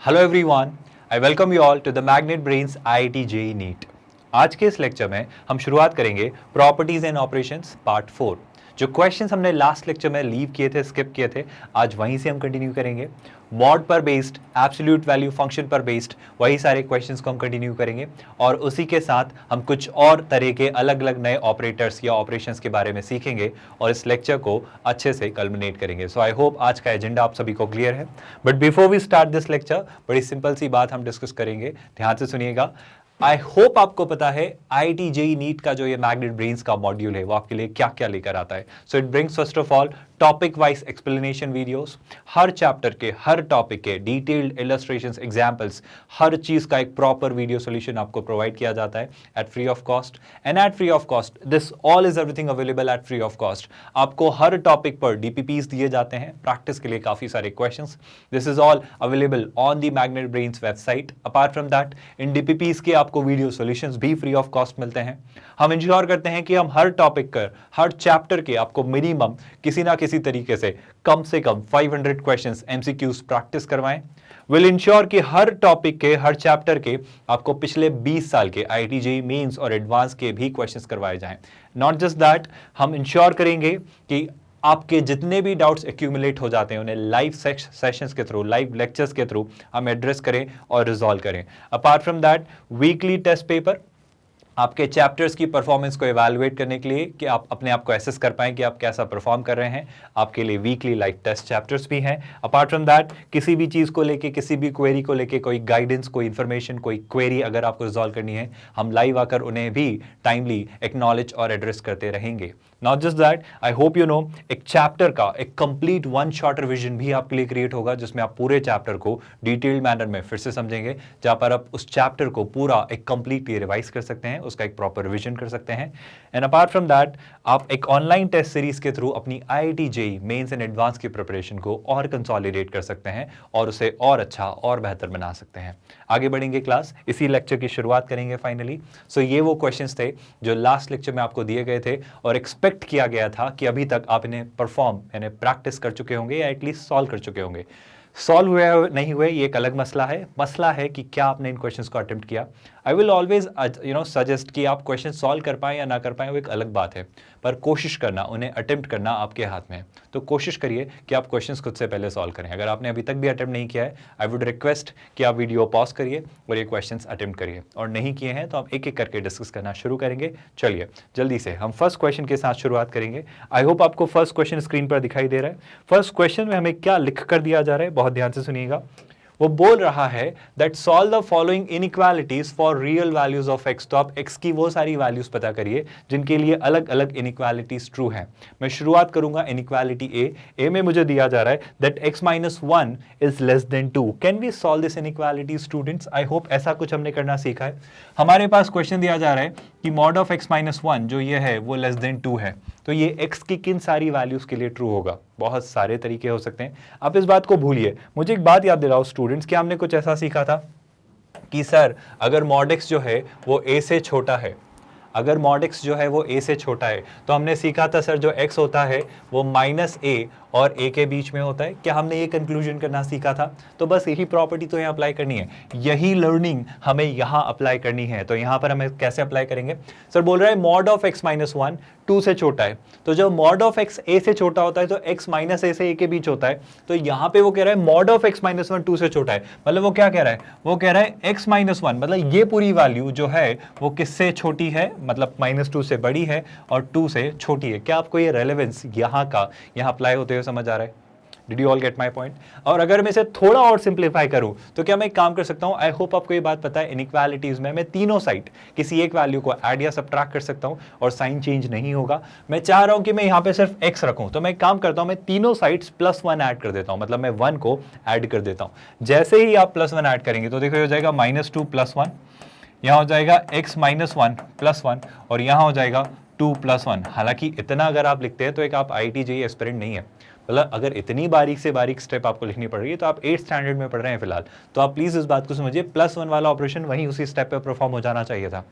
Hello everyone, I welcome you all to the magnet brains IIT JEE NEET. आज के इस lecture में हम शुरुआत करेंगे प्रॉपर्टीज एंड ऑपरेशंस पार्ट 4। जो क्वेश्चंस हमने लास्ट लेक्चर में लीव किए थे, स्किप किए थे, आज वहीं से हम कंटिन्यू करेंगे। मॉड पर बेस्ड, एब्सोल्यूट वैल्यू फंक्शन पर बेस्ड वही सारे क्वेश्चंस को हम कंटिन्यू करेंगे और उसी के साथ हम कुछ और तरह के अलग अलग नए ऑपरेटर्स या ऑपरेशंस के बारे में सीखेंगे और इस लेक्चर को अच्छे से कल्मिनेट करेंगे। सो आई होप आज का एजेंडा आप सभी को क्लियर है। But before we start this lecture, बड़ी सिंपल सी बात हम डिस्कस करेंगे, ध्यान से सुनिएगा। आई होप आपको पता है आईआईटी जेईई नीट का जो ये मैग्नेट ब्रेन्स का मॉड्यूल है वो आपके लिए क्या क्या लेकर आता है। So it brings first of all topic wise explanation videos, हर चैप्टर के हर टॉपिक के डिटेल्ड इलस्ट्रेशंस, एग्जांपल्स, हर चीज का एक प्रॉपर वीडियो सॉल्यूशन आपको प्रोवाइड किया जाता है at free of cost. And at free of cost this all is everything available at free of cost. आपको हर टॉपिक पर डीपीपीस दिए जाते हैं, प्रैक्टिस के लिए काफी सारे questions. This is all available on the magnet Brains website. Apart from that, in DPPs के आपको वीडियो सॉल्यूशंस भी फ्री ऑफ कॉस्ट मिलते हैं। हम इंश्योर करते हैं कि हम हर टॉपिक कर, हर चैप्टर के आपको मिनिमम किसी ना किसी तरीके से कम 500 क्वेश्चंस एमसीक्यूज प्रैक्टिस करवाएं। विल इंश्योर कि हर टॉपिक के, हर चैप्टर के आपको पिछले 20 साल के आईआईटी जेईई मेंस और एडवांस के भी क्वेश्चंस करवाए जाएं। नॉट जस्ट दैट, हम इंश्योर करेंगे कि आपके जितने भी डाउट्स एक्यूमुलेट हो जाते हैं उन्हें लाइव सेशंस के थ्रू, लाइव लेक्चर्स के थ्रू हम एड्रेस करें और रिजॉल्व करें। Apart from that, weekly test paper आपके चैप्टर्स की परफॉर्मेंस को इवैल्यूएट करने के लिए कि आप अपने आप को एसेस कर पाएं कि आप कैसा परफॉर्म कर रहे हैं, आपके लिए वीकली लाइव टेस्ट चैप्टर्स भी हैं। अपार्ट फ्रॉम दैट, किसी भी चीज़ को लेके, किसी भी क्वेरी को लेके कोई गाइडेंस, कोई इन्फॉर्मेशन, कोई क्वेरी अगर आपको रिजॉल्व करनी है, हम लाइव आकर उन्हें भी टाइमली एक्नॉलेज और एड्रेस करते रहेंगे। Not just that, I hope you know, एक चैप्टर का एक कंप्लीट वन शॉट रिवीजन भी आपके लिए क्रिएट होगा जिसमें आप पूरे चैप्टर को डिटेल्ड मैनर में फिर से समझेंगे, जहां पर आप उस चैप्टर को पूरा एक कंप्लीटली रिवाइज कर सकते हैं, उसका एक प्रॉपर रिवीजन कर सकते हैं। एंड अपार्ट फ्रॉम दैट, आप एक ऑनलाइन टेस्ट सीरीज के थ्रू अपनी IIT JEE mains and advance की प्रिपरेशन को और कंसोलिडेट कर सकते हैं और उसे और अच्छा और बेहतर बना सकते हैं। आगे बढ़ेंगे क्लास, इसी लेक्चर की शुरुआत करेंगे फाइनली। सो ये वो क्वेश्चंस थे जो लास्ट लेक्चर में आपको दिए गए थे और एक्सपेक्ट किया गया था कि अभी तक आप इन्हें परफॉर्म यानी प्रैक्टिस कर चुके होंगे या एटलीस्ट सॉल्व कर चुके होंगे। सॉल्व हुए नहीं हुए ये एक अलग मसला है। मसला है कि क्या आपने इन क्वेश्चंस को अटेम्प्ट किया। आई विल ऑलवेज सजेस्ट कि आप क्वेश्चन सॉल्व कर पाएं या ना कर पाएं वो एक अलग बात है, पर कोशिश करना, उन्हें अटेम्प्ट करना आपके हाथ में है। तो कोशिश करिए कि आप क्वेश्चंस खुद से पहले सॉल्व करें। अगर आपने अभी तक भी अटेम्प्ट नहीं किया है, आई वुड रिक्वेस्ट कि आप वीडियो पॉज करिए और ये क्वेश्चंस अटेम्प्ट करिए, और नहीं किए हैं तो आप एक एक करके डिस्कस करना शुरू करेंगे। चलिए जल्दी से हम फर्स्ट क्वेश्चन के साथ शुरुआत करेंगे। आई होप आपको फर्स्ट क्वेश्चन स्क्रीन पर दिखाई दे रहा है। फर्स्ट क्वेश्चन में हमें क्या लिख कर दिया जा रहा है, बहुत ध्यान से सुनिएगा। वो बोल रहा है that solve the following inequalities for real values of x. तो आप एक्स की वो सारी वैल्यूज पता करिए जिनके लिए अलग अलग इनइक्वालिटीज ट्रू हैं। मैं शुरुआत करूंगा इनइक्वालिटी ए में मुझे दिया जा रहा है that x minus 1 is less than 2। Can we solve this inequality students? I hope ऐसा कुछ हमने करना सीखा है। हमारे पास क्वेश्चन दिया जा रहा है कि मॉड ऑफ x माइनस 1 जो ये है वो लेस देन 2 है, तो ये x की किन सारी वैल्यूज के लिए ट्रू होगा? बहुत सारे तरीके हो सकते हैं, आप इस बात को भूलिए। मुझे एक बात याद दिलाओ स्टूडेंट्स, कि हमने कुछ ऐसा सीखा था कि सर अगर मॉड x जो है वो a से छोटा है, अगर मॉड x जो है वो a से छोटा है, तो हमने सीखा था सर जो x होता है वो माइनस a और a के बीच में होता है। क्या हमने ये कंक्लूजन करना सीखा था? तो बस यही प्रॉपर्टी तो यहाँ अप्लाई करनी है, यही लर्निंग हमें यहाँ अप्लाई करनी है। तो यहाँ पर हमें कैसे अप्लाई करेंगे? सर बोल रहा है मॉड ऑफ x माइनस 1 2 से छोटा है, तो जब मॉड ऑफ x a से छोटा होता है तो x माइनस a से a के बीच होता है। तो यहाँ पे वो कह रहा है मॉड ऑफ x माइनस 1 2 से छोटा है, मतलब वो क्या कह रहा है? वो कह रहा है x माइनस 1, मतलब ये पूरी वैल्यू जो है वो किससे छोटी है? मतलब -2 से बड़ी है और 2 से छोटी है। क्या आपको ये रेलेवेंस यहाँ का यहाँ अप्लाई होते हुए समझ आ रहा है? Did you all get my point? और अगर मैं इसे थोड़ा और सिंप्लीफाई करूं तो क्या मैं एक काम कर सकता हूं? आई होप आपको ये बात पता है, इनइक्वालिटीज में मैं तीनों साइड किसी एक वैल्यू को ऐड या सब्ट्रैक्ट कर सकता हूं और साइन चेंज नहीं होगा। मैं चाह रहा हूं कि मैं यहाँ पे सिर्फ x रखूं, तो मैं एक काम करता हूं, मैं तीनों साइड्स +1 ऐड कर देता हूं, मतलब मैं 1 को ऐड कर देता हूं। जैसे ही आप +1 ऐड करेंगे तो देखो हो जाएगा -2 +1, यहाँ हो जाएगा x माइनस 1 +1 और यहाँ हो जाएगा 2 +1। हालांकि इतना अगर आप लिखते हैं तो एक आप आईआईटी जेईई एस्पिरेंट नहीं है, मतलब अगर इतनी बारीक से बारीक स्टेप आपको लिखनी पड़ रही है तो आप 8th स्टैंडर्ड में पढ़ रहे हैं फिलहाल, तो आप प्लीज इस बात को समझिए, +1 वाला ऑपरेशन वहीं उसी स्टेप पे परफॉर्म हो जाना चाहिए था।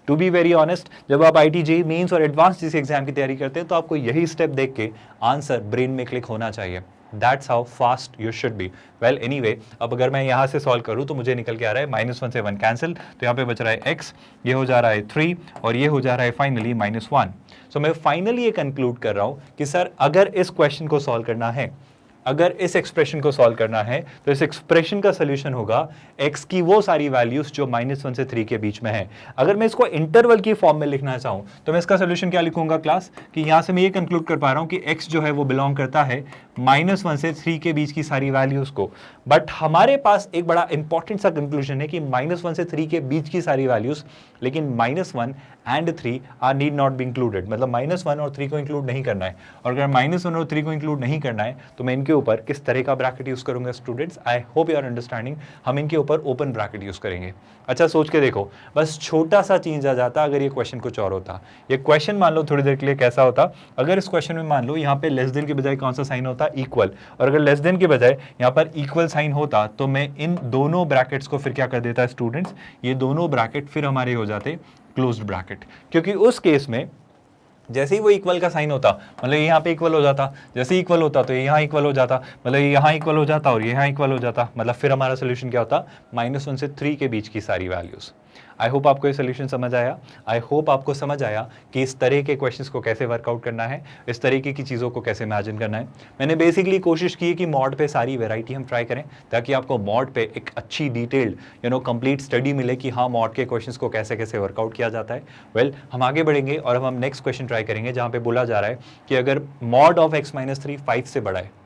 टू बी वेरी ऑनेस्ट, जब आप आईआईटी जेईई मेंस और एडवांस जैसे एग्जाम की तैयारी करते हैं तो आपको यही स्टेप देख के आंसर ब्रेन में क्लिक होना चाहिए। That's how fast you should be. Well anyway, अब अगर मैं यहाँ से सॉल्व करूँ तो मुझे निकल के आ रहा है -1 से 1 कैंसिल, तो यहाँ पे बच रहा है x, ये हो जा रहा है 3 और ये हो जा रहा है फाइनली -1। सो मैं फाइनली ये कंक्लूड कर रहा हूँ कि सर अगर इस क्वेश्चन को सॉल्व करना है, अगर इस एक्सप्रेशन को सॉल्व करना है, तो इस एक्सप्रेशन का सोल्यूशन होगा x की वो सारी वैल्यूज जो -1 से 3 के बीच में है। अगर मैं इसको इंटरवल की फॉर्म में लिखना चाहूं तो मैं इसका सोल्यूशन क्या लिखूंगा क्लास, कि यहां से मैं ये कंक्लूड कर पा रहा हूं कि x जो है वो बिलोंग करता है -1 से 3 के बीच की सारी वैल्यूज को। बट हमारे पास एक बड़ा इंपॉर्टेंट सा कंक्लूजन है कि -1 से 3 के बीच की सारी वैल्यूज, लेकिन -1 and 3 are need not be included, मतलब -1 और 3 को इंक्लूड नहीं करना है। और अगर -1 और 3 को इंक्लूड नहीं करना है तो मैं इनके ऊपर किस तरह का ब्रैकेट यूज करूंगा students, I hope you are understanding. हम इनके ऊपर ओपन ब्रैकेट यूज करेंगे। अच्छा सोच के देखो, बस छोटा सा चेंज आ जाता अगर ये क्वेश्चन कुछ और होता। ये क्वेश्चन मान लो थोड़ी देर के लिए कैसा होता, अगर इस क्वेश्चन में मान लो यहाँ पे लेस देन के बजाय कौन सा साइन होता, इक्वल, और अगर लेस देन के बजाय यहाँ पर इक्वल साइन होता तो मैं इन दोनों ब्रैकेट्स को फिर क्या कर देता स्टूडेंट्स, ये दोनों ब्रैकेट फिर हमारे हो जाते क्लोज्ड ब्रैकेट। क्योंकि उस केस में जैसे ही वो इक्वल का साइन होता, मतलब यहाँ पे इक्वल हो जाता, जैसे ही इक्वल होता तो यहाँ इक्वल हो जाता, मतलब यहाँ इक्वल हो जाता और यहाँ इक्वल हो जाता, मतलब फिर हमारा सोल्यूशन क्या होता, -1 से 3 के बीच की सारी वैल्यूज। आई होप आपको ये सोल्यूशन समझ आया। आई होप आपको समझ आया कि इस तरह के क्वेश्चंस को कैसे वर्कआउट करना है, इस तरीके की चीज़ों को कैसे इमेजिन करना है। मैंने बेसिकली कोशिश की है कि मॉड पे सारी वैरायटी हम ट्राई करें, ताकि आपको मॉड पे एक अच्छी डिटेल्ड कंप्लीट स्टडी मिले कि हाँ मॉड के क्वेश्चंस को कैसे कैसे वर्कआउट किया जाता है। वेल हम आगे बढ़ेंगे और अब हम नेक्स्ट क्वेश्चन ट्राई करेंगे, जहाँ पे बोला जा रहा है कि अगर मॉड ऑफ x-3 5 से बड़ा है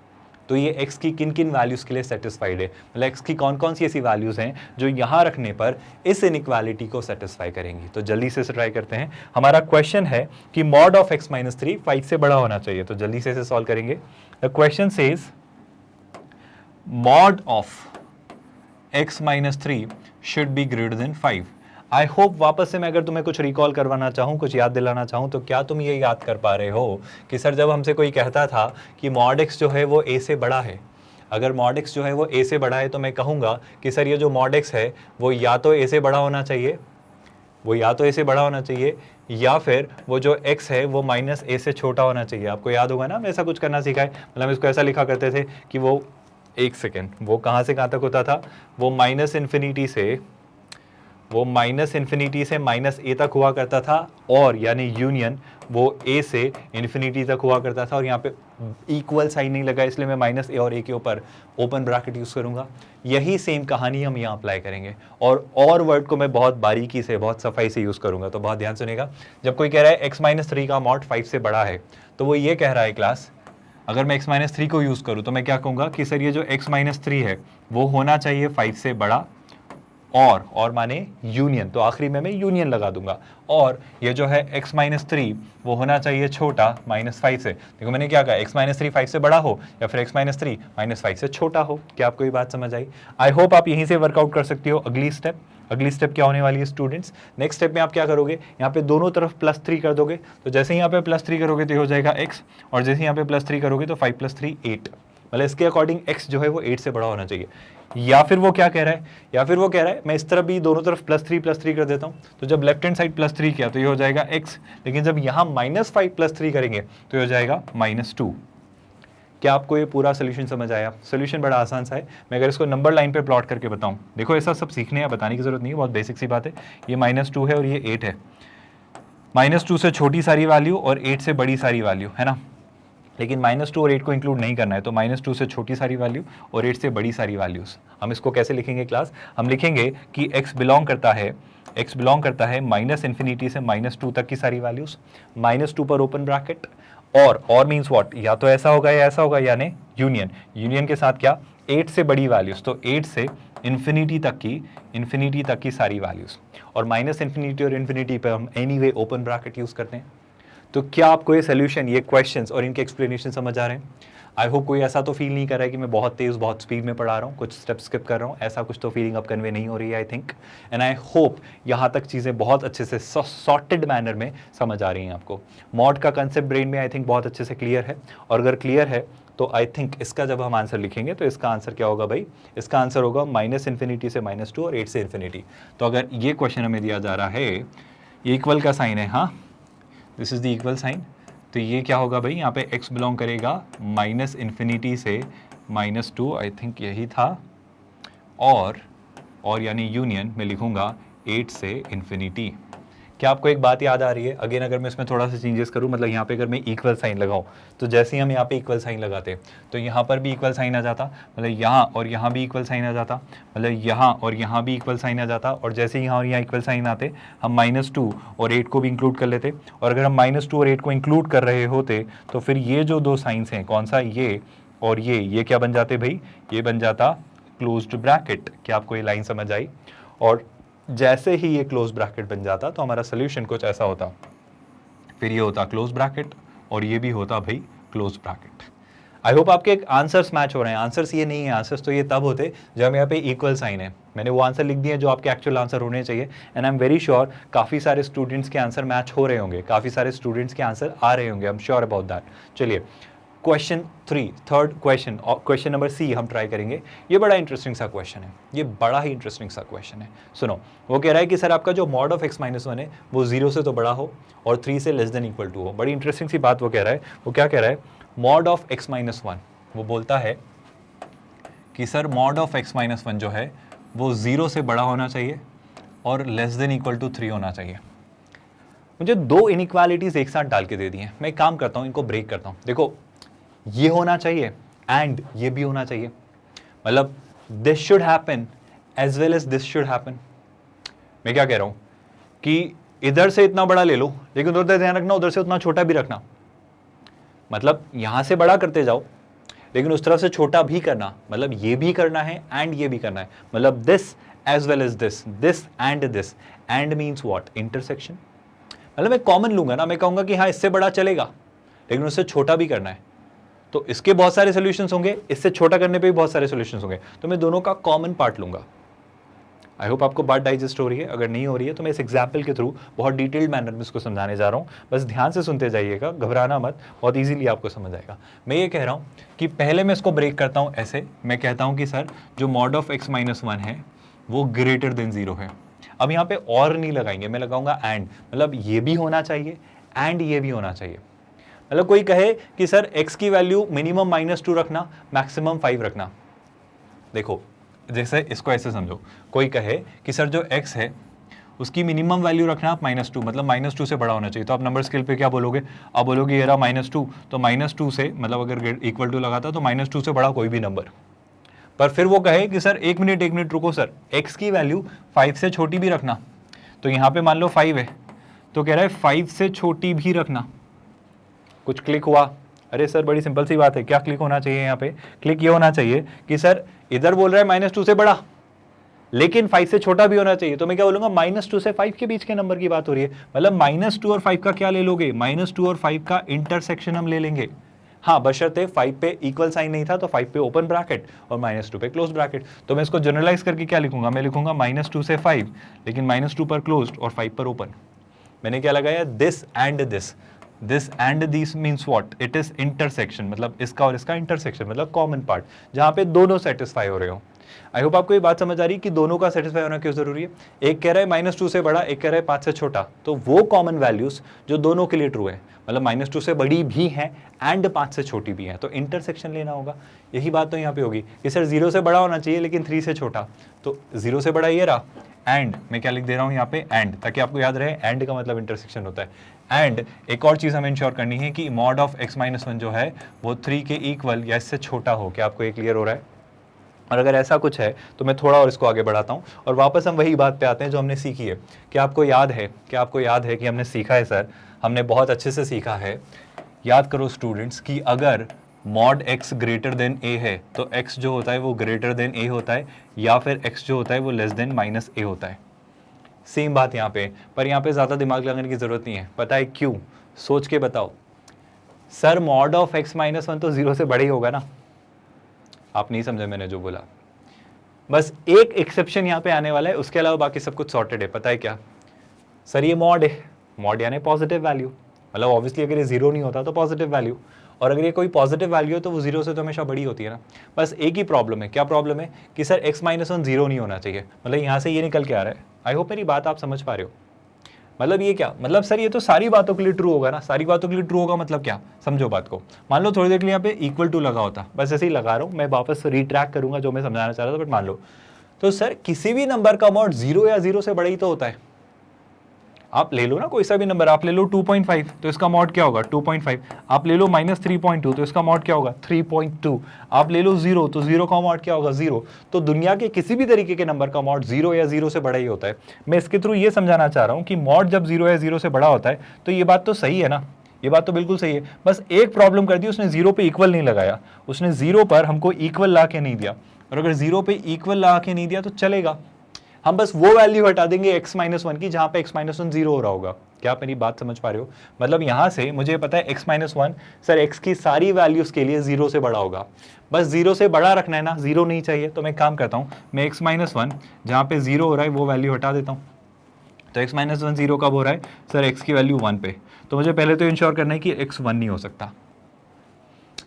तो ये x की किन किन वैल्यूज के लिए सेटिस्फाइड है, मतलब x की कौन कौन सी ऐसी वैल्यूज हैं जो यहां रखने पर इस इनइक्वालिटी को सेटिस्फाई करेंगी। तो जल्दी से ट्राई करते हैं। हमारा क्वेश्चन है कि मॉड ऑफ x-3 5 से बड़ा होना चाहिए, तो जल्दी से इसे सॉल्व करेंगे। The question says mod of x-3 should be greater then 5। I hope वापस से मैं अगर तुम्हें कुछ रिकॉल करवाना चाहूँ, कुछ याद दिलाना चाहूँ, तो क्या तुम ये याद कर पा रहे हो कि सर जब हमसे कोई कहता था कि मॉड x जो है वो a से बड़ा है, अगर मॉड x जो है वो a से बड़ा है तो मैं कहूँगा कि सर ये जो मॉड x है वो या तो a से बड़ा होना चाहिए, वो या तो a से बड़ा होना चाहिए, या फिर वो जो x है वो -a से छोटा होना चाहिए। आपको याद होगा ना, हम ऐसा कुछ करना सीखा है, मतलब इसको ऐसा लिखा करते थे कि वो एक सेकेंड, वो कहाँ से कहाँ तक होता था, वो -∞ से -a तक हुआ करता था, और यानी यूनियन वो a से इन्फिनिटी तक हुआ करता था। और यहाँ पे इक्वल साइन नहीं लगा, इसलिए मैं -a और a के ऊपर ओपन ब्रैकेट यूज करूंगा। यही सेम कहानी हम यहाँ अप्लाई करेंगे, और वर्ड को मैं बहुत बारीकी से, बहुत सफाई से यूज करूंगा। तो बहुत ध्यान सुनेगा। जब कोई कह रहा है x-3 का मॉड 5 से बड़ा है, तो वो ये कह रहा है क्लास, अगर मैं x-3 को यूज करूं तो मैं क्या कहूंगा कि सर ये जो x-3 है वो होना चाहिए 5 से बड़ा, और माने यूनियन, तो आखिरी में मैं यूनियन लगा दूंगा, और ये जो है x-3 वो होना चाहिए छोटा -5 से। देखो मैंने क्या कहा, x-3 5 से बड़ा हो या फिर x-3 -5 से छोटा हो। क्या आपको ये बात समझ आई? आई होप आप यहीं से वर्कआउट कर सकते हो। अगली स्टेप क्या होने वाली है स्टूडेंट्स, नेक्स्ट स्टेप में आप क्या करोगे, यहाँ पे दोनों तरफ +3 कर दोगे, तो जैसे यहाँ पे +3 करोगे तो ये हो जाएगा x, और जैसे यहाँ पे +3 करोगे तो 5 + 3 8, मतलब इसके अकॉर्डिंग x जो है वो 8 से बड़ा होना चाहिए। या फिर वो क्या कह रहा है, मैं इस तरफ भी दोनों तरफ +3 कर देता हूँ, तो जब लेफ्ट हैंड साइड +3 किया तो ये हो जाएगा x, लेकिन जब यहाँ -5 + 3 करेंगे तो ये हो जाएगा -2। क्या आपको ये पूरा सोल्यूशन समझ आया? सोल्यूशन बड़ा आसान सा है। मैं अगर इसको नंबर लाइन पे प्लॉट करके बताऊँ, देखो ऐसा सब सीखने या बताने की जरूरत नहीं है, बहुत बेसिक सी बात है। ये -2 है और ये 8 है, -2 से छोटी सारी वैल्यू और 8 से बड़ी सारी वैल्यू, है ना, लेकिन -2 और 8 को इंक्लूड नहीं करना है, तो -2 से छोटी सारी वैल्यू और 8 से बड़ी सारी वैल्यूज। हम इसको कैसे लिखेंगे क्लास, हम लिखेंगे कि x बिलोंग करता है -∞ से -2 तक की सारी वैल्यूज, -2 पर ओपन ब्रैकेट, और मीन्स व्हाट, या तो ऐसा होगा या ऐसा होगा, यानी यूनियन के साथ क्या, 8 से बड़ी वैल्यूज, तो 8 से इन्फिनिटी तक की सारी वैल्यूज, और -∞ और इन्फिनिटी पे हम एनीवे ओपन ब्रैकेट यूज करते हैं। तो क्या आपको ये सोल्यूशन, ये क्वेश्चंस और इनके एक्सप्लेनेशन समझ आ रहे हैं? आई होप कोई ऐसा तो फील नहीं कर रहा है कि मैं बहुत तेज़, बहुत स्पीड में पढ़ा रहा हूँ, कुछ स्टेप स्किप कर रहा हूँ, ऐसा कुछ तो फीलिंग अब कन्वे नहीं हो रही है I think. And I hope यहाँ तक चीज़ें बहुत अच्छे से सॉर्टेड मैनर में समझ आ रही हैं आपको। मॉड का कंसेप्ट ब्रेन में आई थिंक बहुत अच्छे से क्लियर है, और अगर क्लियर है तो आई थिंक इसका जब हम आंसर लिखेंगे तो इसका आंसर क्या होगा भाई, इसका आंसर होगा -∞ से -2 और 8 से इन्फिनिटी। तो अगर ये क्वेश्चन हमें दिया जा रहा है, ये इक्वल का साइन है, हाँ this is the equal sign, तो ये क्या होगा भाई, यहाँ पे x बिलोंग करेगा माइनस इन्फिनिटी से -2, आई थिंक यही था, और यानी यूनियन में लिखूंगा 8 से इन्फिनिटी। क्या आपको एक बात याद आ रही है? अगेन अगर मैं इसमें थोड़ा सा चेंजेस करूं, मतलब यहाँ पे अगर मैं इक्वल साइन लगाऊं, तो जैसे ही हम यहाँ पे इक्वल साइन लगाते तो यहाँ पर भी इक्वल साइन आ जाता, मतलब यहाँ और यहाँ भी इक्वल साइन आ जाता, मतलब यहाँ और यहाँ भी इक्वल साइन आ जाता, और जैसे ही यहाँ और यहाँ इक्वल साइन आते हम -2 और 8 को भी इंक्लूड कर लेते, और अगर हम -2 और 8 को इंक्लूड कर रहे होते तो फिर ये जो दो साइंस हैं, कौन सा, ये और ये क्या बन जाते भाई, ये बन जाता क्लोज्ड ब्रैकेट। क्या आपको ये लाइन समझ आई? और जैसे ही ये क्लोज ब्रैकेट बन जाता तो हमारा सोल्यूशन कुछ ऐसा होता, फिर ये होता क्लोज ब्रैकेट और ये भी होता भाई क्लोज ब्रैकेट। आई होप आपके आंसर्स मैच हो रहे हैं। आंसर्स ये नहीं है, आंसर्स तो ये तब होते जब यहाँ पे इक्वल साइन है। मैंने वो आंसर लिख दिए जो आपके एक्चुअल आंसर होने चाहिए, and I am very sure काफ़ी सारे स्टूडेंट्स के आंसर मैच हो रहे होंगे, काफ़ी सारे स्टूडेंट्स के आंसर आ रहे होंगे, I am sure about that. चलिए क्वेश्चन 3, थर्ड क्वेश्चन, और क्वेश्चन नंबर सी हम ट्राई करेंगे। ये बड़ा इंटरेस्टिंग सा क्वेश्चन है, ये बड़ा ही इंटरेस्टिंग सा क्वेश्चन है। सुनो, वो कह रहा है कि सर आपका जो मॉड ऑफ x-1 है वो 0 से तो बड़ा हो और 3 से लेस देन इक्वल टू हो। बड़ी इंटरेस्टिंग सी बात वो कह रहा है। वो क्या कह रहा है? मॉड ऑफ x-1, वो बोलता है कि सर मॉड ऑफ x-1 जो है वो 0 से बड़ा होना चाहिए और लेस देन इक्वल टू 3 होना चाहिए। मुझे दो इनइक्वालिटीज एक साथ डाल के दे दी हैं, मैं एक काम करता हूँ, इनको ब्रेक करता हूँ। देखो, ये होना चाहिए एंड ये भी होना चाहिए, मतलब this should happen as well as this should happen. मैं क्या कह रहा हूं कि इधर से इतना बड़ा ले लो, लेकिन उधर ध्यान रखना उधर से उतना छोटा भी रखना, मतलब यहां से बड़ा करते जाओ लेकिन उस तरफ से छोटा भी करना, मतलब ये भी करना है एंड ये भी करना है, मतलब this as well as this, this and this. And means what? Intersection. मतलब मैं कॉमन लूंगा ना, मैं कहूंगा कि हाँ इससे बड़ा चलेगा लेकिन उससे छोटा भी करना है, तो इसके बहुत सारे सॉल्यूशंस होंगे, इससे छोटा करने पे भी बहुत सारे सॉल्यूशंस होंगे, तो मैं दोनों का कॉमन पार्ट लूंगा। आई होप आपको बात डाइजेस्ट हो रही है। अगर नहीं हो रही है तो मैं इस एग्जाम्पल के थ्रू बहुत डिटेल्ड मैनर में इसको समझाने जा रहा हूँ, बस ध्यान से सुनते जाइएगा, घबराना मत, बहुत ईजिली आपको समझ आएगा। मैं ये कह रहा हूँ कि पहले मैं इसको ब्रेक करता हूँ ऐसे, मैं कहता हूँ कि सर जो मॉड ऑफ x-1 है वो ग्रेटर देन 0 है। अब यहाँ पे और नहीं लगाएंगे, मैं लगाऊंगा एंड, मतलब ये भी होना चाहिए एंड ये भी होना चाहिए। मतलब कोई कहे कि सर x की वैल्यू मिनिमम -2 रखना, मैक्सिमम 5 रखना। देखो जैसे इसको ऐसे समझो, कोई कहे कि सर जो x है उसकी मिनिमम वैल्यू रखना आप -2, मतलब -2 से बड़ा होना चाहिए, तो आप नंबर स्केल पे क्या बोलोगे? आप बोलोगे ये रहा -2, तो -2 से, मतलब अगर इक्वल टू लगाता तो -2 से बड़ा कोई भी नंबर। पर फिर वो कहे कि सर एक मिनट रुको सर, x की वैल्यू 5 से छोटी भी रखना, तो यहाँ पे मान लो 5 है, तो कह रहा है 5 से छोटी भी रखना। कुछ क्लिक हुआ? अरे सर बड़ी सिंपल सी बात है, क्या क्लिक होना चाहिए यहाँ पे? क्लिक ये होना चाहिए कि सर इधर बोल रहा है -2 से बड़ा लेकिन 5 से छोटा भी होना चाहिए, तो मैं क्या बोलूंगा? -2 से 5 के बीच के नंबर की बात हो रही है, मतलब -2 और 5 का क्या ले लोगे? -2 और 5 का इंटरसेक्शन हम ले लेंगे। हाँ, बशर्ते 5 पे इक्वल साइन नहीं था तो 5 पे ओपन ब्रैकेट और -2 पे क्लोज ब्रैकेट। तो मैं इसको जनरलाइज करके क्या लिखूंगा? मैं लिखूंगा -2 से 5, लेकिन -2 पर क्लोज्ड और 5 पर ओपन। मैंने क्या लगाया? This and this, this and this means what? It is intersection, मतलब इसका और इसका इंटरसेक्शन, मतलब कॉमन पार्ट जहां पे दोनों सेटिस्फाई हो रहे हो। आई होप आपको ये बात समझ आ रही है कि दोनों का सेटिस्फाई होना क्यों जरूरी है। एक कह रहा है -2 से बड़ा, एक कह रहा है 5 से छोटा, तो वो कॉमन वैल्यूज जो दोनों के लिए ट्रू है, मतलब -2 से बड़ी भी है एंड 5 से छोटी भी है, तो इंटरसेक्शन लेना होगा। यही बात तो यहाँ पे होगी कि सर 0 से बड़ा होना चाहिए लेकिन 3 से छोटा, तो 0 से बड़ा ये रहा, एंड मैं क्या लिख दे रहा हूँ यहाँ पे? एंड, ताकि आपको याद रहे एंड का मतलब इंटरसेक्शन होता है। एंड एक और चीज हमें इंश्योर करनी है कि मॉड ऑफ x-1 जो है वो 3 के इक्वल या इससे छोटा हो। क्या आपको ये क्लियर हो रहा है? और अगर ऐसा कुछ है तो मैं थोड़ा और इसको आगे बढ़ाता हूँ और वापस हम वही बात पे आते हैं जो हमने सीखी है। क्या आपको याद है? क्या आपको याद है कि हमने सीखा है? सर हमने बहुत अच्छे से सीखा है। याद करो स्टूडेंट्स कि अगर mod x greater then a है तो x जो होता है वो ग्रेटर देन a होता है, या फिर x जो होता है वो लेस देन -a होता है। सेम बात यहाँ पे, पर यहाँ पे ज़्यादा दिमाग लगाने की ज़रूरत नहीं है। पता है क्यों? सोच के बताओ। सर मॉड ऑफ x-1 तो 0 से बड़ा ही होगा ना। आप नहीं समझे मैंने जो बोला। बस एक एक्सेप्शन यहाँ पे आने वाला है, उसके अलावा बाकी सब कुछ सॉर्टेड है। पता है क्या? सर ये मॉड है, मॉड यानी पॉजिटिव वैल्यू, मतलब ऑब्वियसली अगर ये 0 नहीं होता तो पॉजिटिव वैल्यू, और अगर ये कोई पॉजिटिव वैल्यू है तो वो 0 से तो हमेशा बड़ी होती है ना। बस एक ही प्रॉब्लम है। क्या प्रॉब्लम है? कि सर x-1 0 नहीं होना चाहिए, मतलब यहाँ से ये निकल के आ रहा है। आई होप मेरी बात आप समझ पा रहे हो। मतलब ये क्या, मतलब सर ये तो सारी बातों के लिए ट्रू होगा ना, सारी बातों के लिए ट्रू होगा मतलब क्या, समझो बात को। मान लो थोड़ी देर के लिए यहाँ पे इक्वल टू लगा होता, बस ऐसे ही लगा रहा हूँ, मैं वापस रिट्रैक करूंगा जो मैं समझाना चाह रहा था, बट मान लो तो सर किसी भी नंबर का मॉड 0 या 0 से बड़ा ही तो होता है। आप ले लो ना कोई सा भी नंबर, आप ले लो 2.5 तो इसका मॉड क्या होगा 2.5, आप ले लो -3.2 तो इसका मॉड क्या होगा 3.2, आप ले लो 0 तो 0 का मॉड क्या होगा 0। तो दुनिया के किसी भी तरीके के नंबर का मॉड 0 या 0 से बड़ा ही होता है। मैं इसके थ्रू ये समझाना चाह रहा हूँ कि मॉड जब 0 या 0 से बड़ा होता है तो ये बात तो सही है ना, ये बात तो बिल्कुल सही है। बस एक प्रॉब्लम कर दी, उसने 0 पे इक्वल नहीं लगाया, उसने 0 पर हमको इक्वल ला के नहीं दिया, और अगर 0 पे इक्वल ला के नहीं दिया तो चलेगा, हम बस वो वैल्यू हटा देंगे x-1 की जहां पे x-1 0 हो रहा होगा। क्या आप मेरी बात समझ पा रहे हो? मतलब यहां से मुझे पता है x-1 सर x की सारी वैल्यूज के लिए 0 से बड़ा होगा, बस 0 से बड़ा रखना है ना, 0 नहीं चाहिए। तो मैं काम करता हूं, मैं x-1 जहां पे 0 हो रहा है वो वैल्यू हटा देता हूं। तो x-1 0 कब हो रहा है सर, x की वैल्यू 1 पे, तो मुझे पहले तो इंश्योर करना है कि x 1 नहीं हो सकता।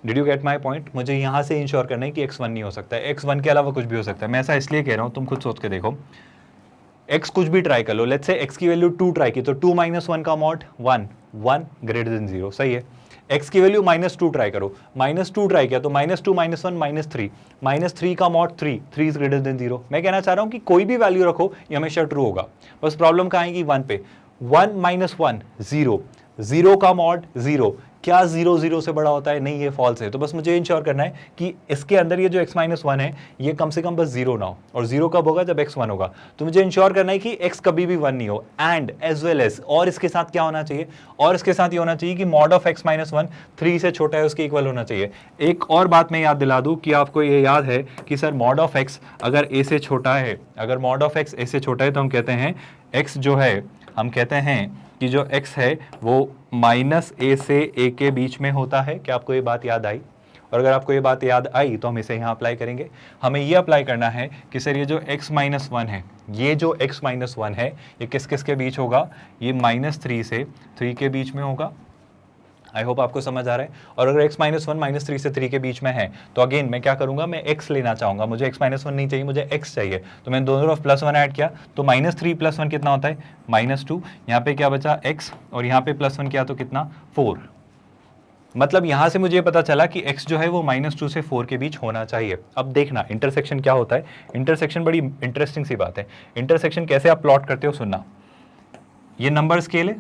Did you get my point? मुझे यहाँ से इंश्योर करना है कि x1 नहीं हो सकता है, x1 के अलावा कुछ भी हो सकता है। मैं ऐसा इसलिए कह रहा हूँ, तुम खुद सोच के देखो, x कुछ भी ट्राई कर लो, लेट्स से x की वैल्यू 2 ट्राई की तो 2 - 1 का मॉड 1, 1 ग्रेटर देन 0, सही है। x की वैल्यू -2 ट्राई करो, -2 ट्राई किया तो -2 - 1 -3, -3 का मॉड 3, 3 इज ग्रेटर देन 0। मैं कहना चाह रहा हूँ कि कोई भी वैल्यू रखो ये हमेशा ट्रू होगा, बस प्रॉब्लम कहाँ आएगी 1 पे। 1 - 1 0, 0 का मॉड 0, क्या 0 0 से बड़ा होता है? नहीं, ये फॉल्स है। तो बस मुझे इंश्योर करना है कि इसके अंदर ये जो x-1 है ये कम से कम बस 0 ना हो, और 0 कब होगा जब x 1 होगा। तो मुझे इंश्योर करना है कि x कभी भी 1 नहीं हो, एंड एज वेल एज, और इसके साथ क्या होना चाहिए, और इसके साथ ये होना चाहिए कि मॉड ऑफ x-1 3 से छोटा है उसके इक्वल होना चाहिए। एक और बात मैं याद दिला दूं कि आपको ये याद है कि सर मॉड ऑफ x अगर a से छोटा है, अगर मॉड ऑफ x a से छोटा है तो हम कहते हैं x जो है, हम कहते हैं कि जो x है वो -a से a के बीच में होता है। क्या आपको ये बात याद आई? और अगर आपको ये बात याद आई तो हम इसे यहाँ अप्लाई करेंगे। हमें ये अप्लाई करना है कि सर ये जो x-1 है, ये जो x-1 है ये किस किस के बीच होगा, ये -3 से 3 के बीच में होगा। आई होप आपको समझ आ रहा है। और अगर x-1 -3 से 3 के बीच में है तो अगेन मैं क्या करूंगा, मैं x लेना चाहूंगा, मुझे x-1 नहीं चाहिए, मुझे x चाहिए। तो मैंने दोनों तरफ +1 ऐड किया तो -3 + 1 कितना होता है -2, यहाँ पे क्या बचा x, और यहाँ पे +1 किया तो कितना 4। मतलब यहां से मुझे पता चला कि x जो है वो -2 से 4 के बीच होना चाहिए। अब देखना इंटरसेक्शन क्या होता है, इंटरसेक्शन बड़ी इंटरेस्टिंग सी बात है। इंटरसेक्शन कैसे आप प्लॉट करते हो सुनना, ये नंबर स्केल है,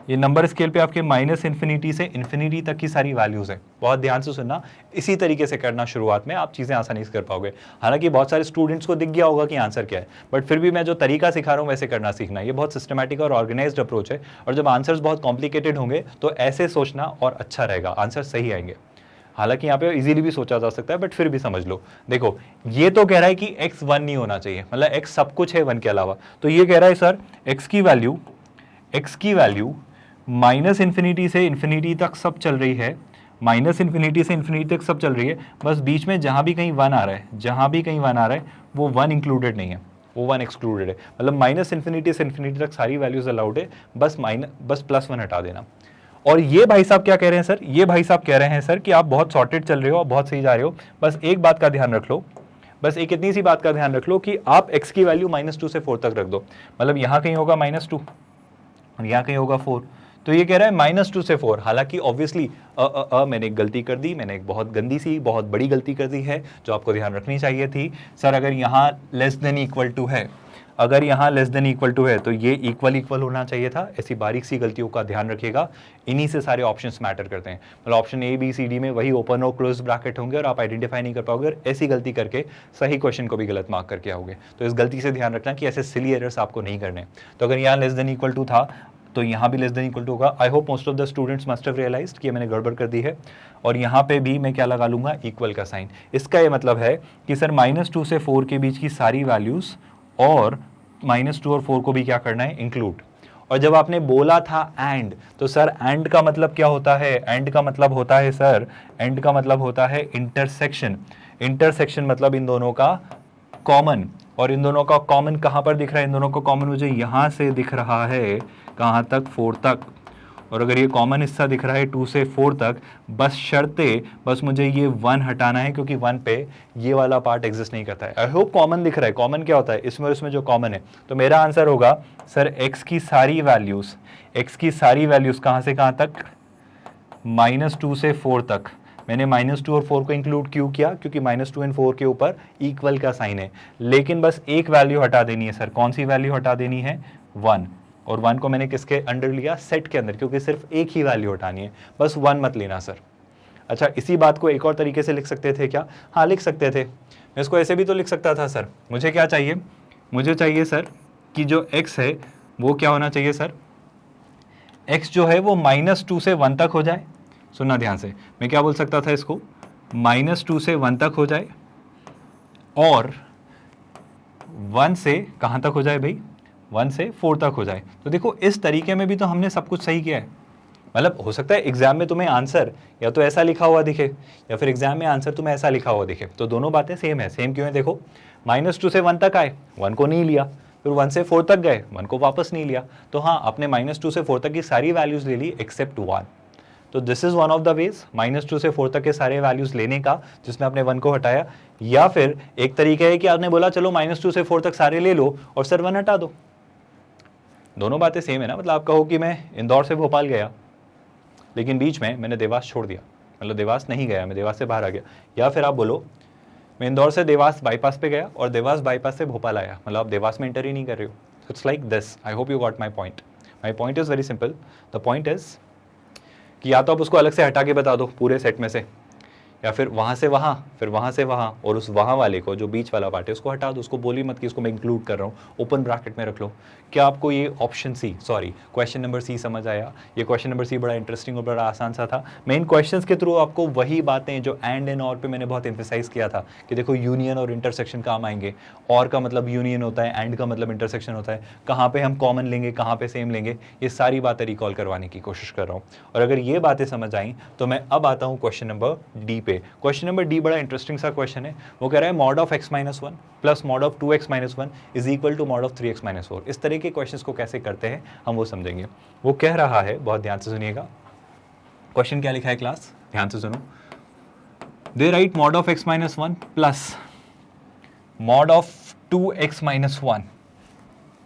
ये नंबर स्केल पे आपके -∞ से इन्फिनिटी तक की सारी वैल्यूज है। बहुत ध्यान से सुनना, इसी तरीके से करना शुरुआत में, आप चीज़ें आसानी से कर पाओगे। हालांकि बहुत सारे स्टूडेंट्स को दिख गया होगा कि आंसर क्या है, बट फिर भी मैं जो तरीका सिखा रहा हूँ वैसे करना सीखना। ये बहुत सिस्टमैटिक और ऑर्गेनाइज्ड अप्रोच है, और जब आंसर्स बहुत कॉम्प्लिकेटेड होंगे तो ऐसे सोचना और अच्छा रहेगा, आंसर सही आएंगे। हालांकि यहाँ पे इजीली भी सोचा जा सकता है, बट फिर भी समझ लो। देखो ये तो कह रहा है कि x 1 नहीं होना चाहिए, मतलब x सब कुछ है 1 के अलावा। तो ये कह रहा है सर x की वैल्यू -∞ से इन्फिनिटी तक सब चल रही है, -∞ से इन्फिनिटी तक सब चल रही है, बस बीच में जहां भी कहीं 1 आ रहा है, जहां भी कहीं 1 आ रहा है वो 1 इंक्लूडेड नहीं है, वो 1 एक्सक्लूडेड है। मतलब -∞ से इन्फिनिटी तक सारी वैल्यूज अलाउड है, बस +1 हटा देना। और ये भाई साहब क्या कह रहे हैं सर, ये भाई साहब कह रहे हैं सर कि आप बहुत सॉर्टेड चल रहे हो, आप बहुत सही जा रहे हो, बस एक बात का ध्यान रख लो, बस एक इतनी सी बात का ध्यान रख लो कि आप x की वैल्यू -2 से 4 तक रख दो। मतलब यहाँ कहीं होगा -2 और यहाँ कहीं होगा 4। तो ये कह रहा है -2 से 4। हालांकि ऑब्वियसली मैंने एक गलती कर दी, मैंने एक बहुत गंदी सी बहुत बड़ी गलती कर दी है जो आपको ध्यान रखनी चाहिए थी। सर अगर यहाँ लेस देन इक्वल टू है, अगर यहाँ लेस देन इक्वल टू है तो ये इक्वल होना चाहिए था। ऐसी बारीक सी गलतियों का ध्यान रखिएगा, इन्हीं से सारे ऑप्शंस मैटर करते हैं। मतलब option A B C D में वही ओपन और क्लोज ब्रैकेट होंगे और आप आइडेंटिफाई नहीं कर पाओगे, और ऐसी गलती करके सही क्वेश्चन को भी गलत मार्क करके आओगे। तो इस गलती से ध्यान रखना कि ऐसे सिली एरर्स आपको नहीं करने। तो अगर यहाँ लेस देन इक्वल टू था तो यहाँ भी लेस देन इक्वल टू होगा। I hope most of the students must have realised कि मैंने गड़बड़ कर दी है। और यहाँ पे भी मैं क्या लगा लूंगा, इक्वल का साइन। इसका ये मतलब है कि सर -2 से 4 के बीच की सारी वैल्यूज और -2 और 4 को भी क्या करना है, इंक्लूड। और जब आपने बोला था एंड, तो सर एंड का मतलब क्या होता है, एंड का मतलब होता है सर, एंड का मतलब होता है इंटरसेक्शन। इंटरसेक्शन मतलब इन दोनों का कॉमन, और इन दोनों का कॉमन कहाँ पर दिख रहा है, इन दोनों का कॉमन मुझे यहाँ से दिख रहा है, कहाँ तक, 4 तक। और अगर ये कॉमन हिस्सा दिख रहा है 2 से 4 तक, बस शर्ते बस मुझे ये 1 हटाना है क्योंकि 1 पे ये वाला पार्ट एग्जिस्ट नहीं करता है। आई होप कॉमन दिख रहा है। कॉमन क्या होता है इसमें और इसमें जो कॉमन है, तो मेरा आंसर होगा सर x की सारी वैल्यूज कहाँ से कहाँ तक, -2 से 4 तक। मैंने -2 और 4 को इंक्लूड क्यों किया, क्योंकि -2 एंड 4 के ऊपर इक्वल का साइन है, लेकिन बस एक वैल्यू हटा देनी है सर। कौन सी वैल्यू हटा देनी है, 1। और 1 को मैंने किसके अंडर लिया, सेट के अंदर, क्योंकि सिर्फ एक ही वैल्यू हटानी है, बस 1 मत लेना सर। अच्छा, इसी बात को एक और तरीके से लिख सकते थे क्या, हाँ लिख सकते थे। मैं इसको ऐसे भी तो लिख सकता था सर, मुझे क्या चाहिए, मुझे चाहिए सर कि जो x है वो क्या होना चाहिए सर, x जो है वो -2 से 1 तक हो जाए। सुनना ध्यान से, मैं क्या बोल सकता था इसको, -2 से 1 तक हो जाए और 1 से कहाँ तक हो जाए भाई, 1 से 4 तक हो जाए। तो देखो इस तरीके में भी तो हमने सब कुछ सही किया है। मतलब हो सकता है एग्जाम में तुम्हें आंसर या तो ऐसा लिखा हुआ दिखे या फिर एग्जाम में आंसर तुम्हें ऐसा लिखा हुआ दिखे, तो दोनों बातें सेम है। सेम क्यों है, देखो -2 से 1 तक आए, 1 को नहीं लिया, फिर 1 से 4 तक गए, 1 को वापस नहीं लिया। तो हाँ, आपने -2 से 4 तक की सारी वैल्यूज ले ली एक्सेप्ट 1। तो this is one of the ways -2 से 4 तक के सारे वैल्यूज लेने का, जिसमें आपने 1 को हटाया। या फिर एक तरीका है कि आपने बोला चलो -2 से 4 तक सारे ले लो और सर 1 हटा दो। दोनों बातें सेम है ना। मतलब आप कहो कि मैं इंदौर से भोपाल गया लेकिन बीच में मैंने देवास छोड़ दिया, मतलब देवास नहीं गया, मैं देवास से बाहर आ गया। या फिर आप बोलो मैं इंदौर से देवास बाईपास पे गया और देवास बाईपास से भोपाल आया, मतलब आप देवास में एंटर ही नहीं कर रहे हो। It's like this. I hope you got my point. My point is very simple. The point is कि या तो आप उसको अलग से हटा के बता दो पूरे सेट में से, या फिर वहाँ से वहाँ, फिर वहाँ से वहाँ, और उस वहाँ वाले को जो बीच वाला पार्ट है उसको हटा दो। उसको बोली मत कि उसको मैं इंक्लूड कर रहा हूँ, ओपन ब्रैकेट में रख लो। क्या आपको ये option C, sorry question number C समझ आया? ये क्वेश्चन नंबर सी बड़ा इंटरेस्टिंग और बड़ा आसान सा था। मैं इन क्वेश्चंस के थ्रू आपको वही बातें जो एंड और पे मैंने बहुत एम्फेसाइज किया था कि देखो यूनियन और इंटरसेक्शन काम आएंगे। और का मतलब यूनियन होता है, एंड का मतलब इंटरसेक्शन होता है, कहाँ पे हम कॉमन लेंगे, कहाँ पे सेम लेंगे, ये सारी बातें रिकॉल करवाने की कोशिश कर रहा हूँ। और अगर ये बातें समझ आई तो मैं अब आता हूँ क्वेश्चन नंबर डी पे। क्वेश्चन नंबर डी बड़ा इंटरेस्टिंग सा क्वेश्चन है। वो कह रहा है mod of x - 1 plus mod of 2x - 1 is equal to mod of 3x - 4। इस तरह के क्वेश्चंस को कैसे करते हैं हम वो समझेंगे। वो कह रहा है, बहुत ध्यान से सुनिएगा, क्वेश्चन क्या लिखा है क्लास, ध्यान से सुनो। They write mod of x - 1 plus mod of 2x - 1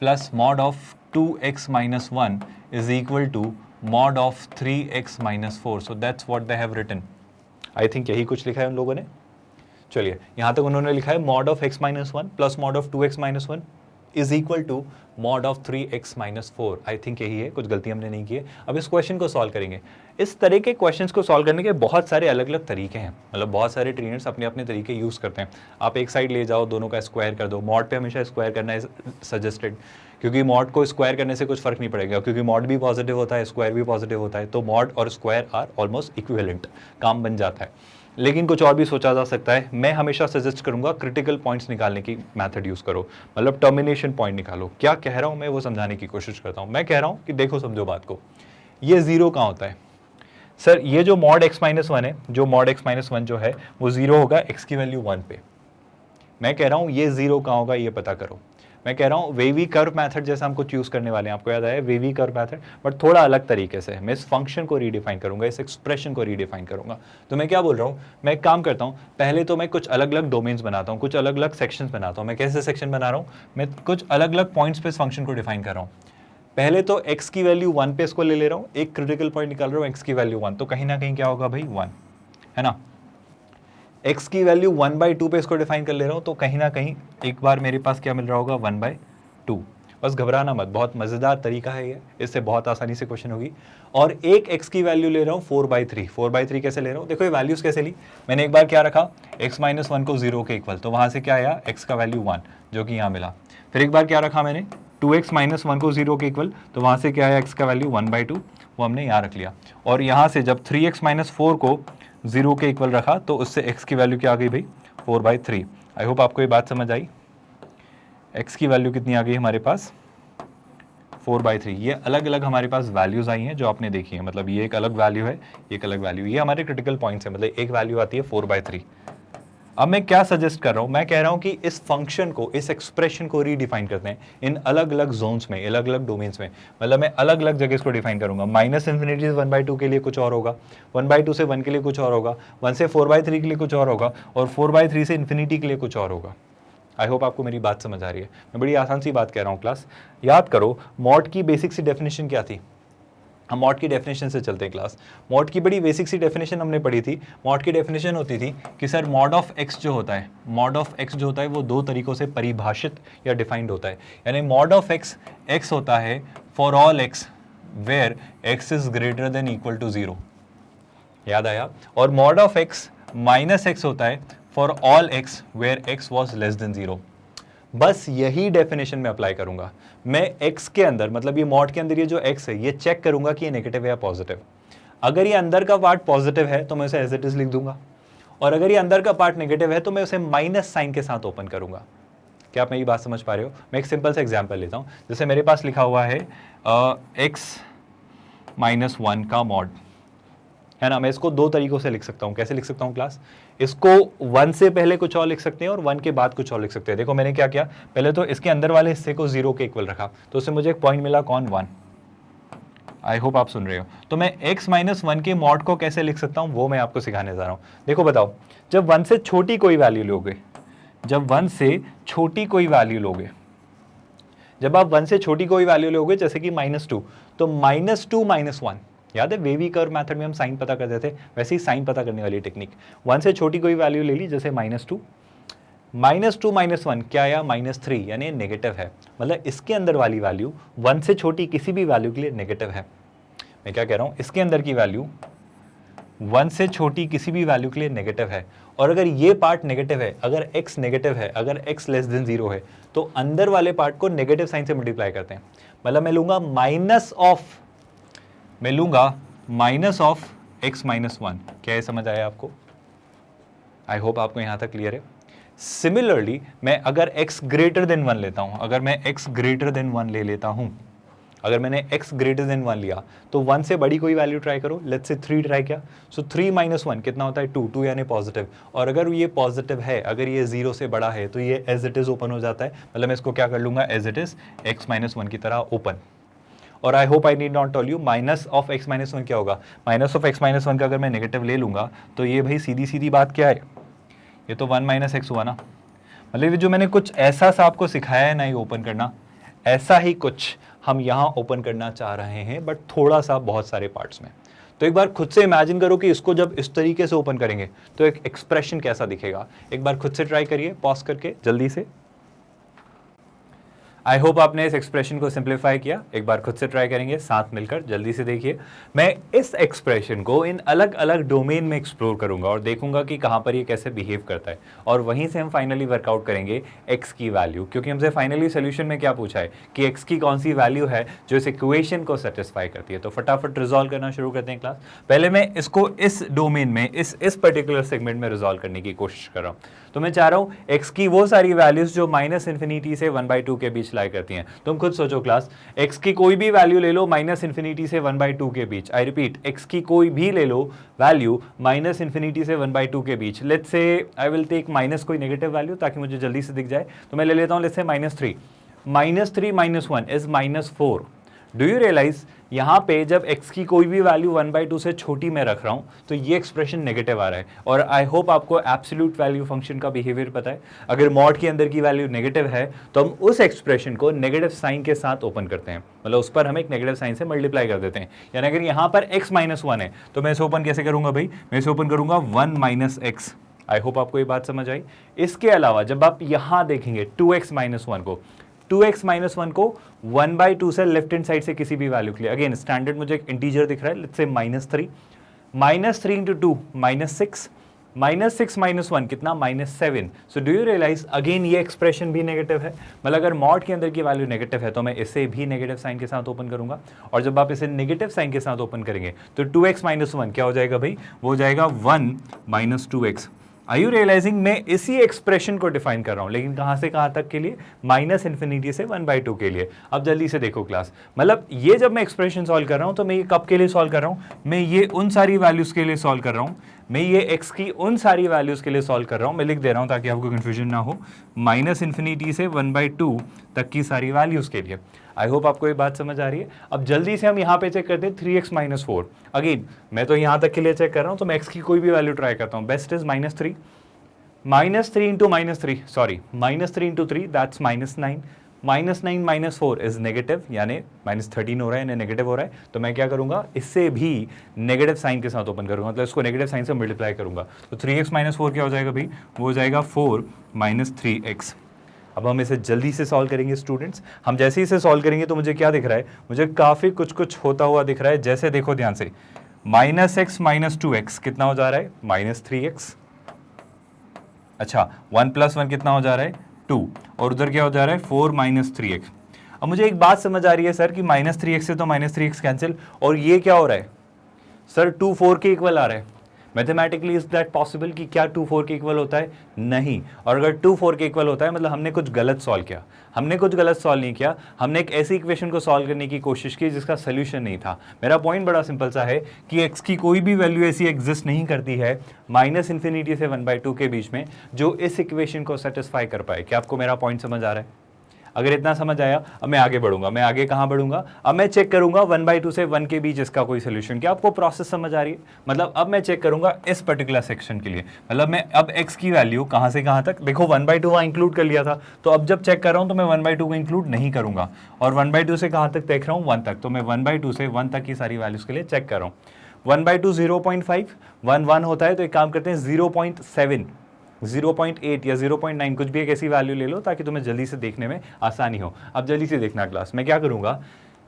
plus mod of 2x - 1 is equal to mod of 3x - 4। so that's what they have written। I think यही कुछ लिखा है उन लोगों ने। चलिए, यहां तक उन्होंने लिखा है mod of x - 1 plus mod of 2x - 1 is equal to mod of 3x - 4। I think यही है, कुछ गलती हमने नहीं की है। अब इस क्वेश्चन को सॉल्व करेंगे। इस तरह के क्वेश्चंस को सॉल्व करने के बहुत सारे अलग अलग तरीके हैं, मतलब बहुत सारे ट्रेनर्स अपने अपने तरीके यूज़ करते हैं। आप एक साइड ले जाओ, दोनों का स्क्वायर कर दो। मॉड पे हमेशा स्क्वायर करना है सजेस्टेड, क्योंकि मॉड को स्क्वायर करने से कुछ फर्क नहीं पड़ेगा, क्योंकि मॉड भी पॉजिटिव होता है, स्क्वायर भी पॉजिटिव होता है, तो मॉड और स्क्वायर आर ऑलमोस्ट इक्विवेलेंट, काम बन जाता है। लेकिन कुछ और भी सोचा जा सकता है। मैं हमेशा सजेस्ट करूंगा क्रिटिकल पॉइंट्स निकालने की मेथड यूज़ करो, मतलब टर्मिनेशन पॉइंट निकालो। क्या कह रहा हूँ मैं वो समझाने की कोशिश करता हूँ। मैं कह रहा हूँ कि देखो समझो बात को, ये जीरो कहाँ होता है सर, ये जो mod x - 1 है, जो mod x - 1 जो है वो जीरो होगा x की वैल्यू 1 पे। मैं कह रहा हूँ ये जीरो कहाँ होगा ये पता करो। मैं कह रहा हूँ वेवी कर्व मेथड जैसा हम कुछ यूज़ करने वाले हैं, आपको याद आया वेवी कर्व मेथड, बट थोड़ा अलग तरीके से। मैं इस फंक्शन को रीडिफाइन करूंगा, इस एक्सप्रेशन को रीडिफाइन करूंगा। तो मैं क्या बोल रहा हूँ, मैं एक काम करता हूँ, पहले तो मैं कुछ अलग अलग डोमेन्स बनाता हूँ, कुछ अलग अलग सेक्शंस बनाता हूँ। मैं कैसे सेक्शन बना रहा हूँ, मैं कुछ अलग अलग पॉइंट्स पे इस फंक्शन को डिफाइन कर रहा हूँ। पहले तो x की वैल्यू 1 पे इसको ले रहा हूँ, एक क्रिटिकल पॉइंट निकाल रहा हूँ x की वैल्यू 1, तो कहीं ना कहीं क्या होगा भाई 1, है ना। x की वैल्यू 1/2 पे इसको डिफाइन कर ले रहा हूँ, तो कहीं ना कहीं एक बार मेरे पास क्या मिल रहा होगा 1/2। बस घबराना मत, बहुत मज़ेदार तरीका है ये, इससे बहुत आसानी से क्वेश्चन होगी। और एक x की वैल्यू ले रहा हूँ 4/3। 4/3 कैसे ले रहा हूँ, देखो ये वैल्यूज़ कैसे ली। मैंने एक बार क्या रखा, x - 1 को 0 के इक्वल, तो वहाँ से क्या आया x का वैल्यू 1 जो कि यहाँ मिला। फिर एक बार क्या रखा मैंने 2x - 1 को 0 के इक्वल, तो वहाँ से क्या आया x का वैल्यू 1/2, वो हमने यहाँ रख लिया। और यहाँ से जब 3x - 4 को 0 के इक्वल रखा तो उससे x की वैल्यू क्या आ गई भाई 4/3। आई होप आपको ये बात समझ आई। x की वैल्यू कितनी आ गई हमारे पास 4/3। ये अलग अलग हमारे पास वैल्यूज आई हैं जो आपने देखी है, मतलब ये एक अलग वैल्यू है, ये एक अलग वैल्यू, ये हमारे क्रिटिकल पॉइंट्स है। मतलब एक वैल्यू आती है 4/3, अब मैं क्या सजेस्ट कर रहा हूं, मैं कह रहा हूं कि इस फंक्शन को, इस एक्सप्रेशन को रीडिफाइन करते हैं इन अलग अलग जोन्स में, अलग अलग डोमेन्स में। मतलब मैं अलग अलग जगह इसको डिफाइन करूंगा। माइनस इन्फिनिटी से 1/2 के लिए कुछ और होगा, 1/2 से 1 के लिए कुछ और होगा, 1 से 4/3 के लिए कुछ और होगा, और 4/3 से इन्फिनिटी के लिए कुछ और होगा। आई होप आपको मेरी बात समझ आ रही है। मैं बड़ी आसान सी बात कह रहा हूँ क्लास। याद करो मॉड की बेसिक सी डेफिनेशन क्या थी। हम मॉड की डेफिनेशन से चलते हैं क्लास। मॉड की बड़ी बेसिक सी डेफिनेशन हमने पढ़ी थी। मॉड की डेफिनेशन होती थी कि सर मॉड ऑफ एक्स जो होता है, मॉड ऑफ एक्स जो होता है वो दो तरीकों से परिभाषित या डिफाइंड होता है। यानी मॉड ऑफ एक्स, एक्स होता है for all x where x is greater than equal to 0। याद आया? और mod of x minus x होता है for all x where x was less than 0। बस यही डेफिनेशन में अप्लाई करूंगा। मैं x के अंदर, मतलब ये मॉड के अंदर ये जो x है, ये चेक करूंगा कि ये नेगेटिव है या पॉजिटिव। अगर ये अंदर का पार्ट पॉजिटिव है तो मैं उसे एज इट इज लिख दूंगा, और अगर ये अंदर का पार्ट नेगेटिव है तो मैं उसे माइनस साइन के साथ ओपन करूंगा। क्या आप मेरी बात समझ पा रहे हो? मैं एक सिंपल सा एग्जाम्पल लेता हूं। जैसे मेरे पास लिखा हुआ है x-1 का मॉड, है ना। मैं इसको दो तरीकों से लिख सकता हूं। कैसे लिख सकता हूं क्लास? इसको 1 से पहले कुछ और लिख सकते हैं और 1 के बाद कुछ और लिख सकते हैं। देखो मैंने क्या किया, पहले तो इसके अंदर वाले हिस्से को 0 के इक्वल रखा, तो उससे मुझे एक पॉइंट मिला, कौन? 1। आई होप आप सुन रहे हो। तो मैं x-1 के मॉड को कैसे लिख सकता हूं वो मैं आपको सिखाने जा रहा हूं। देखो बताओ, जब 1 से छोटी कोई वैल्यू लोगे, जब 1 से छोटी कोई वैल्यू लोगे, जब आप 1 से छोटी कोई वैल्यू लोगे जैसे कि -2, तो -2 -1, याद है वेवी कर्व मेथड में हम साइन पता करते थे, वैसे ही साइन पता करने वाली टेक्निक। 1 से छोटी कोई वैल्यू ले ली, जैसे -2, -2 -1 क्या आया? -3, यानी नेगेटिव है। मतलब इसके अंदर वाली वैल्यू 1 से छोटी किसी भी वैल्यू के लिए नेगेटिव है। मैं क्या कह रहा हूं, इसके अंदर की वैल्यू 1 से छोटी किसी भी वैल्यू के लिए नेगेटिव है। और अगर ये पार्ट नेगेटिव है, अगर x नेगेटिव है, अगर x लेस देन 0 है, तो अंदर वाले पार्ट को नेगेटिव साइन से मल्टीप्लाई करते हैं। मतलब मैं लूंगा माइनस ऑफ x-1। क्या ये समझ आया आपको? आई होप आपको यहां तक क्लियर है। सिमिलरली मैं अगर x ग्रेटर देन 1 लेता हूं, अगर मैं x ग्रेटर देन 1 ले लेता हूं, अगर मैंने x ग्रेटर देन 1 लिया, तो 1 से बड़ी कोई वैल्यू ट्राई करो। लेट्स से 3 ट्राई किया, सो 3 - 1 कितना होता है? 2 यानी पॉजिटिव। और अगर ये पॉजिटिव है, अगर ये 0 से बड़ा है, तो ये एज इट इज ओपन हो जाता है। मतलब मैं इसको क्या कर लूंगा? एज इट इज x-1 की तरह ओपन। और I hope I need not tell you minus of x-1 क्या होगा। माइनस ऑफ x-1 का अगर मैं नेगेटिव ले लूंगा तो ये भाई सीधी सीधी बात क्या है, ये तो 1 - x हुआ ना। मतलब जो मैंने कुछ ऐसा सा आपको सिखाया है ना ये ओपन करना, ऐसा ही कुछ हम यहाँ ओपन करना चाह रहे हैं, बट थोड़ा सा बहुत सारे पार्ट्स में। तो एक बार खुद से इमेजिन करो कि इसको जब इस तरीके से ओपन करेंगे तो एक एक्सप्रेशन कैसा दिखेगा। एक बार खुद से ट्राई करिए, पॉज करके जल्दी से। आई होप आपने इस एक्सप्रेशन को सिंप्लीफाई किया। एक बार खुद से ट्राई करेंगे साथ मिलकर, जल्दी से देखिए। मैं इस एक्सप्रेशन को इन अलग अलग डोमेन में एक्सप्लोर करूंगा और देखूंगा कि कहां पर ये कैसे बिहेव करता है, और वहीं से हम फाइनली वर्कआउट करेंगे x की वैल्यू। क्योंकि हमसे फाइनली सोल्यूशन में क्या पूछा है कि x की कौन सी वैल्यू है जो इस इक्वेशन को सेटिस्फाई करती है। तो फटाफट रिजॉल्व करना शुरू करते हैं क्लास। पहले मैं इसको इस डोमेन में, इस पर्टिकुलर सेगमेंट में रिजॉल्व करने की कोशिश कर रहा हूं। तो मैं चाह रहा हूं x की वो सारी वैल्यूज जो -∞ से 1/2 के बीच लाई करती हैं। तुम खुद सोचो क्लास, x की कोई भी वैल्यू ले लो -∞ से 1/2 के बीच। आई रिपीट, x की कोई भी ले लो वैल्यू -∞ से 1/2 के बीच। Let's say I will take minus कोई नेगेटिव वैल्यू ताकि मुझे जल्दी से दिख जाए। तो मैं ले लेता हूं let's say -3 -1 is -4। Do you realise यहां पे जब x की कोई भी वैल्यू 1/2 से छोटी मैं रख रहा हूं तो ये एक्सप्रेशन नेगेटिव आ रहा है। और आई होप आपको एब्सोल्यूट वैल्यू फंक्शन का बिहेवियर पता है। अगर मॉड के अंदर की वैल्यू नेगेटिव है तो हम उस एक्सप्रेशन को नेगेटिव साइन के साथ ओपन करते हैं, मतलब उस पर हम एक नेगेटिव साइन से मल्टीप्लाई कर देते हैं। यानी अगर यहां पर x-1 है तो मैं इसे ओपन कैसे करूंगा भाई? मैं इसे ओपन करूंगा 1 - x। आई होप आपको ये बात समझ आई। इसके अलावा जब आप यहां देखेंगे 2x-1 को, 2x-1 को 1/2 से लेफ्ट हैंड साइड से किसी भी वैल्यू के लिए, अगेन स्टैंडर्ड मुझे एक इंटीजर दिख रहा है, लेट्स से -3 -3 × 2 -6 -6 -1 कितना? -7। So do you realise again ये एक्सप्रेशन भी नेगेटिव है। मतलब अगर मॉड के अंदर की वैल्यू नेगेटिव है तो मैं इसे भी नेगेटिव साइन के साथ ओपन करूंगा, और जब आप इसे नेगेटिव साइन के साथ ओपन करेंगे तो 2x-1 क्या हो जाएगा भाई? वो हो जाएगा 1 - 2x। आर यू रियलाइजिंग मैं इसी एक्सप्रेशन को डिफाइन कर रहा हूं, लेकिन कहां से कहां तक के लिए? -∞ से 1/2 के लिए। अब जल्दी से देखो क्लास, मतलब ये जब मैं एक्सप्रेशन सॉल्व कर रहा हूं तो मैं ये कब के लिए सॉल्व कर रहा हूं? मैं ये उन सारी वैल्यूज के लिए सॉल्व कर रहा हूं, मैं ये x की उन सारी वैल्यूज़ के लिए सॉल्व कर रहा हूँ, मैं लिख दे रहा हूँ ताकि आपको कन्फ्यूजन ना हो, -∞ से 1/2 तक की सारी वैल्यूज़ के लिए। आई होप आपको ये बात समझ आ रही है। अब जल्दी से हम यहाँ पे चेक करते हैं 3x - 4। अगेन मैं तो यहाँ तक के लिए चेक कर रहा हूँ, तो मैं x की कोई भी वैल्यू ट्राई करता हूँ। Best is -3, -3 into -3, sorry -3 into 3 that's -9, -9 - 4 is negative, यानी -13 हो रहा है यानी नेगेटिव हो रहा है। तो मैं क्या करूंगा, इससे भी नेगेटिव साइन के साथ ओपन करूंगा, मतलब इसको नेगेटिव साइन से मल्टीप्लाई करूंगा। तो 3x - 4 क्या हो जाएगा भाई, वो हो जाएगा 4 - 3x। अब हम इसे जल्दी से सॉल्व करेंगे स्टूडेंट्स। हम जैसे ही इसे सॉल्व करेंगे तो मुझे क्या दिख रहा है, मुझे काफ़ी कुछ होता हुआ दिख रहा है। जैसे देखो ध्यान से, -x - 2x कितना हो जा रहा है, -3x। अच्छा 1 + 1 कितना हो जा रहा है, 2, और उधर क्या हो जा रहा है, 4 - 3x। अब मुझे एक बात समझ आ रही है सर कि -3x से तो -3x कैंसिल, और ये क्या हो रहा है सर, 2 4 के इक्वल आ रहा है। मैथमेटिकली इज दैट पॉसिबल कि क्या 2 4 के इक्वल होता है, नहीं। और अगर 2 4 के इक्वल होता है मतलब हमने कुछ गलत सॉल्व किया। हमने कुछ गलत सॉल्व नहीं किया, हमने एक ऐसी इक्वेशन को सॉल्व करने की कोशिश की जिसका सोल्यूशन नहीं था। मेरा पॉइंट बड़ा सिंपल सा है कि x की कोई भी वैल्यू ऐसी एग्जिस्ट नहीं करती है -∞ से 1/2 के बीच में जो इस इक्वेशन को सेटिस्फाई कर पाए। क्या आपको मेरा पॉइंट समझ आ रहा है? अगर इतना समझ आया, अब मैं आगे बढ़ूंगा। मैं आगे कहाँ बढ़ूंगा, अब मैं चेक करूंगा 1/2 से 1 के बीच इसका कोई सोल्यूशन। क्या आपको प्रोसेस समझ आ रही है? मतलब अब मैं चेक करूंगा इस पर्टिकुलर सेक्शन के लिए, मतलब मैं अब x की वैल्यू कहाँ से कहाँ तक, देखो 1/2 वहाँ इंक्लूड कर लिया था, तो अब जब चेक कर रहा हूँ तो मैं 1/2 को इंक्लूड नहीं करूंगा, और 1/2 से कहाँ तक देख रहा हूँ, 1 तक। तो मैं 1/2 से 1 तक की सारी वैल्यूज के लिए चेक कर रहा हूँ। 1/2 0.5, 1 होता है, तो एक काम करते हैं 0.7, 0.8 या 0.9 कुछ भी एक ऐसी वैल्यू ले लो ताकि तुम्हें जल्दी से देखने में आसानी हो। अब जल्दी से देखना क्लास, मैं क्या करूंगा,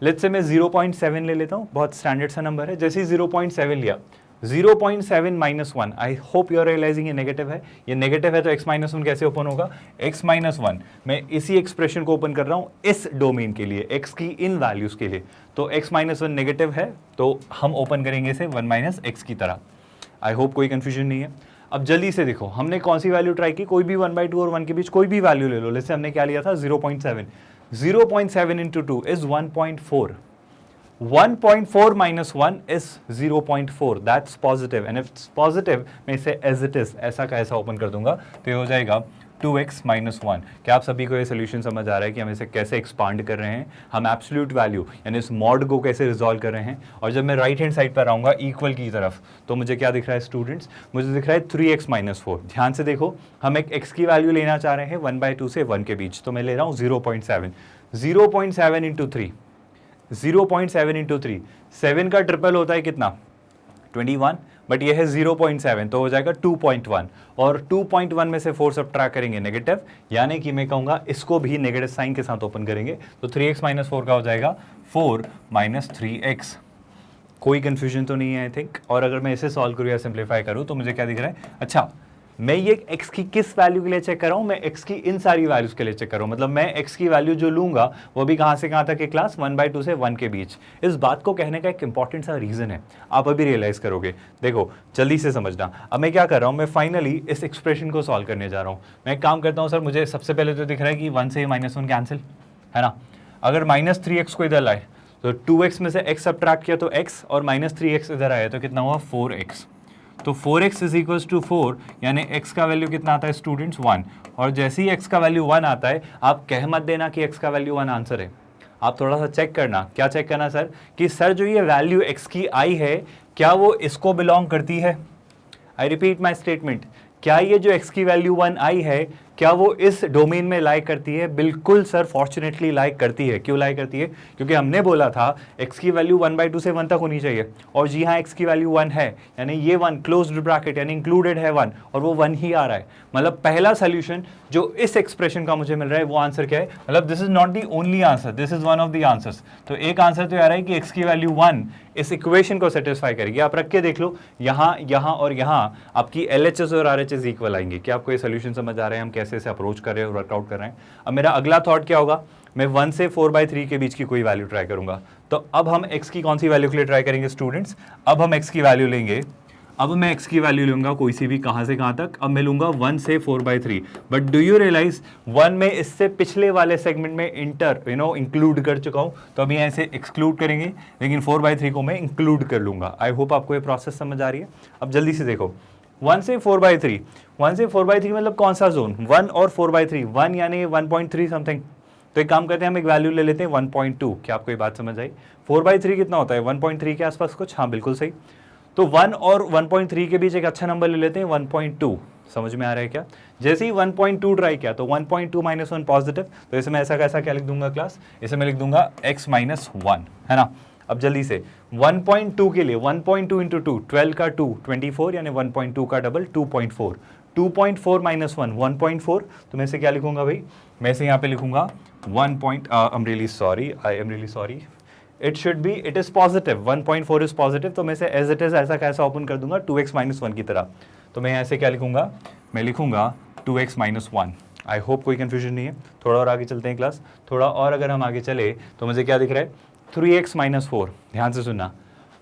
लेट्स से मैं 0.7 ले लेता हूँ, बहुत स्टैंडर्ड सा नंबर है। जैसे ही 0.7 लिया, 0.7 - 1, I hope you are realising ये नेगेटिव है। ये नेगेटिव है तो x - 1 कैसे ओपन होगा, x - 1, मैं इसी एक्सप्रेशन को ओपन कर रहा हूँ इस डोमेन के लिए, x की इन वैल्यूज के लिए। तो x - 1 नेगेटिव है तो हम ओपन करेंगे इसे 1 - x की तरह। आई होप कोई कंफ्यूजन नहीं है। अब जल्दी से देखो हमने कौन सी वैल्यू ट्राई की, कोई भी 1/2 और 1 के बीच कोई भी वैल्यू ले लो। जैसे हमने क्या लिया था 0.7, 0.7 into 2 is 1.4, 1.4 - 1 is 0.4, that's positive, and if it's positive मैं इसे as it is ऐसा का ऐसा ओपन कर दूंगा, तो ये हो जाएगा 2x - 1। क्या आप सभी को ये सोल्यूशन समझ आ रहा है कि हम इसे कैसे एक्सपांड कर रहे हैं, हम एब्सोल्यूट वैल्यू यानी इस मॉड को कैसे रिजॉल्व कर रहे हैं। और जब मैं राइट हैंड साइड पर आऊँगा इक्वल की तरफ, तो मुझे क्या दिख रहा है स्टूडेंट्स, मुझे दिख रहा है 3x - 4। ध्यान से देखो, हम एक x की वैल्यू लेना चाह रहे हैं 1/2 से 1 के बीच, तो मैं ले रहा हूँ 0.7, 0.7 इंटू 3, 0.7 इंटू 3, 7 का ट्रिपल होता है कितना, 21, बट ये है 0.7 तो हो जाएगा 2.1, और 2.1 में से 4 सब्ट्रैक्ट करेंगे नेगेटिव, यानी कि मैं कहूँगा इसको भी नेगेटिव साइन के साथ ओपन करेंगे, तो 3x - 4 का हो जाएगा 4 - 3x। कोई कंफ्यूजन तो नहीं है आई थिंक। और अगर मैं इसे सॉल्व करूँ या सिंप्लीफाई करूँ तो मुझे क्या दिख रहा है, अच्छा मैं ये x की किस वैल्यू के लिए चेक कर रहा हूँ, मैं x की इन सारी वैल्यूज के लिए चेक कर रहा हूँ। मतलब मैं x की वैल्यू जो लूंगा वो भी कहाँ से कहाँ तक है क्लास, 1/2 से 1 के बीच। इस बात को कहने का एक इंपॉर्टेंट सा रीजन है, आप अभी रियलाइज करोगे। देखो जल्दी से समझना, अब मैं क्या कर रहा हूँ, मैं फाइनली इस एक्सप्रेशन को सॉल्व करने जा रहा हूँ। मैं एक काम करता हूँ सर, मुझे सबसे पहले तो दिख रहा है कि 1 से -1 कैंसिल है ना। अगर -3x को इधर लाए तो 2x में से x सब्ट्रैक्ट किया तो x, और -3x इधर आया तो कितना हुआ 4x। तो 4x इज इक्वल्स टू 4, यानी x का वैल्यू कितना आता है स्टूडेंट्स 1। और जैसे ही x का वैल्यू 1 आता है, आप कह मत देना कि x का वैल्यू 1 आंसर है। आप थोड़ा सा चेक करना, क्या चेक करना सर, कि सर जो ये वैल्यू x की आई है क्या वो इसको बिलोंग करती है। आई रिपीट माई स्टेटमेंट, क्या ये जो x की वैल्यू 1 आई है क्या वो इस डोमेन में लाइक करती है? बिल्कुल सर, फॉर्चुनेटली लाइक करती है। क्यों लाइक करती है? क्योंकि हमने बोला था x की वैल्यू 1/2 से 1 तक होनी चाहिए, और जी हाँ x की वैल्यू 1 है, यानी ये 1 क्लोज्ड ब्रैकेट यानी इंक्लूडेड है 1, और वो 1 ही आ रहा है। मतलब पहला सोल्यूशन जो इस एक्सप्रेशन का मुझे मिल रहा है वो आंसर क्या है, मतलब this is not the only answer, this is one of the answers. तो एक आंसर तो आ रहा है कि x की वैल्यू 1 इस इक्वेशन को सेटिस्फाई करेगी। आप रख के देख लो, यहाँ यहाँ और यहाँ आपकी LHS और RHS इक्वल आएंगे। क्या आपको ये सोल्यूशन समझ आ रहे हैं, हम कैसे इसे अप्रोच कर रहे हैं, वर्कआउट कर रहे हैं। अब मेरा अगला थॉट क्या होगा, मैं 1 से 4/3 के बीच की कोई वैल्यू ट्राई करूंगा। तो अब हम x की कौन सी वैल्यू के लिए ट्राई करेंगे स्टूडेंट्स, अब हम x की वैल्यू लेंगे। अब मैं x की वैल्यू लूंगा कोई सी भी, कहां से कहां तक, अब मैं लूंगा 1 से 4/3। बट डू यू रियलाइज 1 में इससे पिछले वाले सेगमेंट में इंक्लूड कर चुका हूं, तो अभी ऐसे एक्सक्लूड करेंगे, लेकिन 4/3 को मैं इंक्लूड कर लूंगा। आई होप आपको ये प्रोसेस समझ आ रही है। अब जल्दी से देखो, 1 से 4/3, 1 से 4/3 मतलब कौन सा जोन, 1 और 4/3, 1 यानी 1.3 समथिंग। तो एक काम करते हैं, हम एक वैल्यू ले लेते हैं 1.2। क्या आपको ये बात समझ आई? 4/3 कितना होता है? 1.3 के आसपास कुछ, हाँ बिल्कुल सही। तो 1 और 1.3 के बीच एक अच्छा नंबर ले लेते हैं 1.2। समझ में आ रहा है क्या? जैसे ही 1.2 ट्राई किया तो 1.2 - 1 पॉजिटिव, तो इसे मैं ऐसा कैसा क्या लिख दूंगा क्लास, इसे मैं लिख दूंगा x - 1, है ना। अब जल्दी से 1.2 के लिए 1.2 इंटू 2, 12 का 2 24, यानी 1.2 का डबल 2.4, 2.4 - 1 1.4। तो मैं इसे क्या लिखूंगा भाई, मैं इसे यहाँ पे लिखूंगा 1. I am really sorry, it is positive, 1.4 is positive. तो मैं इसे एज इट इज ऐसा कैसा ओपन कर दूंगा 2x - 1 की तरह। तो मैं यहाँ से क्या लिखूंगा, मैं लिखूंगा 2x - 1। आई होप कोई कंफ्यूजन नहीं है। थोड़ा और आगे चलते हैं क्लास, थोड़ा और अगर हम आगे चले तो मुझे क्या दिख रहा है, 3x - 4। ध्यान से सुनना,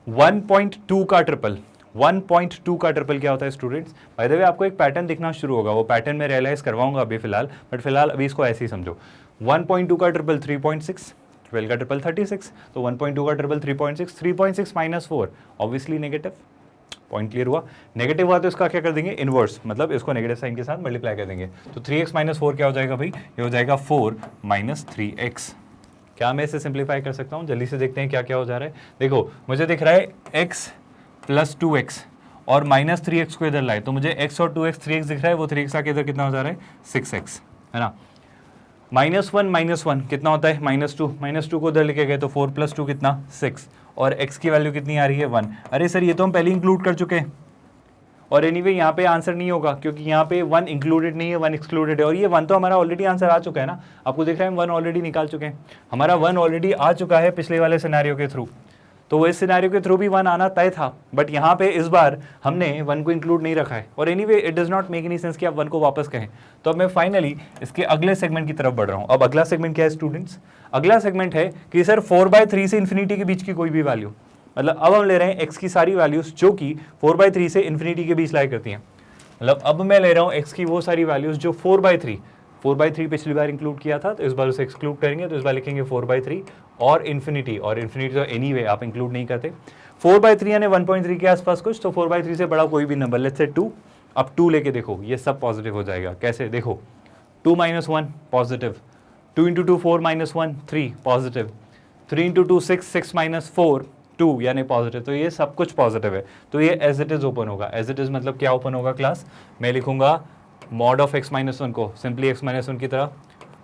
1.2 का ट्रिपल, 1.2 का ट्रिपल क्या होता है स्टूडेंट्स? बाय द वे आपको एक पैटर्न दिखना शुरू होगा, वो पैटर्न मैं रियलाइज करवाऊंगा अभी फिलहाल, बट फिलहाल अभी इसको ऐसे ही समझो। 1.2 का ट्रिपल 3.6, 12 का ट्रिपल 36, तो 1.2 का triple 3.6, 3.6 - 4 obviously negative. Point clear हुआ? नेगेटिव हुआ तो इसका क्या कर देंगे, इनवर्स, मतलब इसको नेगेटिव साइन के साथ मल्टीप्लाई कर देंगे। तो 3x - 4 क्या हो जाएगा भाई, ये हो जाएगा 4 - 3x। क्या मैं इसे सिंप्लीफाई कर सकता हूँ? जल्दी से देखते हैं क्या क्या हो जा रहा है। देखो मुझे दिख रहा है x + 2x और -3x को इधर लाए, तो मुझे x और 2x 3x दिख रहा है, वो 3x आके इधर कितना हो जा रहा है 6x, है ना। -1 - 1 कितना होता है, -2 को इधर लेके गए तो 4 + 2 कितना 6, और x की वैल्यू कितनी आ रही है 1। अरे सर ये तो हम पहले इंक्लूड कर चुके हैं, और एनीवे यहाँ पे आंसर नहीं होगा क्योंकि यहाँ पे 1 इंक्लूडेड नहीं है, 1 एक्सक्लूडेड है, और ये 1 तो हमारा ऑलरेडी आंसर आ चुका है ना। आपको दिख रहा है हम 1 ऑलरेडी निकाल चुके हैं, हमारा 1 ऑलरेडी आ चुका है पिछले वाले सिनेरियो के थ्रू, तो वो इस सिनेरियो के थ्रू भी 1 आना तय था, बट यहाँ पे इस बार हमने 1 को इंक्लूड नहीं रखा है, और anyway it does not make any sense कि आप 1 को वापस कहें। तो अब मैं फाइनली इसके अगले सेगमेंट की तरफ बढ़ रहा हूँ। अब अगला सेगमेंट क्या है स्टूडेंट्स? अगला सेगमेंट है कि सर 4/3 से इन्फिनिटी के बीच की कोई भी वैल्यू, मतलब अब हम ले रहे हैं x की सारी वैल्यूज जो कि 4/3 से इन्फिनिटी के बीच लाई करती हैं। मतलब अब मैं ले रहा हूँ x की वो सारी वैल्यूज जो 4/3 पिछली बार इंक्लूड किया था, तो इस बार उसे एक्सक्लूड करेंगे, तो इस बार लिखेंगे 4/3 और इन्फिनिटी तो एनीवे आप इंक्लूड नहीं करते। 4/3 यानी 1.3 के आसपास कुछ, तो 4/3 से बड़ा कोई भी नंबर, लेट्स से 2। अब 2 लेके देखो, ये सब पॉजिटिव हो जाएगा। कैसे? देखो 2 - 1 पॉजिटिव, 2 × 2 4 - 1 3 पॉजिटिव, 3 × 2 6 6 - 4 2 यानी पॉजिटिव, तो ये सब कुछ पॉजिटिव है। तो ये एज इट इज ओपन होगा। एज इट इज मतलब क्या ओपन होगा क्लास? मैं लिखूंगा मॉड ऑफ x - 1 को सिंपली x - 1 की तरह,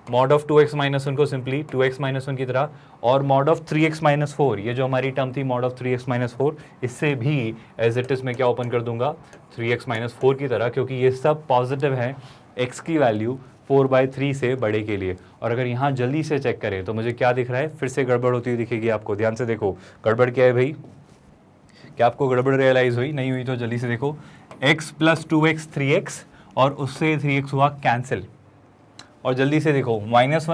मॉड ऑफ 2x - 1 को सिंपली 2x - 1 की तरह, और मॉड ऑफ 3x - 4, ये जो हमारी टर्म थी मॉड ऑफ 3x - 4, इससे भी एज इट इज मैं क्या ओपन कर दूंगा 3x - 4 की तरह, क्योंकि ये सब पॉजिटिव है x की वैल्यू 4/3 से बड़े के लिए। और अगर यहाँ जल्दी से चेक करें तो मुझे क्या दिख रहा है, फिर से गड़बड़ होती हुई दिखेगी आपको। ध्यान से देखो गड़बड़ क्या है भाई, क्या आपको गड़बड़ रियलाइज हुई? नहीं हुई तो जल्दी से देखो, x + 2x 3x और उससे 3x हुआ कैंसिल, और जल्दी से देखो -1 -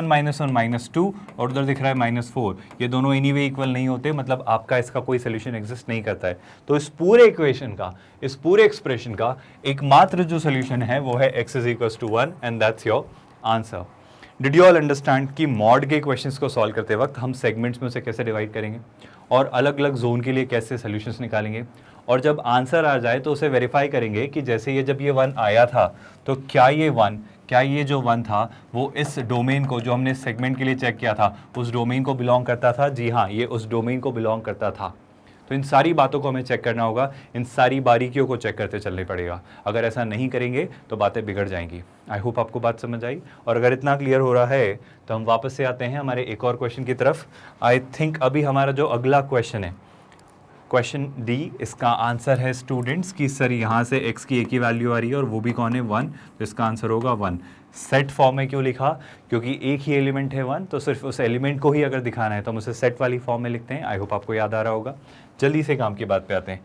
1 -2 और उधर दिख रहा है -4, ये दोनों एनीवे इक्वल नहीं होते, मतलब आपका इसका कोई सोल्यूशन एग्जिस्ट नहीं करता है। तो इस पूरे इक्वेशन का, इस पूरे एक्सप्रेशन का एकमात्र जो सोल्यूशन है वो है x = 1 and that's your answer. Did you all understand कि मॉड के क्वेश्चंस को सॉल्व करते वक्त हम सेगमेंट्स में उसे कैसे डिवाइड करेंगे और अलग अलग जोन के लिए कैसे सोल्यूशंस निकालेंगे, और जब आंसर आ जाए तो उसे वेरीफाई करेंगे कि जैसे ये जब ये 1 आया था तो क्या ये जो 1 था वो इस डोमेन को, जो हमने सेगमेंट के लिए चेक किया था, उस डोमेन को बिलोंग करता था? जी हाँ, ये उस डोमेन को बिलोंग करता था। तो इन सारी बातों को हमें चेक करना होगा, इन सारी बारीकियों को चेक करते चलने पड़ेगा। अगर ऐसा नहीं करेंगे तो बातें बिगड़ जाएंगी। आई होप आपको बात समझ आई, और अगर इतना क्लियर हो रहा है तो हम वापस से आते हैं हमारे एक और क्वेश्चन की तरफ। आई थिंक अभी हमारा जो अगला क्वेश्चन है, क्वेश्चन डी, इसका आंसर है स्टूडेंट्स कि सर यहाँ से x की एक ही वैल्यू आ रही है और वो भी कौन है 1, तो इसका आंसर होगा 1। सेट फॉर्म में क्यों लिखा? क्योंकि एक ही एलिमेंट है 1, तो सिर्फ उस एलिमेंट को ही अगर दिखाना है तो हम उसे सेट वाली फॉर्म में लिखते हैं। आई होप आपको याद आ रहा होगा। जल्दी से काम की बात पे आते हैं।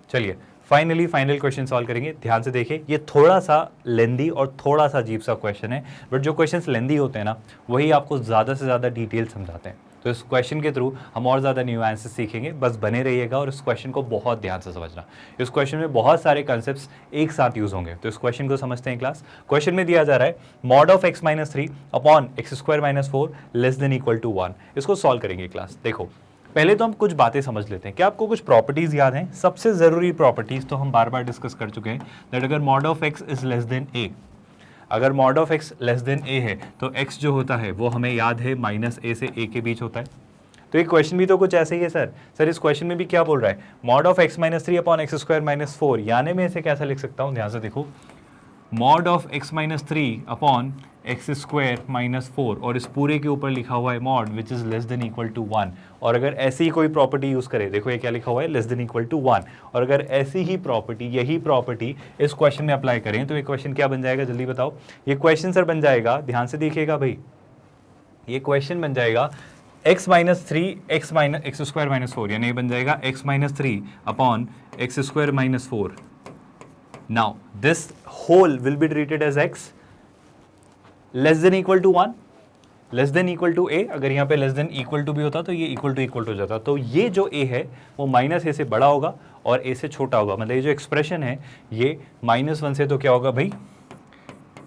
चलिए फाइनल क्वेश्चन सॉल्व करेंगे। ध्यान से देखिए, ये थोड़ा सा लेंदी और थोड़ा सा अजीब सा क्वेश्चन है, बट जो क्वेश्चंस लेंदी होते हैं ना वही आपको ज़्यादा से ज़्यादा डिटेल समझाते हैं। तो इस क्वेश्चन के थ्रू हम और ज़्यादा न्यू आंसर्स सीखेंगे, बस बने रहिएगा और इस क्वेश्चन को बहुत ध्यान से समझना। इस क्वेश्चन में बहुत सारे कॉन्सेप्ट्स एक साथ यूज होंगे, तो इस क्वेश्चन को समझते हैं क्लास। क्वेश्चन में दिया जा रहा है mod of x - 3 upon x² - 4 < 1। इसको सॉल्व करेंगे क्लास। देखो पहले तो हम कुछ बातें समझ लेते हैं। क्या आपको कुछ प्रॉपर्टीज याद हैं? सबसे जरूरी प्रॉपर्टीज तो हम बार बार डिस्कस कर चुके हैं, दैट अगर mod of x is less than a, अगर mod of x less than a है तो एक्स जो होता है वो हमें याद है माइनस ए से ए के बीच होता है। तो एक क्वेश्चन भी तो कुछ ऐसे ही है सर इस क्वेश्चन में भी क्या बोल रहा है, mod of x minus 3 upon x square minus 4, यानी मैं इसे कैसा लिख सकता हूँ, ध्यान से देखो, mod of x minus 3 upon x square minus 4, और इस पूरे के ऊपर लिखा हुआ है mod which is less than equal to 1। और अगर ऐसी ही कोई प्रॉपर्टी यूज करे, देखो ये क्या लिखा हुआ है, लेस देन इक्वल टू 1, और अगर ऐसी ही प्रॉपर्टी, यही प्रॉपर्टी इस क्वेश्चन में अप्लाई करें तो ये क्वेश्चन क्या बन जाएगा, जल्दी बताओ। ये क्वेश्चन सर बन जाएगा, ध्यान से देखिएगा भाई, ये क्वेश्चन बन जाएगा x minus 3 x square minus 4, यानी ये बन जाएगा x minus 3 upon x square minus 4। Now this whole will be treated as x less than equal to 1, less than equal to a। अगर यहाँ पे लेस देन इक्वल टू भी होता तो ये इक्वल टू हो जाता, तो ये जो a है वो माइनस a से बड़ा होगा और a से छोटा होगा, मतलब ये जो एक्सप्रेशन है ये -1 से तो क्या होगा भाई,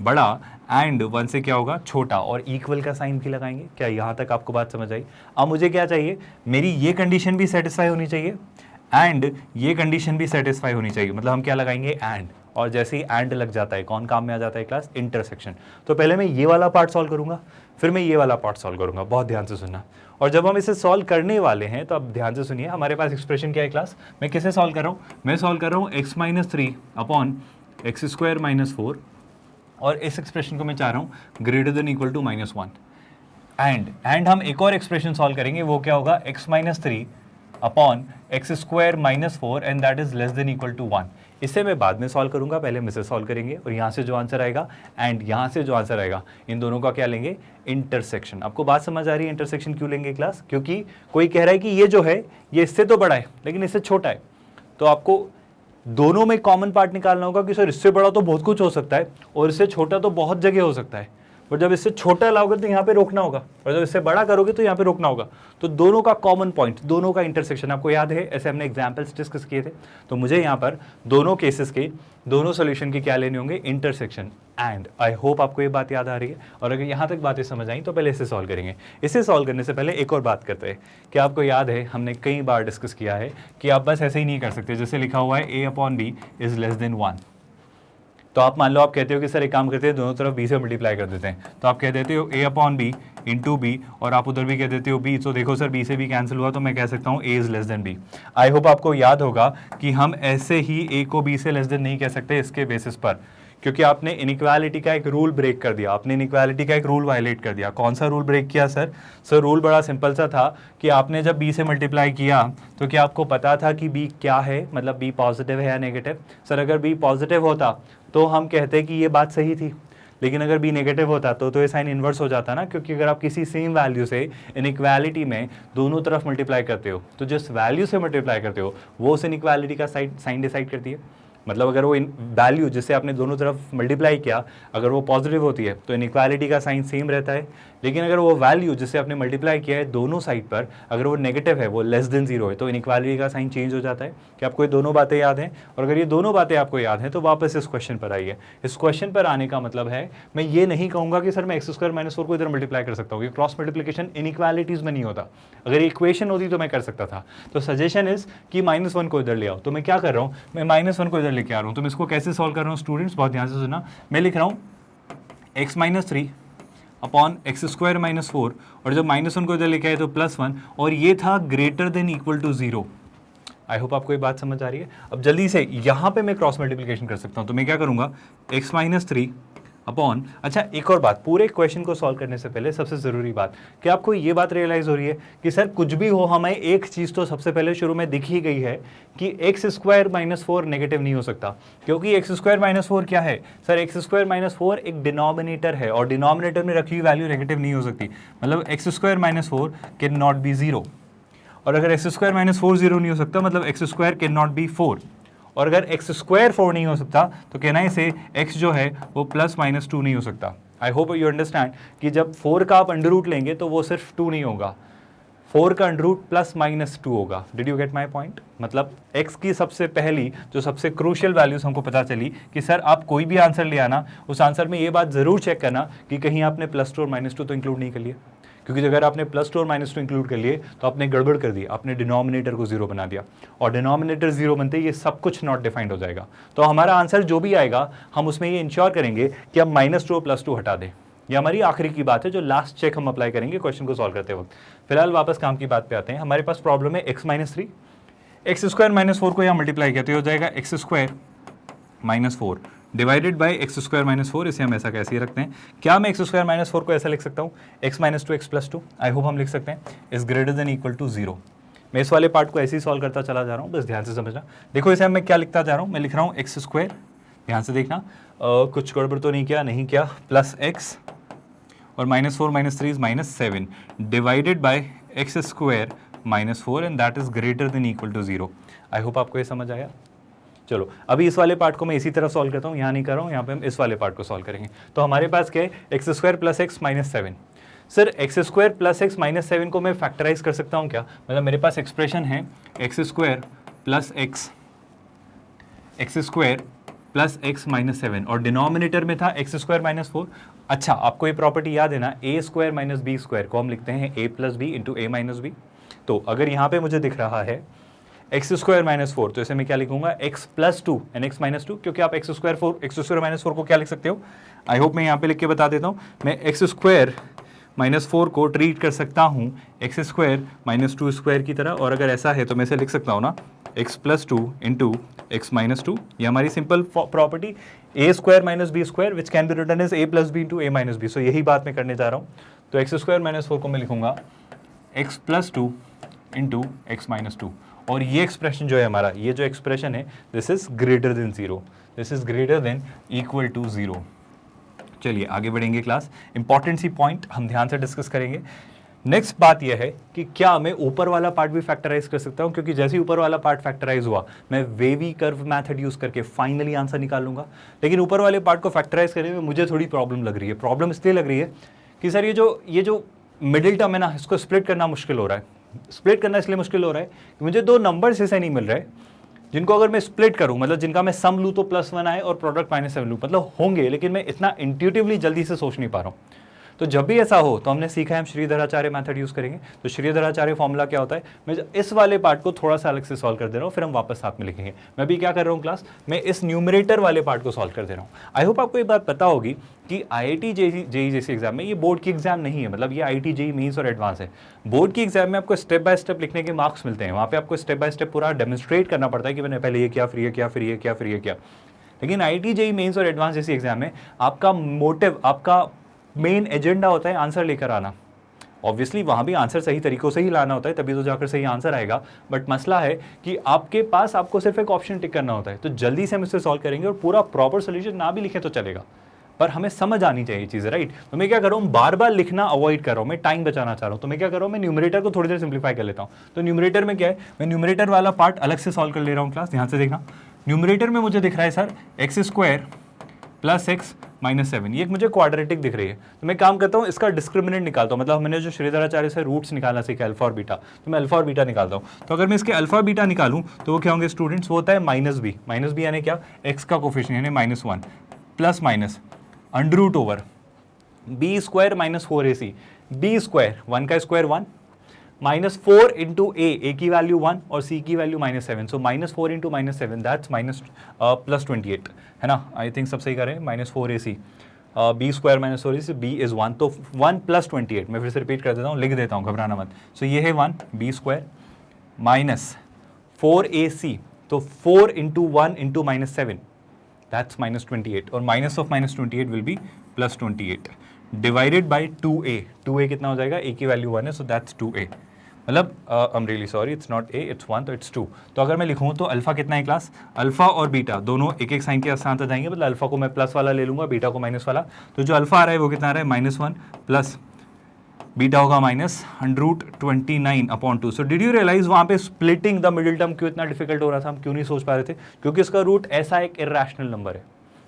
बड़ा, एंड 1 से क्या होगा, छोटा, और इक्वल का साइन भी लगाएंगे। क्या यहाँ तक आपको बात समझ आई? अब मुझे क्या चाहिए, मेरी ये कंडीशन भी सेटिस्फाई होनी चाहिए एंड ये कंडीशन भी सेटिस्फाई होनी चाहिए, मतलब हम क्या लगाएंगे, एंड, और जैसे ही एंड लग जाता है कौन काम में आ जाता है क्लास, इंटरसेक्शन। तो पहले मैं ये वाला पार्ट सॉल्व करूंगा, फिर मैं ये वाला पार्ट सॉल्व करूंगा, बहुत ध्यान से सुनना। और जब हम इसे सॉल्व करने वाले हैं तो अब ध्यान से सुनिए, हमारे पास एक्सप्रेशन क्या है क्लास, मैं किसे सॉल्व कर रहा हूँ, मैं सॉल्व कर रहा हूँ x minus 3 upon x square minus 4, और इस एक्सप्रेशन को मैं चाह रहा हूँ greater than equal to -1। And हम एक और एक्सप्रेशन सॉल्व करेंगे, वो क्या होगा, x minus 3 upon x square minus 4 and that is less than equal to 1। इसे मैं बाद में सॉल्व करूंगा, पहले हम इसे सॉल्व करेंगे, और यहाँ से जो आंसर आएगा एंड यहाँ से जो आंसर आएगा, इन दोनों का क्या लेंगे, इंटरसेक्शन। आपको बात समझ आ रही है, इंटरसेक्शन क्यों लेंगे क्लास, क्योंकि कोई कह रहा है कि ये जो है ये इससे तो बड़ा है लेकिन इससे छोटा है, तो आपको दोनों में कॉमन पार्ट निकालना होगा कि सर इससे बड़ा तो बहुत कुछ हो सकता है और इससे छोटा तो बहुत जगह हो सकता है, और जब इससे छोटा लाओगे तो यहाँ पे रोकना होगा, और जब इससे बड़ा करोगे तो यहाँ पे रोकना होगा। तो दोनों का कॉमन पॉइंट, दोनों का इंटरसेक्शन, आपको याद है ऐसे हमने एग्जांपल्स डिस्कस किए थे, तो मुझे यहाँ पर दोनों केसेस के, दोनों सोल्यूशन के क्या लेने होंगे, इंटरसेक्शन। एंड आई होप आपको ये बात याद आ रही है, और अगर यहाँ तक बातें समझ आई तो पहले इसे सॉल्व करेंगे। इसे सॉल्व करने से पहले एक और बात करते हैं कि आपको याद है हमने कई बार डिस्कस किया है कि आप बस ऐसे ही नहीं कर सकते, जैसे लिखा हुआ है a upon b is less than 1। तो आप मान लो आप कहते हो कि सर एक काम करते हैं, दोनों तरफ b से मल्टीप्लाई कर देते हैं, तो आप कह देते हो a upon b into b, और आप उधर भी कह देते हो b, तो देखो सर b से b कैंसिल हुआ, तो मैं कह सकता हूँ a is less then b। I hope आपको याद होगा कि हम ऐसे ही a को b से लेस देन नहीं कह सकते इसके बेसिस पर, क्योंकि आपने इनइक्वालिटी का एक रूल ब्रेक कर दिया, आपने इनइक्वालिटी का एक रूल वायलेट कर दिया। कौन सा रूल ब्रेक किया सर? सर रूल बड़ा सिंपल सा था कि आपने जब b से मल्टीप्लाई किया तो क्या आपको पता था कि b क्या है, मतलब b पॉजिटिव है या नेगेटिव? सर अगर b पॉजिटिव होता तो हम कहते कि ये बात सही थी, लेकिन अगर b नेगेटिव होता तो ये साइन इन्वर्स हो जाता ना, क्योंकि अगर आप किसी सेम वैल्यू से इनइक्वालिटी में दोनों तरफ मल्टीप्लाई करते हो तो जिस वैल्यू से मल्टीप्लाई करते हो वो उस इनइक्वालिटी का साइन डिसाइड करती है। मतलब अगर वो वैल्यू जिससे आपने दोनों तरफ मल्टीप्लाई किया अगर वो पॉजिटिव होती है तो इनइक्वालिटी का साइन सेम रहता है, लेकिन अगर वो वैल्यू जिससे आपने मल्टीप्लाई किया है दोनों साइड पर अगर वो नेगेटिव है, वो लेस देन 0 है, तो इनइक्वालिटी का साइन चेंज हो जाता है। क्या आपको ये दोनों बातें याद हैं? और अगर ये दोनों बातें आपको याद हैं तो वापस इस क्वेश्चन पर आइए। इस क्वेश्चन पर आने का मतलब है मैं ये नहीं कहूँगा कि सर मैं एक्स स्क्वायर माइनस 4 को इधर मल्टीप्लाई कर सकता हूँ, क्रॉस मल्टीप्लिकेशन इनइक्वालिटीज में नहीं होता। अगर इक्वेशन होती तो मैं कर सकता था। तो सजेशन इज कि -1 को इधर ले आओ, तो मैं क्या कर रहा हूँ, मैं -1 को इधर लेके आ रहा हूँ। तो मैं इसको कैसे सॉल्व कर रहा हूँ स्टूडेंट्स, बहुत ध्यान से सुनना। मैं लिख रहा हूँ x minus 3 upon x square minus 4, और जब -1 को इधर लेके आए तो +1, और ये था greater than equal to 0। I hope आपको ये बात समझ आ रही है। अब जल्दी से यहाँ पे मैं क्रॉस मल्टीप्लिकेशन कर सकता हूँ, तो मैं क्या करूँगा, x माइनस 3 अपॉन, अच्छा एक और बात, पूरे क्वेश्चन को सॉल्व करने से पहले सबसे ज़रूरी बात, कि आपको ये बात रियलाइज़ हो रही है कि सर कुछ भी हो हमें एक चीज़ तो सबसे पहले शुरू में दिख ही गई है कि एक्स स्क्वायर माइनस 4 नेगेटिव नहीं हो सकता, क्योंकि एक्स स्क्वायर माइनस 4 क्या है सर, एक्स स्क्वायर माइनस 4 एक डिनोमिनेटर है, और डिनोमिनेटर में रखी हुई वैल्यू नेगेटिव नहीं हो सकती। मतलब x square minus 4 can not be 0, और अगर एक्स स्क्वायर माइनस 4 0 नहीं हो सकता मतलब x square can not be 4, और अगर एक्स स्क्वायर 4 नहीं हो सकता तो कहना है से x जो है वो +-2 नहीं हो सकता। आई होप यू अंडरस्टैंड कि जब 4 का आप अंडर रूट लेंगे तो वो सिर्फ 2 नहीं होगा, 4 का अंडर रूट प्लस माइनस 2 होगा। Did you get my point? मतलब x की सबसे पहली जो सबसे क्रूशियल वैल्यूज हमको पता चली कि सर आप कोई भी आंसर ले आना, उस आंसर में ये बात जरूर चेक करना कि कहीं आपने +2 और -2 तो इंक्लूड नहीं कर लिया, क्योंकि अगर आपने +2 और -2 इंक्लूड कर लिए तो आपने गड़बड़ कर दी, आपने डिनोमिनेटर को 0 बना दिया, और डिनोमिनेटर 0 बनते ही ये सब कुछ नॉट डिफाइंड हो जाएगा। तो हमारा आंसर जो भी आएगा हम उसमें ये इंश्योर करेंगे कि हम -2 और +2 हटा दें। ये हमारी आखिरी की बात है, जो लास्ट चेक हम अप्लाई करेंगे क्वेश्चन को सॉल्व करते वक्त। फिलहाल वापस काम की बात पे आते हैं। हमारे पास प्रॉब्लम है x - 3, x² - 4 को यहाँ मल्टीप्लाई किया तो ये हो जाएगा x² - 4 डिवाइडेड बाई x² - 4। इसे हम ऐसा कैसे ही रखते हैं। क्या मैं x² - 4 को ऐसा लिख सकता हूँ x - 2 x + 2? आई होप हम लिख सकते हैं is greater than equal to 0। मैं इस वाले पार्ट को ऐसे ही सॉल्व करता चला जा रहा हूँ, बस ध्यान से समझना। देखो इसे मैं क्या लिखता जा रहा हूँ, मैं लिख रहा हूँ x², ध्यान से देखना, कुछ गड़बड़ तो नहीं किया, प्लस x और -4 - 3 is -7 divided by x² - 4 and that is greater than equal to 0। I hope आपको ये समझ आया। चलो अभी इस वाले पार्ट को मैं इसी तरह सॉल्व करता हूँ, यहाँ नहीं कर रहा हूँ, यहाँ पे हम इस वाले पार्ट को सॉल्व करेंगे। तो हमारे पास क्या है, x² + x - 7। Sir x² + x - 7 को मैं फैक्टराइज कर सकता हूँ क्या? मतलब मेरे पास एक्सप्रेशन है x² + x - 7 और डिनोमिनेटर में था x² - 4। अच्छा, आपको ये प्रॉपर्टी याद है ना, a² - b² को हम लिखते हैं a + b × a - b। तो अगर यहाँ पे मुझे दिख रहा है x² - 4, तो इसे मैं क्या लिखूंगा x + 2 and x - 2, क्योंकि आप x² - 4 को क्या लिख सकते हो, आई होप मैं यहाँ पे लिख के बता देता हूँ। मैं x² - 4 को ट्रीट कर सकता हूँ x² - 2² की तरह, और अगर ऐसा है तो मैं इसे लिख सकता हूँ ना x + 2 × x - 2। ये हमारी simple property a² - b² which can be written as a + b × a - b। So यही बात मैं करने जा रहा हूँ। तो x² - 4 को मैं लिखूंगा x + 2 × x - 2, और ये एक्सप्रेशन जो है हमारा, ये जो एक्सप्रेशन है, this is greater than 0, this is greater than equal to 0। चलिए आगे बढ़ेंगे क्लास। इंपॉर्टेंट सी पॉइंट हम ध्यान से डिस्कस करेंगे। नेक्स्ट बात यह है कि क्या मैं ऊपर वाला पार्ट भी फैक्टराइज कर सकता हूं, क्योंकि जैसे ही ऊपर वाला पार्ट फैक्टराइज हुआ मैं वेवी कर्व मेथड यूज करके फाइनली आंसर निकालूंगा। लेकिन ऊपर वाले पार्ट को फैक्टराइज करने में मुझे थोड़ी प्रॉब्लम लग रही है। प्रॉब्लम इसलिए लग रही है कि सर ये जो मिडिल टर्म है ना, इसको स्प्लिट करना मुश्किल हो रहा है। स्प्लिट करना इसलिए मुश्किल हो रहा है कि मुझे दो नंबर्स ऐसे नहीं मिल रहे जिनको अगर मैं स्प्लिट करूं, मतलब जिनका मैं सम लूं तो +1 आए और प्रोडक्ट -7 लूं, मतलब होंगे, लेकिन मैं इतना इंट्यूटिवली जल्दी से सोच नहीं पा रहा हूं। तो जब भी ऐसा हो तो हमने सीखा है हम श्रीधराचार्य मेथड यूज करेंगे। तो श्रीधराचार्य फॉर्मूला क्या होता है, मैं इस वाले पार्ट को थोड़ा सा अलग से सॉल्व कर दे रहा हूँ, फिर हम वापस साथ में लिखेंगे। मैं भी क्या कर रहा हूँ क्लास, मैं इस न्यूमरेटर वाले पार्ट को सॉल्व कर दे रहा हूँ। आई होप आपको ये बात पता होगी कि IIT जेई जैसे एग्जाम में, ये बोर्ड की एग्जाम नहीं है, मतलब ये IIT जेई मेंस और एडवांस है। बोर्ड की एग्जाम में आपको स्टेप बाय स्टेप लिखने के मार्क्स मिलते हैं, वहाँ पे आपको स्टेप बाय स्टेप पूरा डेमोन्स्ट्रेट करना पड़ता है कि मैंने पहले ये किया, फिर ये किया, फिर ये किया, फिर ये किया। लेकिन IIT जेई मेंस और एडवांस जैसी एग्जाम में आपका मोटिव, आपका मेन एजेंडा होता है आंसर लेकर आना। ऑब्वियसली वहाँ भी आंसर सही तरीकों से ही लाना होता है, तभी तो जाकर सही आंसर आएगा। बट मसला है कि आपके पास आपको सिर्फ एक ऑप्शन टिक करना होता है। तो जल्दी से हम इसे सॉल्व करेंगे, और पूरा प्रॉपर सोल्यूशन ना भी लिखें तो चलेगा, पर हमें समझ आनी चाहिए चीज़ें, राइट। तो मैं क्या कर रहा हूँ, बार बार लिखना अवॉइड कर रहा हूँ, मैं टाइम बचाना चाह रहा हूँ। तो मैं क्या कर रहा हूँ, मैं न्यूमरेटर को थोड़ी देर सिंप्लीफाई कर लेता हूँ। तो न्यूमरेटर में क्या है, मैं न्यूमरेटर वाला पार्ट अलग से सॉल्व कर ले रहा हूँ क्लास, ध्यान से देखना। न्यूमरेटर में मुझे दिख रहा है सर x² + x - 7, ये मुझे क्वाड्रेटिक दिख रही है। तो मैं काम करता हूँ, इसका डिस्क्रिमिनेंट निकालता हूँ। मतलब मैंने जो श्रीधराचार्य से रूट्स निकालना सीखा, अल्फा और बीटा, तो मैं अल्फा और बीटा निकालता हूँ। तो अगर मैं इसके अल्फा बीटा निकालूँ तो वो क्या होंगे स्टूडेंट्स, वो होता है -b यानी क्या, x का कोफिशिएंट यानी -1 plus minus √/b² - 4ac, b², 1 का स्क्वायर 1, -4 × a की वैल्यू 1 और c की वैल्यू -7, सो -4 × -7 दैट्स +28 है ना। आई थिंक सब सही कर रहे हैं। -4ac, b² - 4ac, b is 1, तो 1 + 28। मैं फिर से रिपीट कर देता हूँ, लिख देता हूँ, घबराना मत। सो ये है 1 b² -4ac, तो 4 × 1 × -7 दैट्स -28, और minus of -28 will be +28 divided by 2a। 2a कितना हो जाएगा, a की वैल्यू 1 है, सो दैट्स 2a। मतलब I am really sorry, it's not a, it's 1, तो इट्स 2। तो अगर मैं लिखूँ तो अल्फा कितना है क्लास, अल्फा और बीटा दोनों एक एक साइन के साथ आ जाएंगे। मतलब अल्फा को मैं प्लस वाला ले लूँगा, बीटा को माइनस वाला। तो जो अल्फा आ रहा है वो कितना आ रहा है, -1 प्लस बीटा होगा -√29/2। सो डिड यू रियलाइज वहाँ पे स्प्लिटिंग द मिडिल टर्म क्यों इतना डिफिकल्ट हो रहा था, हम क्यों नहीं सोच पा रहे थे, क्योंकि इसका रूट ऐसा एक इरेशनल नंबर है।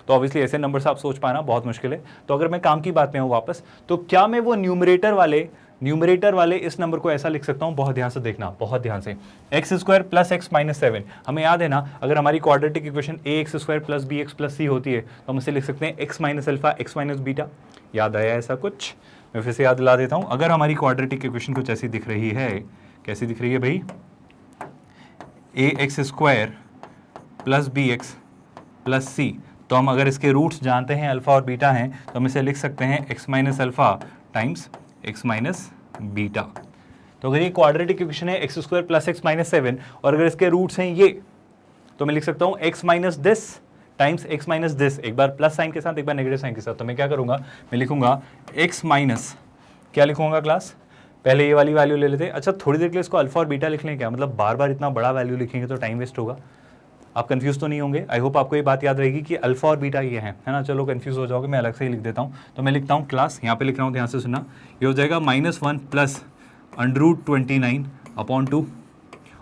तो ऑब्वियसली ऐसे नंबर से आप सोच पाना बहुत मुश्किल है। तो अगर मैं काम की बात में हूँ वापस, तो क्या मैं वो न्यूमरेटर वाले न्यूमरेटर वाले इस नंबर को ऐसा लिख सकता हूँ, बहुत ध्यान से देखना, बहुत ध्यान से, x square plus x minus 7। हमें याद है ना, अगर हमारी quadratic equation a x square plus b x plus c होती है तो हम इसे लिख सकते हैं x minus alpha x minus beta. याद आया ऐसा कुछ? मैं फिर से याद दिला देता हूँ। अगर हमारी क्वाड्रेटिक इक्वेशन कुछ ऐसी दिख रही है, कैसी दिख रही है भाई, a x square plus b x plus c, तो हम अगर इसके रूट्स जानते हैं अल्फा और बीटा हैं तो हम इसे लिख सकते हैं x minus alpha times x minus beta. तो अगर ये क्वाड्रेटिक इक्वेशन है x square plus x minus 7 और अगर इसके रूट्स हैं ये, तो मैं लिख सकता हूँ x minus this times x minus this, एक बार प्लस साइन के साथ एक बार नेगेटिव साइन के साथ। तो मैं क्या करूँगा, मैं लिखूंगा एक्स माइनस, क्या लिखूंगा क्लास, पहले ये वाली वैल्यू ले लेते हैं। अच्छा थोड़ी देर के लिए इसको अल्फा और बीटा लिख लें क्या, मतलब बार बार इतना बड़ा वैल्यू लिखेंगे तो टाइम वेस्ट होगा। आप कंफ्यूज तो नहीं होंगे, आई होप आपको ये बात याद रहेगी कि अल्फा और बीटा ये है ना। चलो कंफ्यूज हो जाओगे, मैं अलग से ही लिख देता हूँ। तो मैं लिखता हूँ क्लास, यहाँ पे लिख रहा हूँ, ध्यान से सुनना, ये हो जाएगा -1 प्लस √29 अपॉन 2।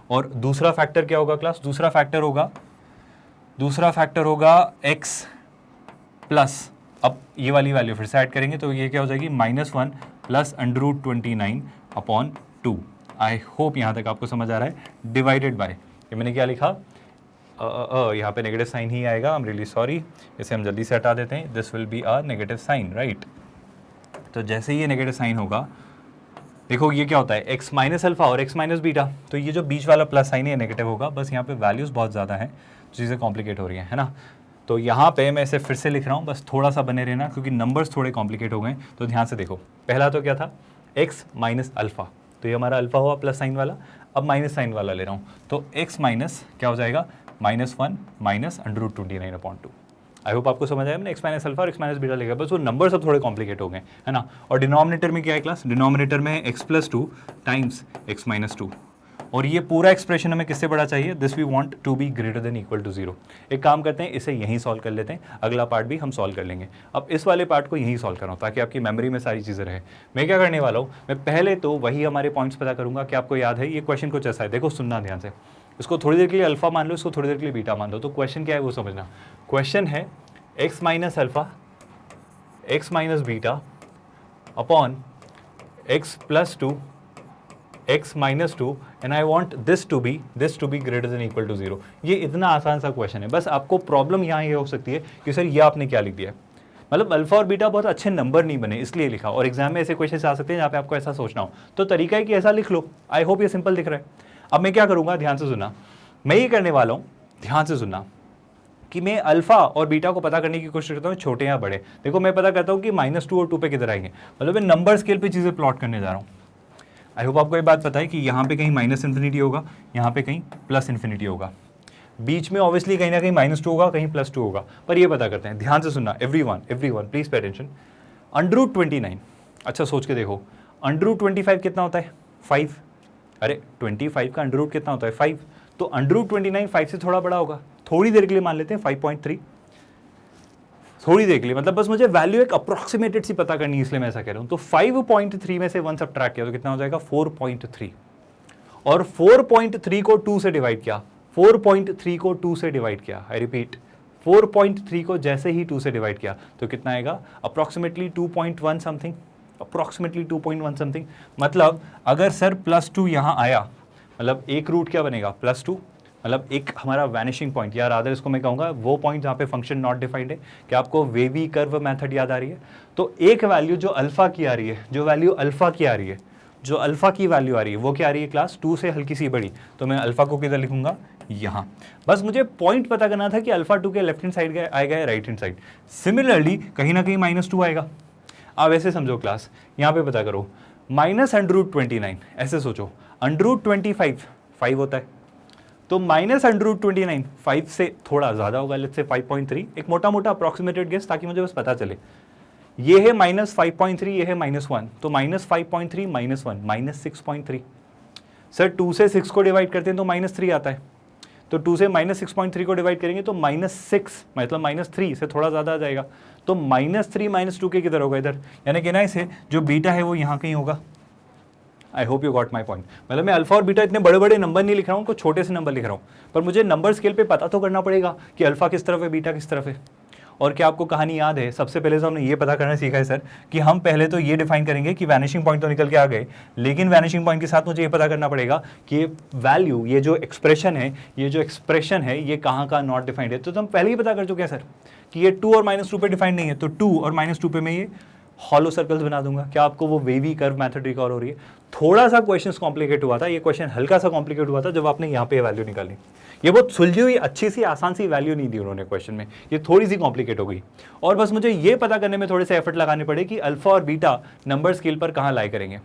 और दूसरा फैक्टर क्या होगा क्लास, दूसरा फैक्टर होगा x प्लस, अब ये वाली वैल्यू फिर से ऐड करेंगे तो ये क्या हो जाएगी -1 प्लस √29 अपॉन 2। आई होप यहाँ तक आपको समझ आ रहा है। डिवाइडेड बाय, ये मैंने क्या लिखा, यहाँ पे नेगेटिव साइन ही आएगा, आई एम रियली सॉरी, इसे हम जल्दी से हटा देते हैं। This will be a negative sign, right. तो जैसे ही ये नेगेटिव साइन होगा, देखो ये क्या होता है, एक्स माइनस अल्फा और एक्स माइनस बीटा, तो ये जो बीच वाला प्लस साइन है नेगेटिव होगा। बस यहाँ पे वैल्यूज़ बहुत ज़्यादा हैं, चीज़ें कॉम्प्लिकेट हो रही हैं, है ना। तो यहाँ पे मैं इसे फिर से लिख रहा हूँ, बस थोड़ा सा बने रहना क्योंकि नंबर्स थोड़े कॉम्प्लिकेट हो गए। तो ध्यान से देखो, पहला तो क्या था, एक्स माइनस अल्फा, तो ये हमारा अल्फा हुआ प्लस साइन वाला। अब माइनस साइन वाला ले रहा हूँ, तो एक्स माइनस क्या हो जाएगा, -1 माइनस √29 अपॉन 2। आई होप आपको समझ आया, मैंने एक्स माइनस अल्फा और एक्स माइनस बीटा लिखा, बस वो नंबर सब थोड़े कॉम्प्लिकेट हो गए, है ना। और डिनोमिनेटर में क्या है क्लास, डिनोमिनेटर में है x plus 2 times x minus 2। और ये पूरा एक्सप्रेशन हमें किससे बड़ा चाहिए, this we want to be greater than equal to 0। एक काम करते हैं, इसे यहीं सॉल्व कर लेते हैं, अगला पार्ट भी हम सॉल्व कर लेंगे। अब इस वाले पार्ट को यहीं सॉल्व कर रहा हूँ ताकि आपकी मेमोरी में सारी चीज़ें रहे। मैं क्या करने वाला हूँ, मैं पहले तो वही हमारे पॉइंट्स पता करूँगा कि आपको याद है। ये क्वेश्चन कुछ ऐसा है, देखो सुनना ध्यान से, इसको थोड़ी देर के लिए अल्फा मान लो, इसको थोड़ी देर के लिए बीटा मान लो। तो क्वेश्चन क्या है वो समझना। क्वेश्चन है x minus alpha x minus beta upon x plus 2 x minus 2 and I want this to be greater than equal to 0। ये इतना आसान सा क्वेश्चन है। बस आपको प्रॉब्लम यहाँ ये हो सकती है कि सर ये आपने क्या लिख दिया है, मतलब अल्फा और बीटा बहुत अच्छे नंबर नहीं बने इसलिए लिखा। और एग्जाम में ऐसे क्वेश्चन आ सकते हैं जहाँ पे आपको ऐसा सोचना हो, तो तरीका है कि ऐसा लिख लो। आई होप ये सिंपल दिख रहा है। अब मैं क्या करूँगा, ध्यान से सुनना, मैं ये करने वाला हूँ, ध्यान से सुनना, कि मैं अल्फा और बीटा को पता करने की कोशिश करता हूँ, छोटे या बड़े। देखो मैं पता करता हूँ कि -2 और 2 पे किधर आएंगे, मतलब मैं नंबर स्केल पे चीज़ें प्लॉट करने जा रहा हूँ। आई होप आपको ये बात पता है कि यहाँ पे कहीं -∞ होगा, यहाँ पे कहीं +∞ होगा, बीच में ऑब्वियसली कहीं ना कहीं -2 होगा, कहीं +2 होगा। पर ये पता करते हैं, ध्यान से सुनना, एवरीवन प्लीज पे अटेंशन। √29, अच्छा सोच के देखो, √25 कितना होता है, 5। अरे 25 का अंडर रूट कितना होता है, 5। तो √29 5 से थोड़ा बड़ा होगा। थोड़ी देर के लिए मान लेते हैं 5.3, थोड़ी देर के लिए, मतलब बस मुझे वैल्यू एक अप्रोक्सीमेटेड सी पता करनी है, इसलिए मैं ऐसा कह रहा हूं। तो 5.3 में से 1 सब्ट्रैक्ट किया तो कितना हो जाएगा, 4.3। और 4.3 को 2 से डिवाइड किया, 4.3 को 2 से डिवाइड किया, आई रिपीट 4.3 को जैसे ही 2 से डिवाइड किया तो कितना आएगा, अप्रोक्सीमेटली 2.1 समथिंग, अप्रोक्सीमेटली 2.1 समथिंग। मतलब अगर सर +2 यहाँ आया, मतलब एक रूट क्या बनेगा, +2, मतलब एक हमारा वैनिशिंग पॉइंट, या रादर इसको मैं कहूँगा वो पॉइंट जहाँ पे फंक्शन नॉट डिफाइंड है। क्या आपको वेवी कर्व मेथड याद आ रही है? तो एक वैल्यू जो अल्फा की आ रही है, जो वैल्यू अल्फा की आ रही है, जो अल्फा की वैल्यू आ रही है वो क्या आ रही है क्लास, 2 से हल्की सी बड़ी। तो मैं अल्फा को किधर लिखूंगा, यहाँ। बस मुझे पॉइंट पता करना था कि अल्फा 2 के लेफ्ट हैंड साइड आएगा या राइट हैंड साइड। सिमिलरली कहीं ना कहीं -2 आएगा। अब ऐसे समझो क्लास, यहाँ पे पता करो, -√29, ऐसे सोचो, √25 5 होता है, तो -√29 5 से थोड़ा ज़्यादा होगा, लेट्स से 5.3, एक मोटा मोटा अप्रॉक्सीमेटेड गेस ताकि मुझे बस पता चले। ये है -5.3, ये है -1, तो -5.3 -1 -6.3। सर 2 से 6 को डिवाइड करते हैं तो -3 आता है, तो 2 से -6.3 को डिवाइड करेंगे तो -6, मतलब -3 से थोड़ा ज़्यादा आ जाएगा। तो -3 -2 के किधर होगा, इधर, यानी कि ना इसे जो बीटा है वो यहाँ कहीं होगा। I hope you got my point. मतलब मैं अल्फा और बीटा इतने बड़े बड़े नंबर नहीं लिख रहा हूँ, उनको छोटे से नंबर लिख रहा हूँ, पर मुझे नंबर स्केल पे पता तो करना पड़ेगा कि अल्फा किस तरफ है, बीटा किस तरफ है। और क्या आपको कहानी याद है, सबसे पहले तो हमने ये पता करना सीखा है सर कि हम पहले तो ये डिफाइन करेंगे कि वैनिशिंग पॉइंट तो निकल के आ गए, लेकिन वैनिशिंग पॉइंट के साथ मुझे ये पता करना पड़ेगा कि ये वैल्यू, ये जो एक्सप्रेशन है ये कहाँ का नॉट डिफाइंड है। तो हम पहले ही पता कर चुके हैं सर कि ये 2 और -2 पे डिफाइंड नहीं है, तो 2 और -2 पे मैं ये हॉलो सर्कल्स बना दूंगा। क्या आपको वो वेवी कर्व मेथड रिकॉल हो रही है? थोड़ा सा क्वेश्चन कॉम्प्लिकेट हुआ था, ये क्वेश्चन हल्का सा कॉम्प्लिकेट हुआ था जब आपने यहाँ पे वैल्यू निकाली। ये बहुत सुलझी हुई अच्छी सी आसान सी वैल्यू नहीं दी उन्होंने क्वेश्चन में, ये थोड़ी सी कॉम्प्लिकेट हो गई। और बस मुझे ये पता करने में थोड़े से एफर्ट लगाने पड़े कि अल्फा और बीटा नंबर स्केल पर कहाँ लाई करेंगे।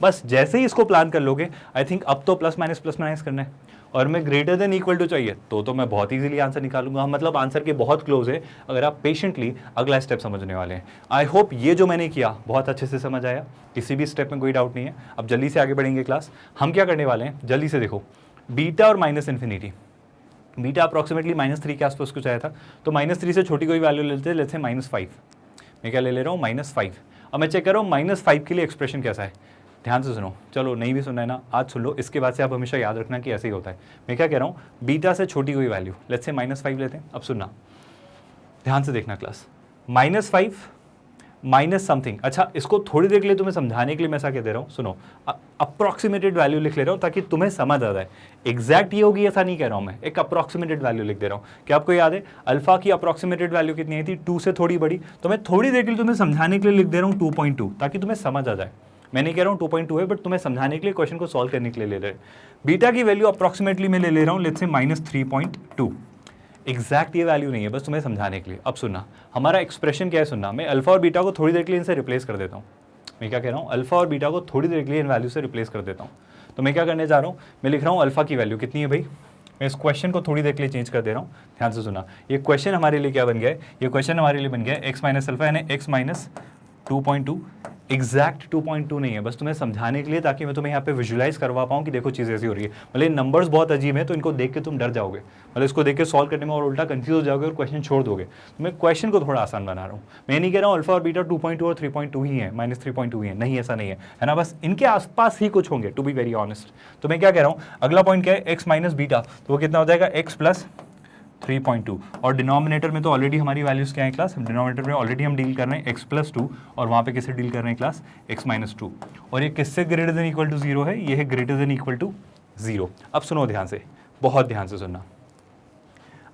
बस जैसे ही इसको प्लान कर लोगे, आई थिंक अब तो प्लस माइनस करना है, और मैं ग्रेटर देन इक्वल टू चाहिए तो मैं बहुत इजीली आंसर निकालूंगा। मतलब आंसर के बहुत क्लोज है अगर आप पेशेंटली अगला स्टेप समझने वाले हैं। आई होप ये जो मैंने किया बहुत अच्छे से समझ आया, किसी भी स्टेप में कोई डाउट नहीं है। अब जल्दी से आगे बढ़ेंगे क्लास। हम क्या करने वाले हैं, जल्दी से देखो, बीटा और माइनस इन्फिनिटी। बीटा अप्रॉक्सीमेटली -3 के आसपास कुछ आया था, तो -3 से छोटी कोई वैल्यू लेते हैं, लेट्स से -5। मैं क्या ले रहा हूँ, -5। अब मैं चेक कर रहा हूँ -5 के लिए एक्सप्रेशन कैसा है। ध्यान से सुनो, चलो नहीं भी सुनना है ना, आज सुन लो, इसके बाद से आप हमेशा याद रखना कि ऐसे ही होता है। मैं क्या कह रहा हूँ, बीटा से छोटी कोई वैल्यू, लेट्स से -5 लेते हैं। अब सुनना, ध्यान से देखना क्लास, -5 माइनस समथिंग। अच्छा, इसको थोड़ी देर के लिए तुम्हें समझाने के लिए मैं ऐसा कह दे रहा हूँ, सुनो, अप्रॉक्सीमेटेड वैल्यू लिख ले रहा हूँ ताकि तुम्हें समझ आ जाए। एग्जैक्ट ये होगी ऐसा नहीं कह रहा हूँ मैं, एक अप्रॉक्सीमेटेड वैल्यू लिख दे रहा हूँ। क्या आपको याद है अल्फा की अप्रॉक्सीमेटेड वैल्यू कितनी आई थी, 2 से थोड़ी बड़ी, तो मैं थोड़ी देर के लिए तुम्हें समझाने के लिए लिख दे रहा हूँ 2.2, ताकि तुम्हें समझ आ जाए। मैं नहीं कह रहा हूँ 2.2 है, बट तुम्हें समझाने के लिए, क्वेश्चन को सॉल्व करने के लिए ले रहे हैं। बीटा की वैल्यू अप्रॉक्सीमेटली मैं ले रहा हूँ, लेट्स से -3.2। एग्जैक्ट ये वैल्यू नहीं है, बस तुम्हें समझाने के लिए। अब सुनना, हमारा एक्सप्रेशन क्या है, सुनना, मैं अल्फा और बीटा को थोड़ी देर के लिए इनसे रिप्लेस कर देता हूँ। मैं क्या कह रहा हूँ, अल्फा और बीटा को थोड़ी देर के लिए इन वैल्यू से रिप्लेस कर देता हूँ। तो मैं क्या करने जा रहा हूँ, मैं लिख रहा हूँ अल्फा की वैल्यू कितनी है भाई, मैं इस क्वेश्चन को थोड़ी देर के लिए चेंज कर दे रहा हूँ। ध्यान से सुना, ये क्वेश्चन हमारे लिए क्या बन गया है, ये क्वेश्चन हमारे लिए बन गया है x माइनस अल्फा यानी x माइनस 2.2। एग्जैक्ट 2.2 नहीं है, बस तुम्हें समझाने के लिए, ताकि मैं तुम्हें यहाँ पे विजुलाइज करवा पाऊँ कि देखो चीज़ ऐसी हो रही है। मतलब नंबर्स बहुत अजीब है, तो इनको देख के तुम डर जाओगे, मतलब इसको देख के सॉल्व करने में और उल्टा कंफ्यूज हो जाओगे और क्वेश्चन छोड़ दोगे। तो मैं क्वेश्चन को थोड़ा आसान बना रहा हूँ। मैं नहीं कह रहा हूँ अल्फा और बीटा 2.2 और 3.2 ही है, -3.2 ही है, नहीं, ऐसा नहीं है ना, बस इनके आसपास ही कुछ होंगे, टू बी वेरी ऑनेस्ट। तो मैं क्या कह रहा हूँ, अगला पॉइंट क्या है, एक्स माइनस बीटा, तो वो कितना हो जाएगा, x प्लस 3.2। और डिनोमिनेटर में तो ऑलरेडी हमारी वैल्यूज क्या है क्लास, डिनोमिनेटर में ऑलरेडी हम डील कर रहे हैं x प्लस 2, और वहाँ पे किससे डील कर रहे हैं क्लास, x माइनस 2। और ये किससे ग्रेटर देन इक्वल टू 0 है, ये है ग्रेटर देन इक्वल टू 0। अब सुनो ध्यान से, बहुत ध्यान से सुनना,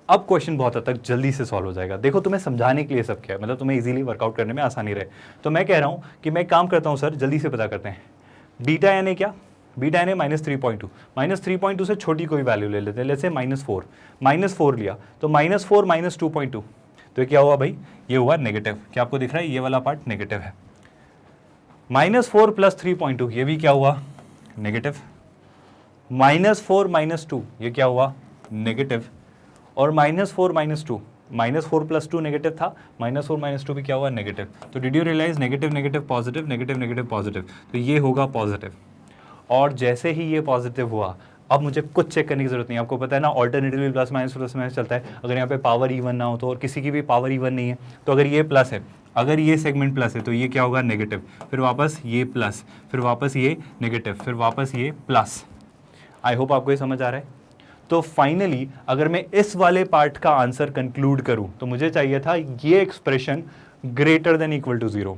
अब क्वेश्चन बहुत हद तक जल्दी से सॉल्व हो जाएगा। देखो तुम्हें समझाने के लिए सब क्या है, मतलब तुम्हें इजीली वर्कआउट करने में आसानी रहे। तो मैं कह रहा हूँ कि मैं काम करता हूँ सर, जल्दी से पता करते हैं, बीटा यानी क्या, बीटा यानी -3.2। -3.2 से छोटी कोई वैल्यू ले लेते हैं, जैसे -4 लिया, तो -4 माइनस 2.2, तो क्या हुआ भाई, ये हुआ नेगेटिव। क्या आपको दिख रहा है, ये वाला पार्ट नेगेटिव है। -4 प्लस 3.2, ये भी क्या हुआ, नेगेटिव। -4 माइनस 2, ये क्या हुआ, नेगेटिव। और -4 माइनस 2, -4 प्लस 2 नेगेटिव था, -4 माइनस 2 भी क्या हुआ, नेगेटिव। तो did you realise, negative negative positive, negative negative positive, तो ये होगा पॉजिटिव। और जैसे ही ये पॉजिटिव हुआ, अब मुझे कुछ चेक करने की जरूरत नहीं है। आपको पता है ना, ऑल्टरनेटिवली प्लस माइनस चलता है। अगर यहाँ पे पावर इवन ना हो तो, और किसी की भी पावर इवन नहीं है, तो अगर ये प्लस है, अगर ये सेगमेंट प्लस है, तो ये क्या होगा, नेगेटिव, फिर वापस ये प्लस, फिर वापस ये नेगेटिव, फिर वापस ये प्लस। आई होप आपको ये समझ आ रहा है। तो फाइनली अगर मैं इस वाले पार्ट का आंसर कंक्लूड करूं, तो मुझे चाहिए था ये expression greater than equal to 0,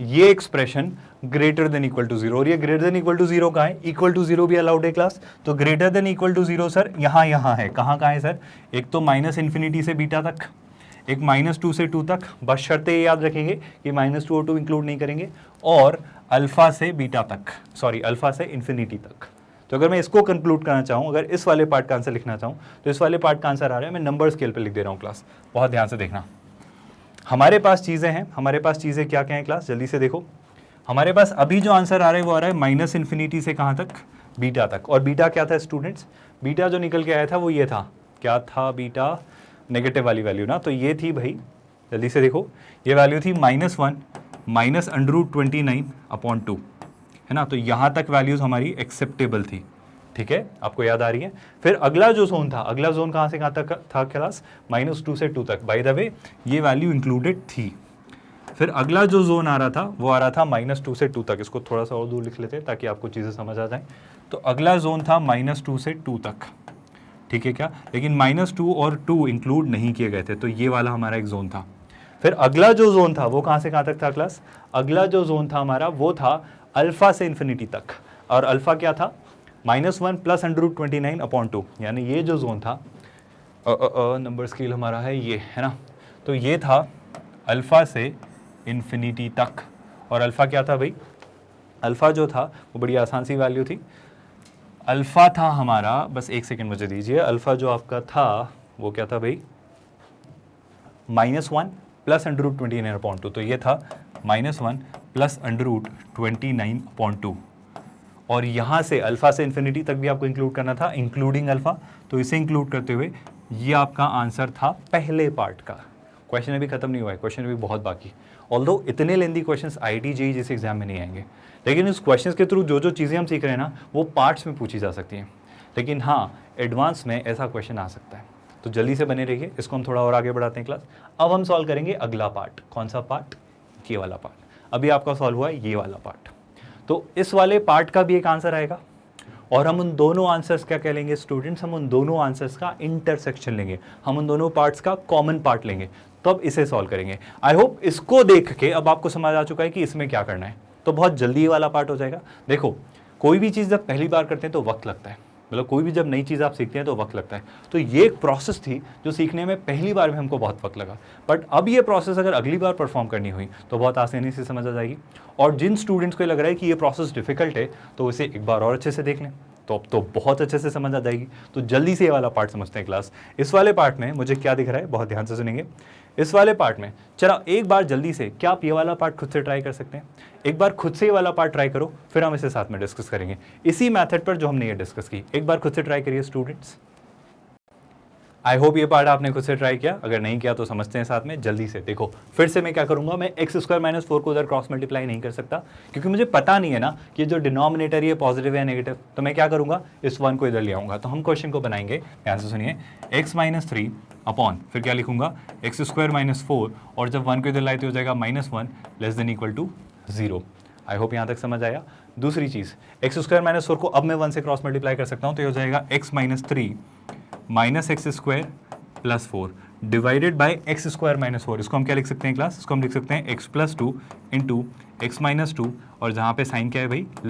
ये expression greater than equal to 0। और ये ग्रेटर देन इक्वल टू 0 कहाँ है, इक्वल टू 0 भी अलाउड है क्लास। तो greater than equal to 0 sir यहाँ है, कहाँ है सर, एक तो -∞ से बीटा तक, एक -2 से 2 तक, बस शर्तें ये याद रखेंगे कि -2 और 2 इंक्लूड नहीं करेंगे, और अल्फा से बीटा तक, सॉरी अल्फा से इन्फिनिटी तक। तो अगर मैं इसको कंक्लूड करना चाहूँ, अगर इस वाले पार्ट का आंसर लिखना चाहूँ, तो इस वाले पार्ट का आंसर आ रहा है, मैं नंबर स्केल पे लिख दे रहा हूँ क्लास, बहुत ध्यान से देखना। हमारे पास चीज़ें हैं, हमारे पास चीज़ें क्या क्या हैं क्लास, जल्दी से देखो। हमारे पास अभी जो आंसर आ रहा है वो आ रहा है -∞ से कहाँ तक, बीटा तक। और बीटा क्या था स्टूडेंट्स, बीटा जो निकल के आया था वो ये था, क्या था बीटा, नेगेटिव वाली वैल्यू ना, तो ये थी भाई, जल्दी से देखो, ये वैल्यू थी -1 माइनस √29/2, है ना। तो यहाँ तक वैल्यूज हमारी एक्सेप्टेबल थी, ठीक है, आपको याद आ रही है। फिर अगला जो जोन था, अगला जोन कहाँ से कहाँ तक था क्लास, -2 से 2 तक। बाय द वे ये वैल्यू इंक्लूडेड थी। फिर अगला जो जोन आ रहा था वो आ रहा था -2 से 2 तक। इसको थोड़ा सा और दूर लिख लेते हैं ताकि आपको चीज़ें समझ आ जाएं। तो अगला जोन था -2 से 2 तक, ठीक है क्या, लेकिन -2 और 2 इंक्लूड नहीं किए गए थे, तो ये वाला हमारा एक जोन था। फिर अगला जो जोन था वो कहाँ से कहाँ तक था क्लास, अगला जो जोन था हमारा वो था अल्फा से इन्फिनिटी तक, और अल्फा क्या था -1 प्लस √29/2, यानी ये जो जोन था नंबर स्केल हमारा है ये, है ना, तो ये था अल्फा से इन्फिनिटी तक। और अल्फा क्या था भाई, अल्फा जो था वो बड़ी आसान सी वैल्यू थी, अल्फा था हमारा, बस एक सेकेंड मुझे दीजिए, अल्फा जो आपका था वो क्या था भाई, -1 प्लस √29/2, तो ये था -1 प्लस √29/2, और यहाँ से अल्फा से इन्फिनिटी तक भी आपको इंक्लूड करना था, इंक्लूडिंग अल्फा, तो इसे इंक्लूड करते हुए ये आपका आंसर था पहले पार्ट का। क्वेश्चन अभी खत्म नहीं हुआ है, क्वेश्चन अभी बहुत बाकी, ऑल्दो इतने लेंदी क्वेश्चंस आईआईटी जेईई जैसे एग्जाम में नहीं आएंगे, लेकिन इस क्वेश्चंस के थ्रू जो जो चीज़ें हम सीख रहे हैं ना वो पार्ट्स में पूछी जा सकती हैं, लेकिन हाँ एडवांस में ऐसा क्वेश्चन आ सकता है। तो जल्दी से बने रहिए, इसको हम थोड़ा और आगे बढ़ाते हैं क्लास। अब हम सॉल्व करेंगे अगला पार्ट, कौन सा पार्ट, ये वाला पार्ट। अभी आपका सॉल्व हुआ है ये वाला पार्ट, तो इस वाले पार्ट का भी एक आंसर आएगा, और हम उन दोनों आंसर्स क्या कह लेंगे स्टूडेंट्स, हम उन दोनों आंसर्स का इंटरसेक्शन लेंगे, हम उन दोनों पार्ट्स का कॉमन पार्ट लेंगे, तब इसे सॉल्व करेंगे। आई होप इसको देख के अब आपको समझ आ चुका है कि इसमें क्या करना है, तो बहुत जल्दी ये वाला पार्ट हो जाएगा। देखो कोई भी चीज़ जब पहली बार करते हैं तो वक्त लगता है, मतलब कोई भी जब नई चीज़ आप सीखते हैं तो वक्त लगता है, तो ये एक प्रोसेस थी जो सीखने में पहली बार में हमको बहुत वक्त लगा, बट अब ये प्रोसेस अगर अगली बार परफॉर्म करनी हुई तो बहुत आसानी से समझ आ जाएगी। और जिन स्टूडेंट्स को लग रहा है कि ये प्रोसेस डिफिकल्ट है तो इसे एक बार और अच्छे से देख लें, तो अब तो बहुत अच्छे से समझ आ जाएगी। तो जल्दी से ये वाला पार्ट समझते हैं क्लास। इस वाले पार्ट में मुझे क्या दिख रहा है, बहुत ध्यान से सुनेंगे। इस वाले पार्ट में चलो एक बार जल्दी से, क्या आप ये वाला पार्ट खुद से ट्राई कर सकते हैं, एक बार खुद से ये वाला पार्ट ट्राई करो, फिर हम इसे साथ में डिस्कस करेंगे इसी मेथड पर जो हमने ये डिस्कस की। एक बार खुद से ट्राई करिए स्टूडेंट्स। आई होप ये पार्ट आपने खुद से ट्राई किया, अगर नहीं किया तो समझते हैं साथ में। जल्दी से देखो, फिर से मैं क्या करूंगा, मैं x² - 4 को उधर क्रॉस मल्टीप्लाई नहीं कर सकता, क्योंकि मुझे पता नहीं है ना कि जो डिनोमिनेटर ये पॉजिटिव है नेगेटिव, तो मैं क्या करूंगा, इस 1 को इधर ले आऊंगा। तो हम क्वेश्चन को बनाएंगे, ध्यान से सुनिए, x - 3 अपॉन, फिर क्या लिखूंगा, x² - 4, और जब 1 को इधर लाए तो हो जाएगा -1 < 0। आई होप यहाँ तक समझ आया। दूसरी चीज़, x² - 4 को अब मैं 1 से क्रॉस मल्टीप्लाई कर सकता हूँ, तो ये हो जाएगा x - 3 -x² + 4 divided by x² - 4। इसको हम क्या लिख सकते हैं क्लास, इसको हम लिख सकते हैं x + 2 इंटू x - 2, और जहाँ पे साइन क्या है भाई, <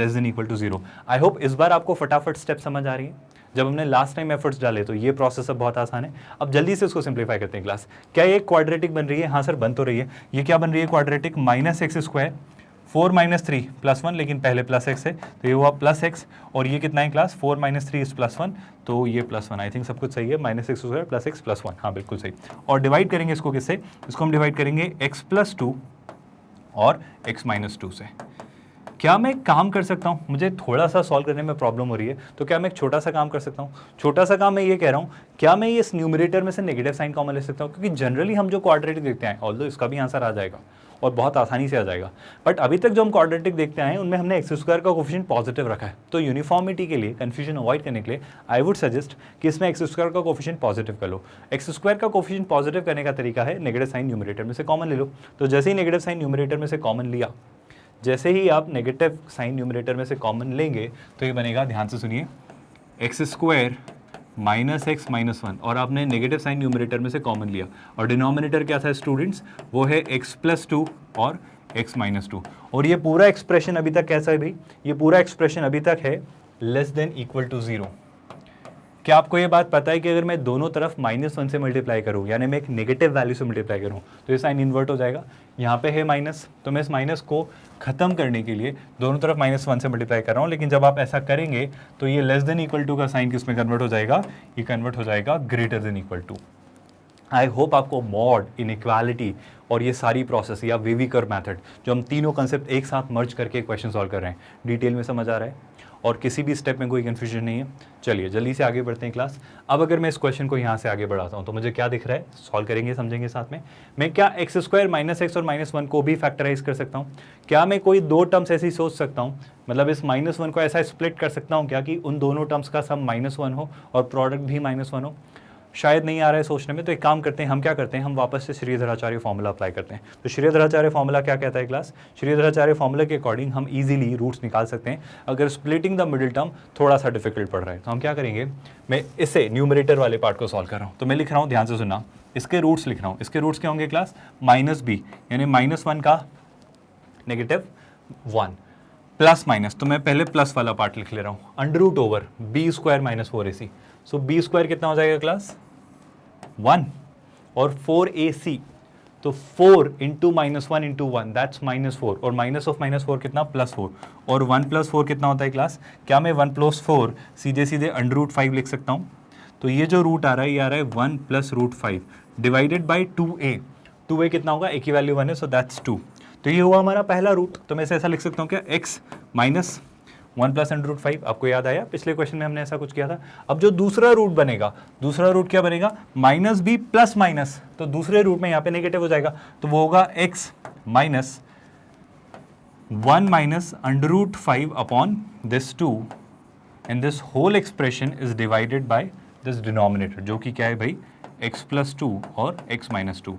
0। आई होप इस बार आपको फटाफट स्टेप समझ आ रही है। जब हमने लास्ट टाइम एफर्ट्स डाले तो ये प्रोसेस अब बहुत आसान है। अब जल्दी से इसको सिंप्लीफाई करते हैं क्लास। क्या ये क्वाड्रेटिक बन रही है, हाँ सर बन तो रही है। ये क्या बन रही है क्वाड्रेटिक, -x², 4 - 3 + 1, लेकिन पहले +x है तो ये हुआ +x, और ये कितना है क्लास, 4 - 3 + 1, तो ये +1। आई थिंक सब कुछ सही है, -x² + x + 1, हाँ बिल्कुल सही। और डिवाइड करेंगे इसको किससे, इसको हम डिवाइड करेंगे x + 2 और x - 2 से। क्या मैं काम कर सकता हूँ, मुझे थोड़ा सा सॉल्व करने में प्रॉब्लम हो रही है, तो क्या मैं एक छोटा सा काम कर सकता हूँ। छोटा सा काम मैं ये कह रहा हूँ, क्या मैं ये इस न्यूमरेटर में से नेगेटिव साइन कॉमन ले सकता हूँ, क्योंकि जनरली हम जो क्वाड्रेटिक देखते हैं, ऑल्दो इसका भी आंसर आ जाएगा और बहुत आसानी से आ जाएगा, बट अभी तक जो हम क्वाड्रेटिक देखते हैं उनमें हमने x² का कोफिशिएंट पॉजिटिव रखा है। तो यूनिफॉर्मिटी के लिए, कंफ्यूजन अवॉइड करने के लिए आई वुड सजेस्ट कि इसमें x² का कोफिशिएंट पॉजिटिव कर लो। x² का कोफिशिएंट पॉजिटिव करने का तरीका है नेगेटिव साइन न्यूमरेटर में से कॉमन ले लो। तो जैसे ही नेगेटिव साइन न्यूमरेटर में से कॉमन लिया, जैसे ही आप नेगेटिव साइन न्यूमरेटर में से कॉमन लेंगे तो ये बनेगा, ध्यान से सुनिए, x² -x - 1, और आपने नेगेटिव साइन न्यूमरेटर में से कॉमन लिया, और डिनोमिनेटर क्या था स्टूडेंट्स, वो है x + 2 और x - 2। और ये पूरा एक्सप्रेशन अभी तक कैसा है भाई, ये पूरा एक्सप्रेशन अभी तक है < 0। क्या आपको ये बात पता है कि अगर मैं दोनों तरफ -1 से मल्टीप्लाई करूँ, यानी मैं एक नेगेटिव वैल्यू से मल्टीप्लाई करूँ, तो ये साइन इन्वर्ट हो जाएगा। यहाँ पे है माइनस, तो मैं इस माइनस को ख़त्म करने के लिए दोनों तरफ -1 से मल्टीप्लाई कर रहा हूँ, लेकिन जब आप ऐसा करेंगे तो ये < का साइन किस में कन्वर्ट हो जाएगा, ये कन्वर्ट हो जाएगा <. आई होप आपको मॉड, इनइक्वालिटी और ये सारी प्रोसेस या वेवी कर्व मैथड, जो हम तीनों कंसेप्ट एक साथ मर्ज करके क्वेश्चन सॉल्व कर रहे हैं, डिटेल में समझ आ रहा है और किसी भी स्टेप में कोई कन्फ्यूजन नहीं है। चलिए जल्दी से आगे बढ़ते हैं क्लास। अब अगर मैं इस क्वेश्चन को यहाँ से आगे बढ़ाता हूँ तो मुझे क्या दिख रहा है, सॉल्व करेंगे, समझेंगे साथ में। मैं क्या x² -x और -1 को भी फैक्टराइज कर सकता हूँ? क्या मैं कोई दो टर्म्स ऐसी सोच सकता हूँ, मतलब इस -1 को ऐसा स्प्लिट कर सकता हूँ क्या कि उन दोनों टर्म्स का सम -1 हो और प्रोडक्ट भी -1 हो? शायद नहीं आ रहा है सोचने में, तो एक काम करते हैं, हम क्या करते हैं, हम वापस से श्रीधराचार्य फॉर्मूला अप्लाई करते हैं। तो श्रीधराचार्य फॉर्मूला क्या कहता है क्लास? श्रीधराचार्य फॉर्मूला के अकॉर्डिंग हम इजीली रूट्स निकाल सकते हैं अगर स्प्लिटिंग द मिडिल टर्म थोड़ा सा डिफिकल्ट पड़ रहा है। तो हम क्या करेंगे, मैं इससे न्यूमरेटर वाले पार्ट को सॉल्व कर रहा हूँ। तो मैं लिख रहा हूँ, ध्यान से सुनना, इसके रूट्स लिख रहा हूँ। इसके रूट्स क्या होंगे क्लास? माइनस बी, यानी -1 का -1 प्लस माइनस, तो मैं पहले प्लस वाला पार्ट लिख ले रहा हूँ, under root over b square minus 4ac। So b square कितना हो जाएगा क्लास? 1 और 4ac, तो 4 इंटू -1 इंटू 1 दैट्स -4, और माइनस ऑफ -4 कितना? +4, और 1 + 4 कितना होता है क्लास? क्या मैं 1 + 4 सीधे सीधे अंडर रूट 5 लिख सकता हूँ? तो ये जो रूट आ रहा है ये आ रहा है 1 + √5 डिवाइडेड बाई 2a। 2a कितना होगा? a की वैल्यू 1 है, सो दैट्स 2। तो ये हुआ हमारा पहला रूट। तो मैं इसे ऐसा लिख सकता हूँ क्या? x minus 1 + √5। आपको याद आया पिछले क्वेश्चन में हमने ऐसा कुछ किया था। अब जो दूसरा रूट बनेगा, दूसरा रूट क्या बनेगा? -b प्लस माइनस, तो दूसरे रूट में यहाँ पे नेगेटिव हो जाएगा, तो वो होगा x minus 1 minus √5 upon this 2 and this whole expression is divided by this denominator, जो कि क्या है भाई? x + 2 और x - 2।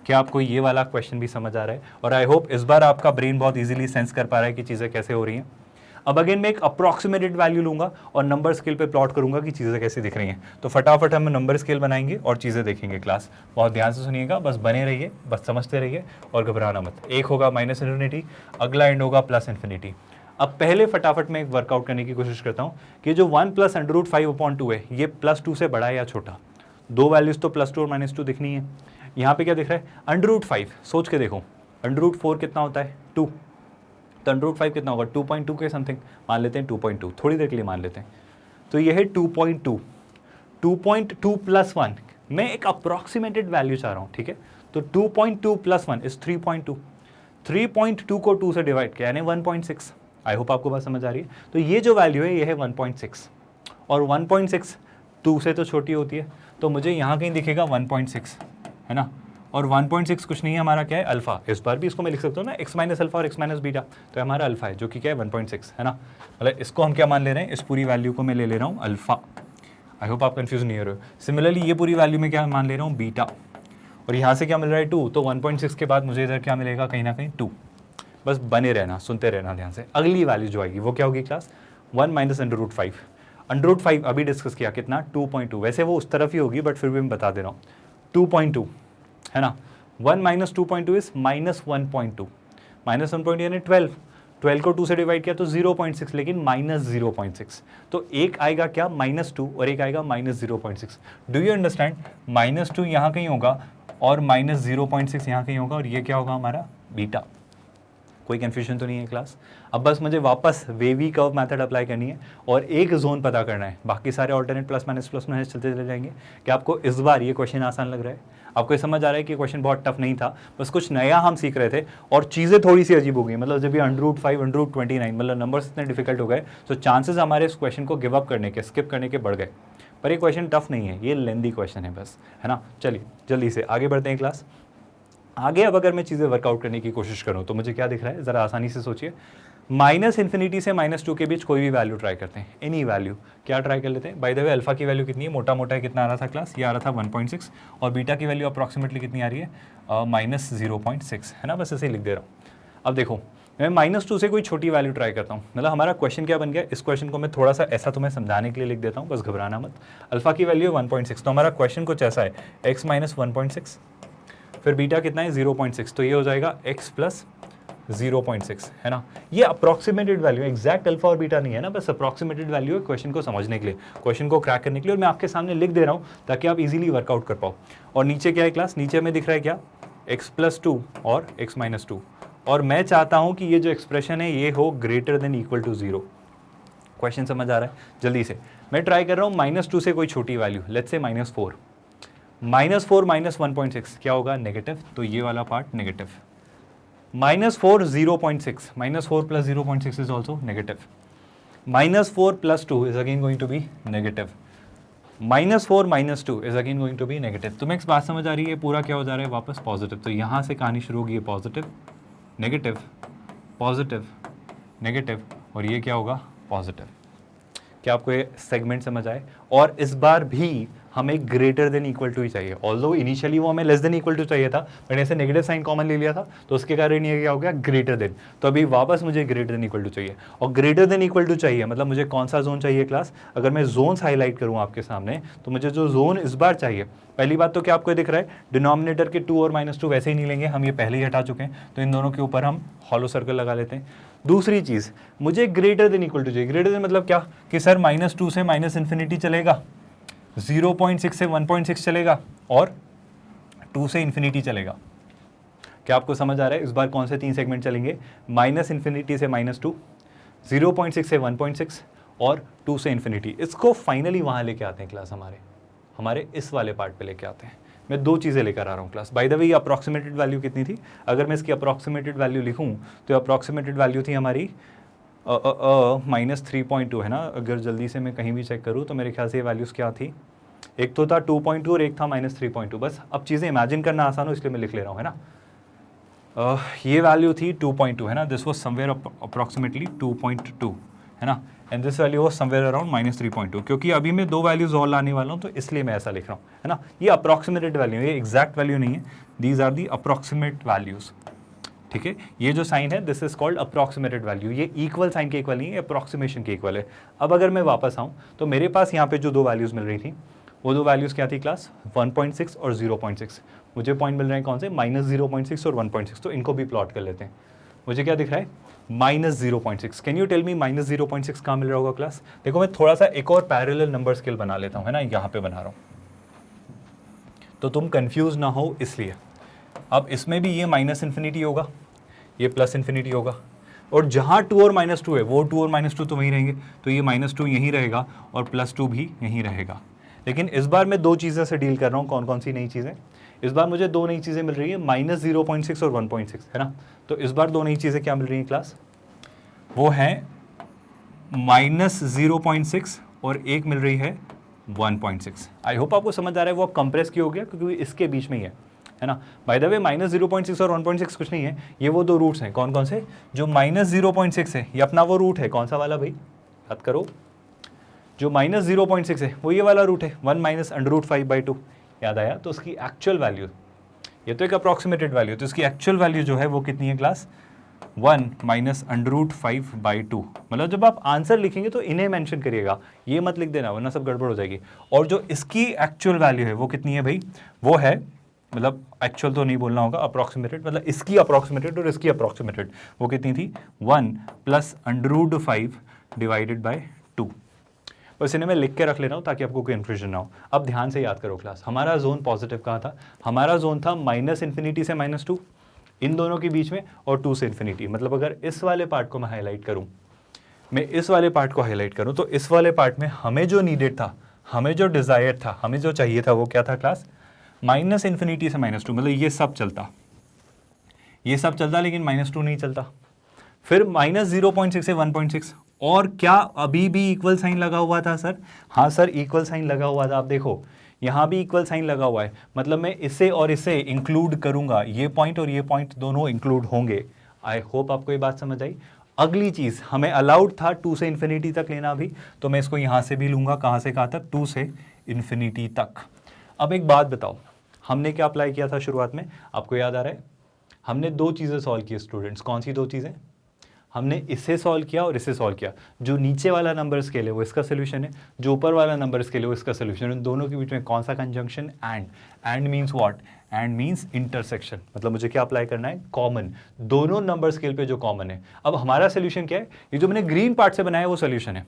क्या आपको ये वाला क्वेश्चन भी समझ आ रहा है? और आई होप इस बार आपका ब्रेन बहुत इजीली सेंस कर पा रहा है कि चीज़ें कैसे हो रही हैं। अब अगेन मैं एक अप्रॉक्सीमेटेड वैल्यू लूंगा और नंबर स्केल पे प्लॉट करूंगा कि चीज़ें कैसी दिख रही हैं। तो फटाफट हम नंबर स्केल बनाएंगे और चीज़ें देखेंगे क्लास। बहुत ध्यान से सुनिएगा, बस बने रहिए, बस समझते रहिए और घबराना मत। एक होगा -∞, अगला एंड होगा +∞। अब पहले फटाफट में एक वर्कआउट करने की कोशिश करता हूँ कि जो 1 + √5/2 है, ये +2 से बड़ा है या छोटा? दो वैल्यूज तो +2 और -2 दिखनी है। यहाँ पे क्या दिख रहा है? √5। सोच के देखो, √4 कितना होता है? 2। तो √5 कितना होगा? 2.2 के समथिंग मान लेते हैं, 2.2 थोड़ी देर के लिए मान लेते हैं। तो ये है 2.2, 2.2 + 1। मैं एक अप्रॉक्सीमेटेड वैल्यू चाह रहा हूँ, ठीक है? तो 2.2 + 1 इज 3.2। 3.2 को 2 से डिवाइड किया यानी 1.6। आई होप आपको बात समझ आ रही है। तो ये जो वैल्यू है ये है 1.6, और 1.6 2 से तो छोटी होती है, तो मुझे यहाँ कहीं दिखेगा 1.6, है ना? और 1.6 कुछ नहीं है, हमारा क्या है? अल्फा। इस बार भी इसको मैं लिख सकता हूँ ना, x - अल्फा और x - बीटा। तो हमारा अल्फा है, जो कि क्या है? 1.6, है ना? मतलब इसको हम क्या मान ले रहे हैं? इस पूरी वैल्यू को मैं ले रहा हूँ अल्फा। आई होप आप कंफ्यूज नहीं हो रहे हो। सिमिलरली ये पूरी वैल्यू में क्या मान ले रहा हूँ? बीटा। और यहाँ से क्या मिल रहा है? 2। तो 1.6 के बाद मुझे इधर क्या मिलेगा? कहीं ना कहीं 2। बस बने रहना, सुनते रहना ध्यान से। अगली वैल्यू जो आएगी वो क्या होगी क्लास? 1 - √5। √5 अभी डिस्कस किया, कितना? 2.2। वैसे वो उस तरफ ही होगी, बट फिर भी मैं बता दे रहा हूँ, 2.2, है ना? 1 - 2.2 इज -1.2। -1.2 यानी 12। 12 को 2 से डिवाइड किया तो 0.6, लेकिन -0.6। तो एक आएगा क्या? -2 और एक आएगा -0.6। Do you understand? -2 यहाँ कहीं होगा और -0.6 यहाँ कहीं होगा, और ये क्या होगा? हमारा बीटा। कोई कन्फ्यूजन तो नहीं है क्लास? अब बस मुझे वापस वेवी कर्व मेथड अप्लाई करनी है और एक जोन पता करना है। बाकी सारे ऑल्टरनेट प्लस माइनस चलते चले जाएंगे। क्या आपको इस बार ये क्वेश्चन आसान लग रहा है? आपको ये समझ आ रहा है कि क्वेश्चन बहुत टफ नहीं था, बस कुछ नया हम सीख रहे थे और चीज़ें थोड़ी सी अजीब हो गई। मतलब जब ये √5, √29, मतलब नंबर्स इतने डिफिकल्ट हो गए, तो चांसेस हमारे इस क्वेश्चन को गिव अप करने के, स्किप करने के बढ़ गए। पर ये क्वेश्चन टफ नहीं है, ये लेंदी क्वेश्चन है बस, है ना? चलिए जल्दी से आगे बढ़ते हैं क्लास। आगे अब अगर मैं चीज़ें वर्कआउट करने की कोशिश करूं तो मुझे क्या दिख रहा है? ज़रा आसानी से सोचिए। -∞ से -2 के बीच कोई भी वैल्यू ट्राई करते हैं, एनी वैल्यू। क्या ट्राई कर लेते हैं? बाय द वे अल्फा की वैल्यू कितनी है? मोटा मोटा कितना आ रहा था क्लास? ये आ रहा था 1.6, और बीटा की वैल्यू अप्रॉक्सीमेटली कितनी आ रही है? -0.6, है ना? बस ऐसे ही लिख दे रहा हूँ। अब देखो, मैं -2 से कोई छोटी वैल्यू ट्राई करता हूँ। मतलब हमारा क्वेश्चन क्या बन गया? इस क्वेश्चन को मैं थोड़ा सा ऐसा तुम्हें समझाने के लिए लिख देता हूँ, बस घबराना मत। अल्फा की वैल्यू है 1.6, तो हमारा क्वेश्चन कुछ ऐसा है, x - 1.6, फिर बीटा कितना है? 0.6, तो ये हो जाएगा x + 0.6, है ना? ये अप्रॉक्सीमेटेड वैल्यू है, एग्जैक्ट अल्फा और बीटा नहीं है ना, बस अप्रॉक्सीमेटेड वैल्यू है क्वेश्चन को समझने के लिए, क्वेश्चन को क्रैक करने के लिए। और मैं आपके सामने लिख दे रहा हूँ ताकि आप इजीली वर्कआउट कर पाओ। और नीचे क्या है क्लास? नीचे में दिख रहा है क्या? x + 2 और x - 2, और मैं चाहता हूँ कि ये जो एक्सप्रेशन है ये हो greater than equal to 0। Question समझ आ रहा है? जल्दी से मैं ट्राई कर रहा हूँ -2 से कोई छोटी वैल्यू, लेट्स से -4। -4 - 1.6 क्या होगा? नेगेटिव, तो ये वाला part negative. -4 0.6, -4 + 0.6 is also negative. -4 + 2 is again going to be negative. -4 - 2 is again going to be negative. तुम्हें एक बात समझ आ रही है? पूरा क्या हो जा रहा है? वापस पॉजिटिव। तो यहाँ से कहानी शुरू होगी, पॉजिटिव नेगेटिव पॉजिटिव नेगेटिव, और ये क्या होगा? पॉजिटिव। क्या आपको ये सेगमेंट समझ आए? और इस बार भी हमें ग्रेटर देन इक्वल टू ही चाहिए। ऑल्दो इनिशियली वो हमें लेस देन इक्वल टू चाहिए था, बट ऐसे नेगेटिव साइन कॉमन ले लिया था तो उसके कारण ये क्या हो गया, ग्रेटर देन। तो अभी वापस मुझे ग्रेटर देन इक्वल टू चाहिए, और ग्रेटर देन इक्वल टू चाहिए मतलब मुझे कौन सा जोन चाहिए क्लास? अगर मैं जोन्स हाईलाइट करूँ आपके सामने तो मुझे जो जोन इस बार चाहिए, पहली बात तो क्या आपको दिख रहा है, डिनोमिनेटर के 2 और -2 वैसे ही नहीं लेंगे, हम ये पहले ही हटा चुके हैं, तो इन दोनों के ऊपर हम हॉलो सर्कल लगा लेते हैं। दूसरी चीज़, मुझे ग्रेटर देन इक्वल टू चाहिए। ग्रेटर देन मतलब क्या कि सर -2 से -∞ चलेगा, 0.6 से 1.6 चलेगा, और 2 से इन्फिनिटी चलेगा। क्या आपको समझ आ रहा है इस बार कौन से 3 सेगमेंट चलेंगे? -∞ से -2, 0.6 से 1.6 और 2 से इन्फिनिटी। इसको फाइनली वहाँ लेके आते हैं क्लास, हमारे इस वाले पार्ट पे लेके आते हैं। मैं 2 चीज़ें लेकर आ रहा हूँ क्लास। बाय द वे ये अप्रॉक्सीमेटेड वैल्यू कितनी थी? अगर मैं इसकी अप्रॉक्सीमेटेड वैल्यू लिखूँ तो अप्रॉक्सीमेटेड वैल्यू थी हमारी -3.2 है ना। अगर जल्दी से मैं कहीं भी चेक करूँ तो मेरे ख्याल से ये वैल्यूज़ क्या थी, एक तो था 2.2 और एक था -3.2। बस अब चीज़ें इमेजिन करना आसान हो इसलिए मैं लिख ले रहा हूँ, है ना। ये वैल्यू थी 2.2 है ना, दिस वॉज समवेयर अप्रॉक्सीमेटली 2.2 है ना, and this value was somewhere around -3.2। क्योंकि अभी मैं 2 वैल्यूज और लाने वाला हूँ तो इसलिए मैं ऐसा लिख रहा हूँ, है ना। ये अप्रॉक्सीमेटेड वैल्यू है, ये एग्जैक्ट वैल्यू नहीं है, these are the approximate values. ठीक है, ये जो साइन है this is called approximated value. ये इक्वल साइन के इक्वल नहीं है, अप्रॉक्सीमेशन के इक्वल है। अब अगर मैं वापस आऊँ तो मेरे पास यहाँ पे जो 2 वैल्यूज मिल रही थी वो 2 वैल्यूज क्या थी क्लास? 1.6 और 0.6। मुझे पॉइंट मिल रहे हैं कौन से? -0.6 और 1.6। तो इनको भी प्लॉट कर लेते हैं। मुझे क्या दिख रहा है? -0.6। कैन यू टेल मी -0.6 कहाँ मिल रहा होगा क्लास? देखो मैं थोड़ा सा एक और पैरेलल नंबर स्केल बना लेता हूँ, है ना, यहाँ पे बना रहा हूँ तो तुम कंफ्यूज ना हो इसलिए। अब इसमें भी ये -∞ होगा, ये +∞ होगा, और जहाँ 2 और -2 है वो 2 और -2 तो वहीं रहेंगे, तो ये -2 यहीं रहेगा और +2 भी यहीं रहेगा। लेकिन इस बार मैं 2 चीज़ों से डील कर रहा हूँ। कौन कौन सी नई चीज़ें? इस बार मुझे 2 नई चीज़ें मिल रही है, -0.6 और 1.6, है ना। तो इस बार 2 नई चीज़ें क्या मिल रही हैं क्लास? वो है -0.6 और एक मिल रही है 1.6। आई होप आपको समझ आ रहा है। वो कंप्रेस क्यों हो गया? क्योंकि इसके बीच में ही है ना। बाय द वे -0.6 और 1.6 कुछ नहीं है, ये वो 2 रूट्स हैं। कौन कौन से? जो -0.6 है ये अपना वो रूट है, कौन सा वाला भाई, याद करो। जो -0.6 है वो ये वाला रूट है, 1 -√5/2, याद आया। तो उसकी एक्चुअल वैल्यू, ये तो एक अप्रॉक्सीमेटेड वैल्यू, तो इसकी एक्चुअल वैल्यू जो है वो कितनी है क्लास? 1 -√5/2। मतलब जब आप आंसर लिखेंगे तो इन्हें मेंशन करिएगा, ये मत लिख देना वरना सब गड़बड़ हो जाएगी। और जो इसकी एक्चुअल वैल्यू है वो कितनी है भाई? वो है, मतलब एक्चुअल तो नहीं बोलना होगा, अप्रॉक्सीमेटेड, मतलब इसकी अप्रॉक्सीमेटेड और इसकी अप्रॉक्सीमेटेड, वो कितनी थी? 1 + √5/2। बस इन्हें मैं लिख के रख ले रहा हूँ ताकि आपको कोई कन्फ्यूजन ना हो। अब ध्यान से याद करो क्लास, हमारा जोन पॉजिटिव कहाँ था? हमारा जोन था -∞ से -2, इन दोनों के बीच में, और 2 से इन्फिनिटी। मतलब अगर इस वाले पार्ट को मैं हाईलाइट करूँ, तो इस वाले पार्ट में हमें जो नीडेड था, हमें जो डिज़ायर था, हमें जो चाहिए था वो क्या था क्लास? -∞ से -2। मतलब ये सब चलता, लेकिन -2 नहीं चलता। फिर -0.6 से 1.6, और क्या अभी भी इक्वल साइन लगा हुआ था सर? हाँ सर, इक्वल साइन लगा हुआ था। आप देखो यहाँ भी इक्वल साइन लगा हुआ है, मतलब मैं इसे और इसे इंक्लूड करूंगा, ये पॉइंट और ये पॉइंट दोनों इंक्लूड होंगे। आई होप आपको ये बात समझ आई। अगली चीज़, हमें अलाउड था 2 से इन्फिनिटी तक लेना भी, तो मैं इसको यहाँ से भी लूँगा, कहाँ से कहाँ तक? 2 से इन्फिनिटी तक। अब एक बात बताओ, हमने क्या अप्लाई किया था शुरुआत में? आपको याद आ रहा है? हमने 2 चीज़ें सॉल्व की स्टूडेंट्स। कौन सी 2 चीज़ें? हमने इसे सॉल्व किया और इसे सॉल्व किया। जो नीचे वाला नंबर स्केल है वो इसका सोल्यूशन है, जो ऊपर वाला नंबर स्केल है वो इसका सोल्यूशन है। इन दोनों के बीच में कौन सा conjunction? And means what? And means intersection. मतलब मुझे क्या अप्लाई करना है? कॉमन, दोनों नंबर स्केल पे जो कॉमन है। अब हमारा सोल्यूशन क्या है? ये जो मैंने ग्रीन पार्ट से बनाया है वो सोल्यूशन है।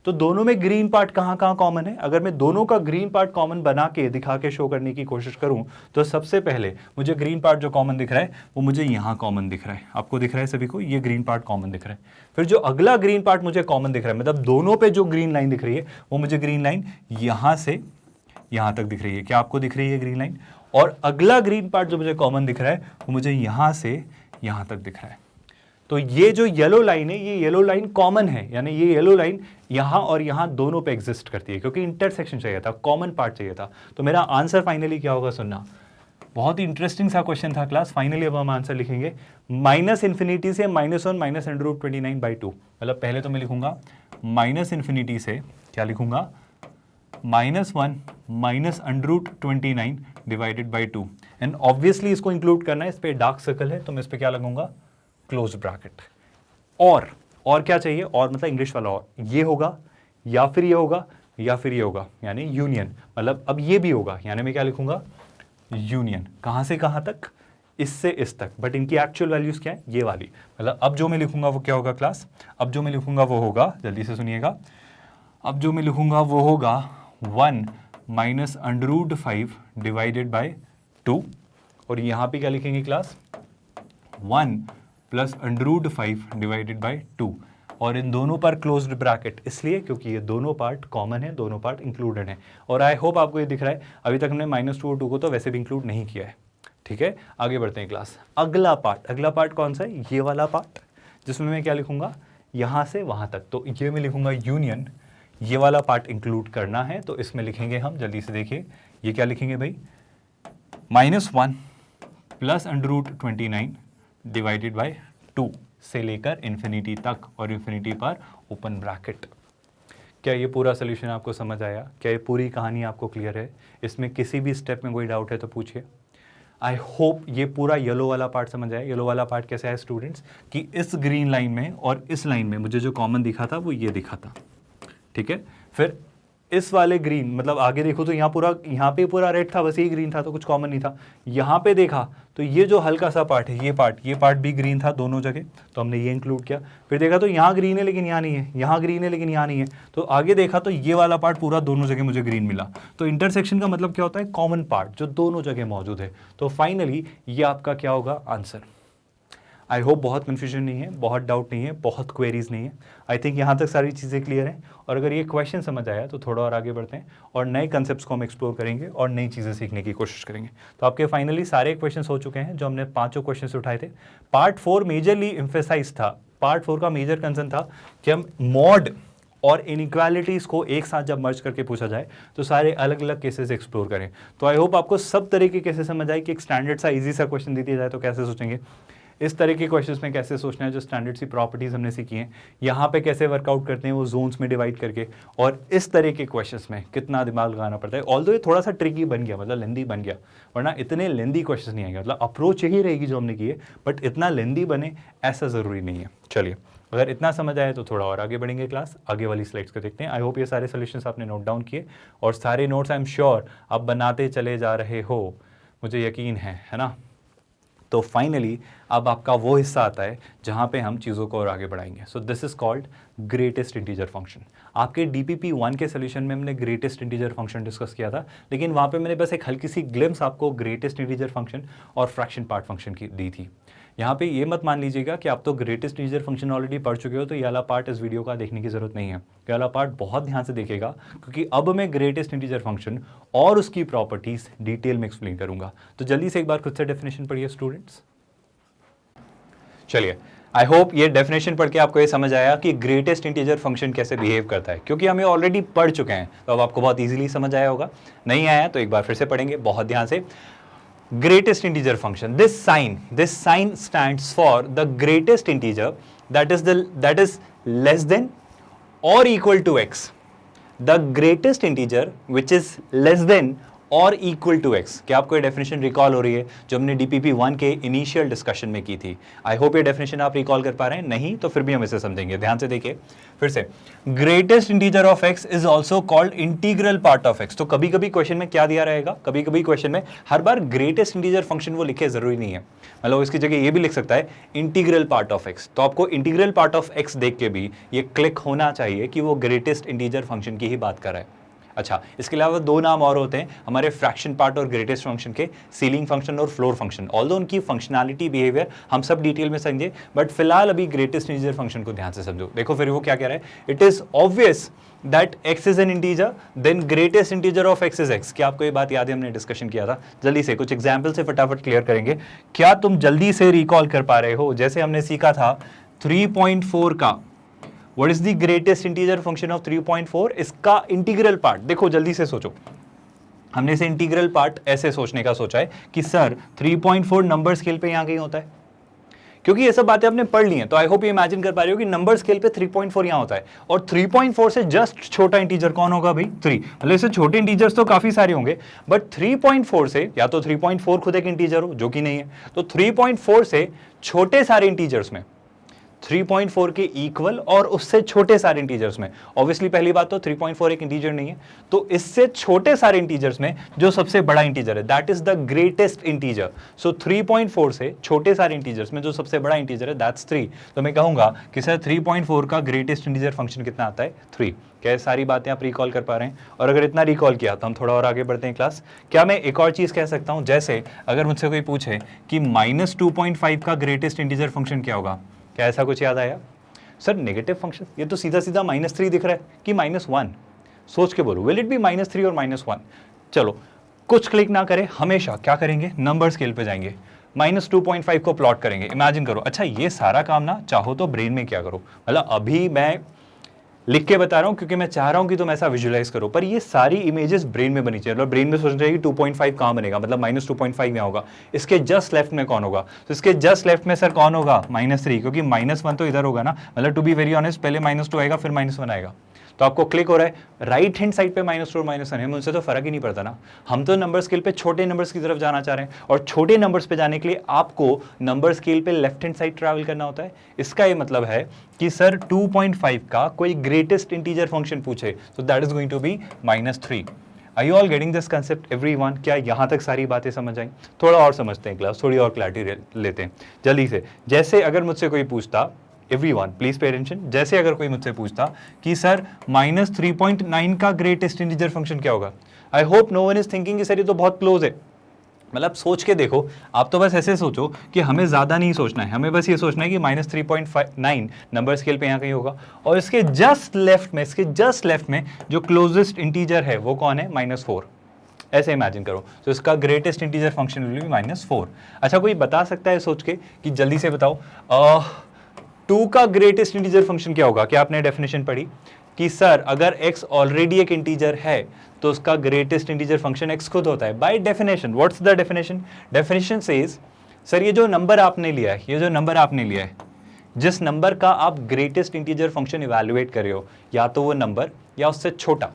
तो दोनों में ग्रीन पार्ट कहाँ कहाँ कॉमन है? अगर मैं दोनों का ग्रीन पार्ट कॉमन बना के दिखा के शो करने की कोशिश करूं तो सबसे पहले मुझे ग्रीन पार्ट जो कॉमन दिख रहा है वो मुझे यहाँ कॉमन दिख रहा है। आपको दिख रहा है सभी को? ये ग्रीन पार्ट कॉमन दिख रहा है। फिर जो अगला ग्रीन पार्ट मुझे कॉमन दिख रहा है, मतलब दोनों पे जो ग्रीन लाइन दिख रही है वो मुझे ग्रीन लाइन यहाँ से यहाँ तक दिख रही है। क्या आपको दिख रही है ग्रीन लाइन? और अगला ग्रीन पार्ट जो मुझे कॉमन दिख रहा है वो मुझे यहाँ से यहाँ तक दिख रहा है। तो ये जो येलो लाइन है, ये येलो लाइन कॉमन है, यानी ये येलो लाइन यहाँ और यहाँ दोनों पे एग्जिस्ट करती है, क्योंकि इंटरसेक्शन चाहिए था, कॉमन पार्ट चाहिए था। तो मेरा आंसर फाइनली क्या होगा सुनना, बहुत ही इंटरेस्टिंग सा क्वेश्चन था क्लास। फाइनली अब हम आंसर लिखेंगे -∞ से -1 -√29/2। मतलब पहले तो मैं लिखूंगा -∞ से क्या लिखूंगा? -1 minus √29 divided by 2 and obviously इसको इंक्लूड करना है, इस पे डार्क सर्कल है तो मैं इस पे क्या लगूंगा, क्लोज ब्रैकेट। और क्या चाहिए, और मतलब इंग्लिश वाला, और ये होगा या फिर ये होगा या फिर ये होगा, यानी यूनियन, मतलब अब ये भी होगा, यानी मैं क्या लिखूंगा, यूनियन। कहां से कहां तक, इससे इस तक, बट इनकी एक्चुअल वैल्यूज क्या है, ये वाली। मतलब अब जो मैं लिखूंगा वो क्या होगा क्लास, अब जो मैं लिखूंगा वो होगा, जल्दी से सुनिएगा, अब जो मैं लिखूंगा वो होगा 1 माइनस √5 डिवाइडेड बाय 2, और यहां पे क्या लिखेंगे क्लास, 1 प्लस √5 डिवाइडेड बाय 2, और इन दोनों पर क्लोज्ड ब्रैकेट, इसलिए क्योंकि ये दोनों पार्ट कॉमन है, दोनों पार्ट इंक्लूडेड है। और आई होप आपको ये दिख रहा है, अभी तक हमने -2 और 2 को तो वैसे भी इंक्लूड नहीं किया है। ठीक है, आगे बढ़ते हैं क्लास। अगला पार्ट कौन सा है, ये वाला पार्ट, जिसमें मैं क्या लिखूंगा, यहां से वहां तक, तो ये मैं लिखूंगा यूनियन, ये वाला पार्ट इंक्लूड करना है, तो इसमें लिखेंगे हम, जल्दी से देखिए, ये क्या लिखेंगे भाई, -1 प्लस √29 डिवाइडेड बाय 2 से लेकर इन्फिनिटी तक, और इन्फिनिटी पर ओपन ब्रैकेट। क्या ये पूरा सोल्यूशन आपको समझ आया, क्या ये पूरी कहानी आपको क्लियर है, इसमें किसी भी स्टेप में कोई डाउट है तो पूछिए। आई होप ये पूरा येलो वाला पार्ट समझ आया। येलो वाला पार्ट कैसे है स्टूडेंट्स, कि इस ग्रीन लाइन में और इस लाइन में मुझे जो कॉमन दिखा था वो ये दिखा था, ठीक है। फिर इस वाले ग्रीन, मतलब आगे देखो तो यहाँ पे पूरा रेड था, बस ये ग्रीन था, तो कुछ कॉमन नहीं था। यहाँ पे देखा तो ये जो हल्का सा पार्ट है, ये पार्ट भी ग्रीन था दोनों जगह, तो हमने ये इंक्लूड किया। फिर देखा तो यहाँ ग्रीन है लेकिन यहाँ नहीं है, यहाँ ग्रीन है लेकिन यहाँ नहीं है, तो आगे देखा तो ये वाला पार्ट पूरा दोनों जगह मुझे ग्रीन मिला। तो इंटरसेक्शन का मतलब क्या होता है, कॉमन पार्ट जो दोनों जगह मौजूद है। तो फाइनली ये आपका क्या होगा, आंसर। आई होप बहुत कन्फ्यूजन नहीं है, बहुत डाउट नहीं है, बहुत क्वेरीज नहीं है। आई थिंक यहाँ तक सारी चीज़ें क्लियर हैं, और अगर ये क्वेश्चन समझ आया तो थोड़ा और आगे बढ़ते हैं और नए कंसेप्ट्स को हम एक्सप्लोर करेंगे और नई चीज़ें सीखने की कोशिश करेंगे। तो आपके फाइनली सारे क्वेश्चंस हो चुके हैं जो हमने 5 क्वेश्चंस उठाए थे। पार्ट 4 मेजरली एम्फेसाइज था, पार्ट 4 का मेजर कंसर्न था कि हम मॉड और इनइक्वालिटीज़ को एक साथ जब मर्ज करके पूछा जाए तो सारे अलग अलग केसेस एक्सप्लोर करें। तो आई होप आपको सब तरह के केसेस समझ आए कि एक स्टैंडर्ड सा इजी सा क्वेश्चन दे दिया जाए तो कैसे सोचेंगे, इस तरह के क्वेश्चंस में कैसे सोचना है, जो स्टैंडर्ड सी प्रॉपर्टीज हमने सीखी हैं यहाँ पे कैसे वर्कआउट करते हैं वो जोन्स में डिवाइड करके, और इस तरह के क्वेश्चंस में कितना दिमाग लगाना पड़ता है। ऑल्दो ये थोड़ा सा ट्रिकी बन गया, मतलब लेंदी बन गया, वरना इतने लेंदी क्वेश्चंस नहीं आएंगे। मतलब अप्रोच यही रहेगी जो हमने की है, बट इतना लेंदी बने ऐसा ज़रूरी नहीं है। चलिए, अगर इतना समझ आए तो थोड़ा और आगे बढ़ेंगे क्लास, आगे वाली स्लाइड्स को देखते हैं। आई होप ये सारे सोल्यूशंस आपने नोट डाउन किए, और सारे नोट्स आई एम श्योर आप बनाते चले जा रहे हो, मुझे यकीन है ना। तो फाइनली अब आपका वो हिस्सा आता है जहाँ पे हम चीज़ों को और आगे बढ़ाएंगे। So this is called greatest integer function. आपके DPP 1 के सोल्यूशन में हमने ग्रेटेस्ट इंटीजर फंक्शन डिस्कस किया था, लेकिन वहाँ पे मैंने बस एक हल्की सी ग्लिम्स आपको ग्रेटेस्ट इंटीजर फंक्शन और फ्रैक्शन पार्ट फंक्शन की दी थी। यहाँ पे ये मत मान लीजिएगा कि आप तो ग्रेटेस्ट इंटीजर फंक्शन ऑलरेडी पढ़ चुके हो तो ये वाला पार्ट इस वीडियो का देखने की जरूरत नहीं है। ये वाला पार्ट बहुत ध्यान से देखेगा, क्योंकि अब मैं ग्रेटेस्ट इंटीजर फंक्शन और उसकी प्रॉपर्टीज डिटेल में एक्सप्लेन करूंगा। तो जल्दी से एक बार खुद से डेफिनेशन पढ़िए स्टूडेंट्स। चलिए, आई होप ये डेफिनेशन पढ़ के आपको ये समझ आया कि ग्रेटेस्ट इंटीजर फंक्शन कैसे बिहेव करता है, क्योंकि हम ये ऑलरेडी पढ़ चुके हैं तो अब आपको बहुत इजीली समझ आया होगा। नहीं आया तो एक बार फिर से पढ़ेंगे बहुत ध्यान से। Greatest integer function, this sign stands for the greatest integer that is less than or equal to x. The greatest integer which is less than और इक्वल टू एक्स। क्या आपको ये डेफिनेशन रिकॉल हो रही है जो हमने DPP 1 के इनिशियल डिस्कशन में की थी? आई होप ये डेफिनेशन आप रिकॉल कर पा रहे हैं, नहीं तो फिर भी हम इसे समझेंगे। ध्यान से देखिए फिर से, greatest integer of x is also called integral part of x. तो कभी कभी क्वेश्चन में क्या दिया रहेगा, कभी कभी क्वेश्चन में हर बार ग्रेटेस्ट इंटीजर फंक्शन वो लिखे जरूरी नहीं है, मतलब इसकी जगह ये भी लिख सकता है इंटीग्रल पार्ट ऑफ एक्स। तो आपको इंटीग्रल पार्ट ऑफ एक्स देख के भी ये क्लिक होना चाहिए कि वो ग्रेटेस्ट इंटीजर फंक्शन की ही बात कर रहा है। अच्छा, इसके अलावा 2 नाम और होते हैं हमारे फ्रैक्शन पार्ट और ग्रेटेस्ट फंक्शन के, सीलिंग फंक्शन और फ्लोर फंक्शन। ऑल्दो उनकी फंक्शनैलिटी, बिहेवियर हम सब डिटेल में समझे, बट फिलहाल अभी ग्रेटेस्ट इंटीजर फंक्शन को ध्यान से समझो। देखो फिर वो क्या कह रहा है, it is obvious that x is an integer then greatest integer of x is x। क्या आपको ये बात याद है, हमने डिस्कशन किया था? जल्दी से कुछ एग्जाम्पल से फटाफट क्लियर करेंगे। क्या तुम जल्दी से रिकॉल कर पा रहे हो? जैसे हमने सीखा था 3.4 का, What is the greatest integer function of 3.4? इसका इंटीग्रल पार्ट देखो, जल्दी से सोचो। हमने इसे इंटीग्रल पार्ट ऐसे सोचने का सोचा है कि सर 3.4 नंबर स्केल पे यहाँ कहीं होता है, क्योंकि ये सब बातें आपने पढ़ ली हैं, तो आई होप ये इमेजिन कर पा रहे हो कि नंबर स्केल पे 3.4 यहाँ होता है, और 3.4 से जस्ट छोटा इंटीजर कौन होगा भाई? 3। मतलब इससे छोटे इंटीजर्स तो काफी सारे होंगे, बट 3.4 से, या तो 3.4 खुद एक इंटीजर हो, जो कि नहीं है, तो 3.4 से छोटे सारे इंटीजर्स में 3.4 के इक्वल और उससे छोटे सारे इंटीजर्स में, ऑब्वियसली पहली बात तो 3.4 एक इंटीजर नहीं है, तो इससे छोटे सारे इंटीजर्स में जो सबसे बड़ा इंटीजर है, that is the greatest integer. So 3.4 से छोटे सारे इंटीजर्स में जो सबसे बड़ा इंटीजर है, दैट्स 3। तो मैं कहूंगा कि सर 3.4 का ग्रेटेस्ट इंटीजर फंक्शन कितना आता है? 3। क्या सारी बातें आप रिकॉल कर पा रहे हैं? और अगर इतना रिकॉल किया तो हम थोड़ा और आगे बढ़ते हैं क्लास। क्या मैं एक और चीज कह सकता हूं, जैसे अगर मुझसे कोई पूछे कि -2.5 का ग्रेटेस्ट इंटीजर फंक्शन क्या होगा, क्या ऐसा कुछ याद आया? सर नेगेटिव फंक्शन, ये तो सीधा सीधा -3 दिख रहा है कि -1। सोच के बोलो, विल इट बी -3 और -1? चलो कुछ क्लिक ना करें, हमेशा क्या करेंगे? नंबर स्केल पे जाएंगे, -2.5 को प्लॉट करेंगे। इमेजिन करो, अच्छा ये सारा काम ना चाहो तो ब्रेन में क्या करो, मतलब अभी मैं लिख के बता रहा हूं क्योंकि मैं चाह रहा हूं कि तुम ऐसा विजुअलाइज करो, पर ये सारी इमेजेस ब्रेन में बनी चाहिए। मतलब ब्रेन में सोचना चाहिए कि 2.5 कहां बनेगा, मतलब -2.5 यहाँ होगा, इसके जस्ट लेफ्ट में कौन होगा? तो इसके जस्ट लेफ्ट में सर कौन होगा? -3, क्योंकि -1 तो इधर होगा ना, मतलब टू बी वेरी ऑनेस्ट पहले -2 आएगा फिर -1 आएगा। तो आपको क्लिक हो रहा है राइट हैंड साइड पे -2 और -1 है, उनसे तो फर्क ही नहीं पड़ता ना। हम तो नंबर स्केल पे छोटे नंबर्स की तरफ जाना चाह रहे हैं, और छोटे नंबर्स पे जाने के लिए आपको नंबर स्केल पे लेफ्ट हैंड साइड ट्रैवल करना होता है। इसका ये मतलब है कि सर 2.5 का कोई ग्रेटेस्ट इंटीजर फंक्शन पूछे तो that is going to be -3। Are you all getting this concept everyone? क्या यहां तक सारी बातें समझ आई? थोड़ा और समझते हैं क्लास, थोड़ी और क्लैरिटी लेते हैं जल्दी से। जैसे अगर मुझसे कोई पूछता, एवरीवन प्लीज पे अटेंशन, जैसे अगर कोई मुझसे पूछता कि सर -3.9 का ग्रेटेस्ट इंटीजर फंक्शन क्या होगा, I hope no one is thinking कि सर ये तो बहुत क्लोज है। मतलब सोच के देखो, आप तो बस ऐसे सोचो कि हमें ज्यादा नहीं सोचना है, हमें बस ये सोचना है कि -3.9 नंबर स्केल पे यहाँ कहीं होगा, और इसके जस्ट लेफ्ट में जो क्लोजेस्ट इंटीजर है वो कौन है? -4। ऐसे इमेजिन करो, तो इसका greatest integer function will be -4। अच्छा कोई बता सकता है सोच के कि जल्दी से बताओ 2 का ग्रेटेस्ट इंटीजर फंक्शन क्या होगा? क्या आपने डेफिनेशन पढ़ी कि सर अगर x ऑलरेडी एक इंटीजर है तो उसका ग्रेटेस्ट इंटीजर फंक्शन x खुद होता है by definition. What's the definition? Definition says sir ये जो नंबर आपने लिया है, जिस नंबर का आप ग्रेटेस्ट इंटीजर फंक्शन इवैल्यूएट कर रहे हो, या तो वो नंबर या उससे छोटा,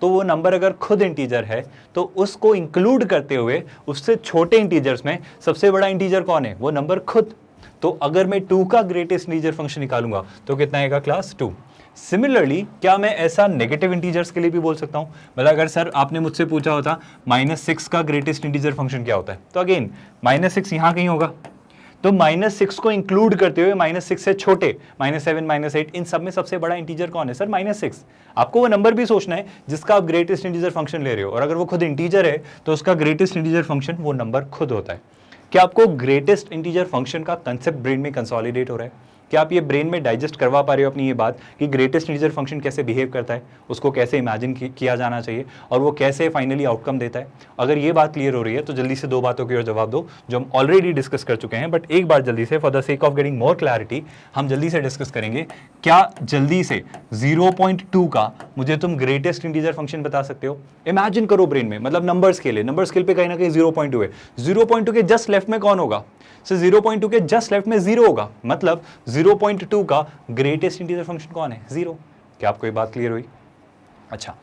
तो वो नंबर अगर खुद इंटीजर है तो उसको इंक्लूड करते हुए उससे छोटे इंटीजर्स में सबसे बड़ा इंटीजर कौन है? वो नंबर खुद। तो अगर मैं 2 का ग्रेटेस्ट इंटीजर फंक्शन निकालूंगा तो कितना आएगा क्लास? 2। सिमिलरली क्या मैं ऐसा नेगेटिव इंटीजर्स के लिए भी बोल सकता हूं? मतलब अगर सर आपने मुझसे पूछा होता -6 का ग्रेटेस्ट इंटीजर फंक्शन क्या होता है, तो अगेन -6 यहां कहीं होगा, तो -6 को इंक्लूड करते हुए -6 से छोटे -7 -8 इन सब में सबसे बड़ा इंटीजर कौन है? सर -6। आपको वो नंबर भी सोचना है जिसका आप ग्रेटेस्ट इंटीजर फंक्शन ले रहे हो, और अगर वो खुद इंटीजर है तो उसका ग्रेटेस्ट इंटीजर फंक्शन वो नंबर खुद होता है। क्या आपको ग्रेटेस्ट इंटीजर फंक्शन का कंसेप्ट ब्रेन में कंसोलिडेट हो रहा है? क्या आप ये ब्रेन में डाइजेस्ट करवा पा रहे हो अपनी ये बात कि ग्रेटेस्ट इंटीजर फंक्शन कैसे बिहेव करता है, उसको कैसे इमेजिन किया जाना चाहिए, और वो कैसे फाइनली आउटकम देता है? अगर ये बात क्लियर हो रही है तो जल्दी से 2 बातों की ओर जवाब दो जो हम ऑलरेडी डिस्कस कर चुके हैं, बट एक बार जल्दी से for the sake of getting more clarity हम जल्दी से डिस्कस करेंगे। क्या जल्दी से 0.2 का मुझे तुम ग्रेटेस्ट इंटीजर फंक्शन बता सकते हो? इमेजिन करो ब्रेन में, मतलब नंबर स्केल पे कहीं ना कहीं 0.2 है, 0.2 के जस्ट लेफ्ट में कौन होगा? सो 0.2 के जस्ट लेफ्ट में 0 होगा, मतलब 0.2 का ग्रेटेस्ट इंटीजर फंक्शन कौन है? 0। क्या आपको ये बात क्लियर हुई? अच्छा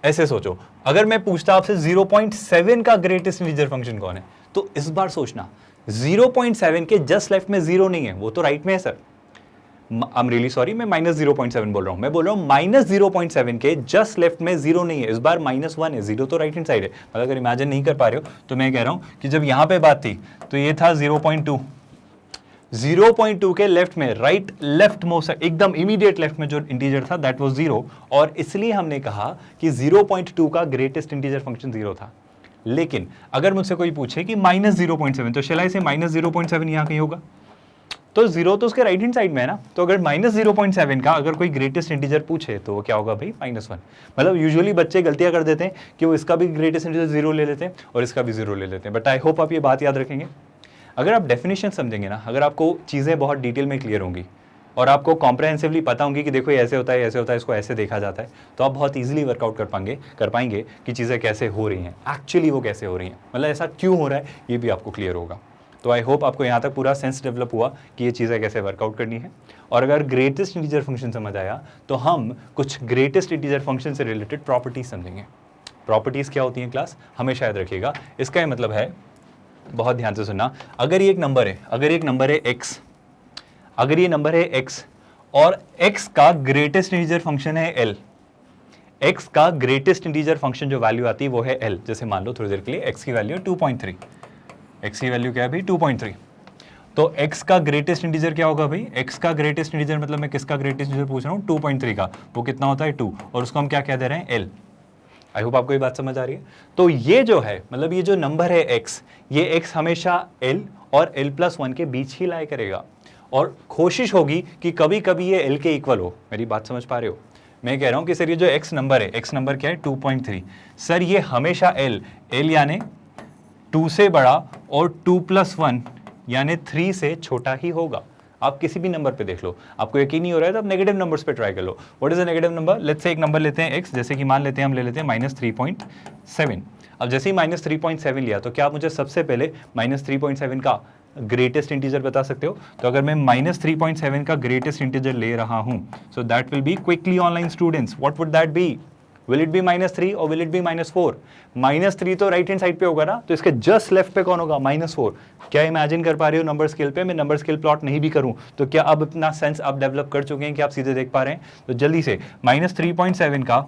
ऐसे सोचो, अगर मैं पूछता आपसे 0.7 का ग्रेटेस्ट इंटीजर फंक्शन कौन है, तो इस बार सोचना 0.7 के जस्ट लेफ्ट में 0 नहीं है, वो तो राइट में है sir. I am really sorry, मैं -0.7 बोल रहा हूं, मैं बोल रहा हूं -0.7 के जस्ट लेफ्ट में 0 नहीं है, इस बार -1 है, 0 तो राइट हैंड साइड है। मतलब अगर इमेजिन नहीं कर पा रहे हो तो मैं कह रहा हूं कि जब यहां पे बात थी तो ये था 0.2 के लेफ्ट में, राइट लेफ्ट मोस्ट एकदम इमीडिएट लेफ्ट में जो इंटीजर था दैट वाज 0, और इसलिए हमने कहा कि 0.2 का ग्रेटेस्ट इंटीजर फंक्शन 0 था। लेकिन अगर मुझसे कोई पूछे कि -0.7, तो शैल आई से -0.7 यहां कहीं होगा, तो 0 तो उसके राइट हैंड साइड में है ना, तो अगर -0.7 का अगर कोई ग्रेटेस्ट इंटीजर पूछे तो वो क्या होगा भाई? -1। मतलब यूजुअली बच्चे गलतियां कर देते हैं कि वो इसका भी ग्रेटेस्ट इंटीजर 0 ले लेते हैं और इसका भी 0 ले लेते हैं, बट आई होप आप ये बात याद रखेंगे। अगर आप डेफिनेशन समझेंगे ना, अगर आपको चीज़ें बहुत डिटेल में क्लियर होंगी और आपको कॉम्प्रहेंसिवली पता होंगी कि देखो ये ऐसे होता है, इसको ऐसे देखा जाता है, तो आप बहुत ईजिली वर्कआउट कर पाएंगे कि चीज़ें कैसे हो रही हैं, एक्चुअली वो कैसे हो रही हैं, मतलब ऐसा क्यों हो रहा है ये भी आपको क्लियर होगा। तो आई होप आपको यहाँ तक पूरा सेंस डेवलप हुआ कि ये चीज़ें कैसे वर्कआउट करनी है। और अगर ग्रेटेस्ट इंटीजर फंक्शन समझ आया तो हम कुछ ग्रेटेस्ट इंटीजर फंक्शन से रिलेटेड प्रॉपर्टीज समझेंगे। प्रॉपर्टीज़ क्या होती हैं क्लास, हमेशा याद रखिएगा। इसका ये मतलब है, बहुत ध्यान से सुनना, अगर ये एक नंबर है, अगर एक नंबर है x, अगर ये नंबर है x और x का ग्रेटेस्ट इंटीजर फंक्शन है l, x का ग्रेटेस्ट इंटीजर फंक्शन जो वैल्यू आती है वो है l। जैसे मान लो थोड़ी देर के लिए x की वैल्यू 2.3, x की वैल्यू क्या है भाई 2.3, तो x का ग्रेटेस्ट इंटीजर क्या होगा भाई, x का ग्रेटेस्ट इंटीजर मतलब मैं किसका ग्रेटेस्ट इंटीजर पूछ रहा हूँ 2.3 का, वो कितना होता है 2, और उसको हम क्या कह दे रहे हैं l। आई होप आपको ये बात समझ आ रही है। तो ये जो है मतलब ये जो नंबर है x, ये x हमेशा l और l+1 के बीच ही लाई करेगा, और कोशिश होगी कि कभी कभी ये l के इक्वल हो। मेरी बात समझ पा रहे हो, मैं कह रहा हूं कि सर ये जो x नंबर है, x नंबर क्या है 2.3, सर ये हमेशा l यानी 2 से बड़ा और 2+1 यानी 3 से छोटा ही होगा। आप किसी भी नंबर पे देख लो, आपको यकीन नहीं हो रहा है तो आप नेगेटिव नंबर्स पे ट्राई कर लो। What is a negative number, let's say एक नंबर लेते हैं x, जैसे कि मान लेते हैं हम ले लेते हैं -3.7। अब जैसे ही -3.7 लिया तो क्या आप मुझे सबसे पहले -3.7 का ग्रेटेस्ट इंटीजर बता सकते हो? तो अगर मैं -3.7 का ग्रेटेस्ट इंटीजर ले रहा हूं, so that will be quickly online students, what would that be? Will it be -3 और विल इट बी -4? -3 तो राइट हैंड साइड पे होगा ना, तो इसके जस्ट लेफ्ट पे कौन होगा? -4। क्या इमेजिन कर पा रहे हो नंबर स्केल पे? मैं नंबर स्केल प्लॉट नहीं भी करूं तो क्या अब अपना सेंस आप डेवलप कर चुके हैं कि आप सीधे देख पा रहे हैं? तो जल्दी से -3.7 का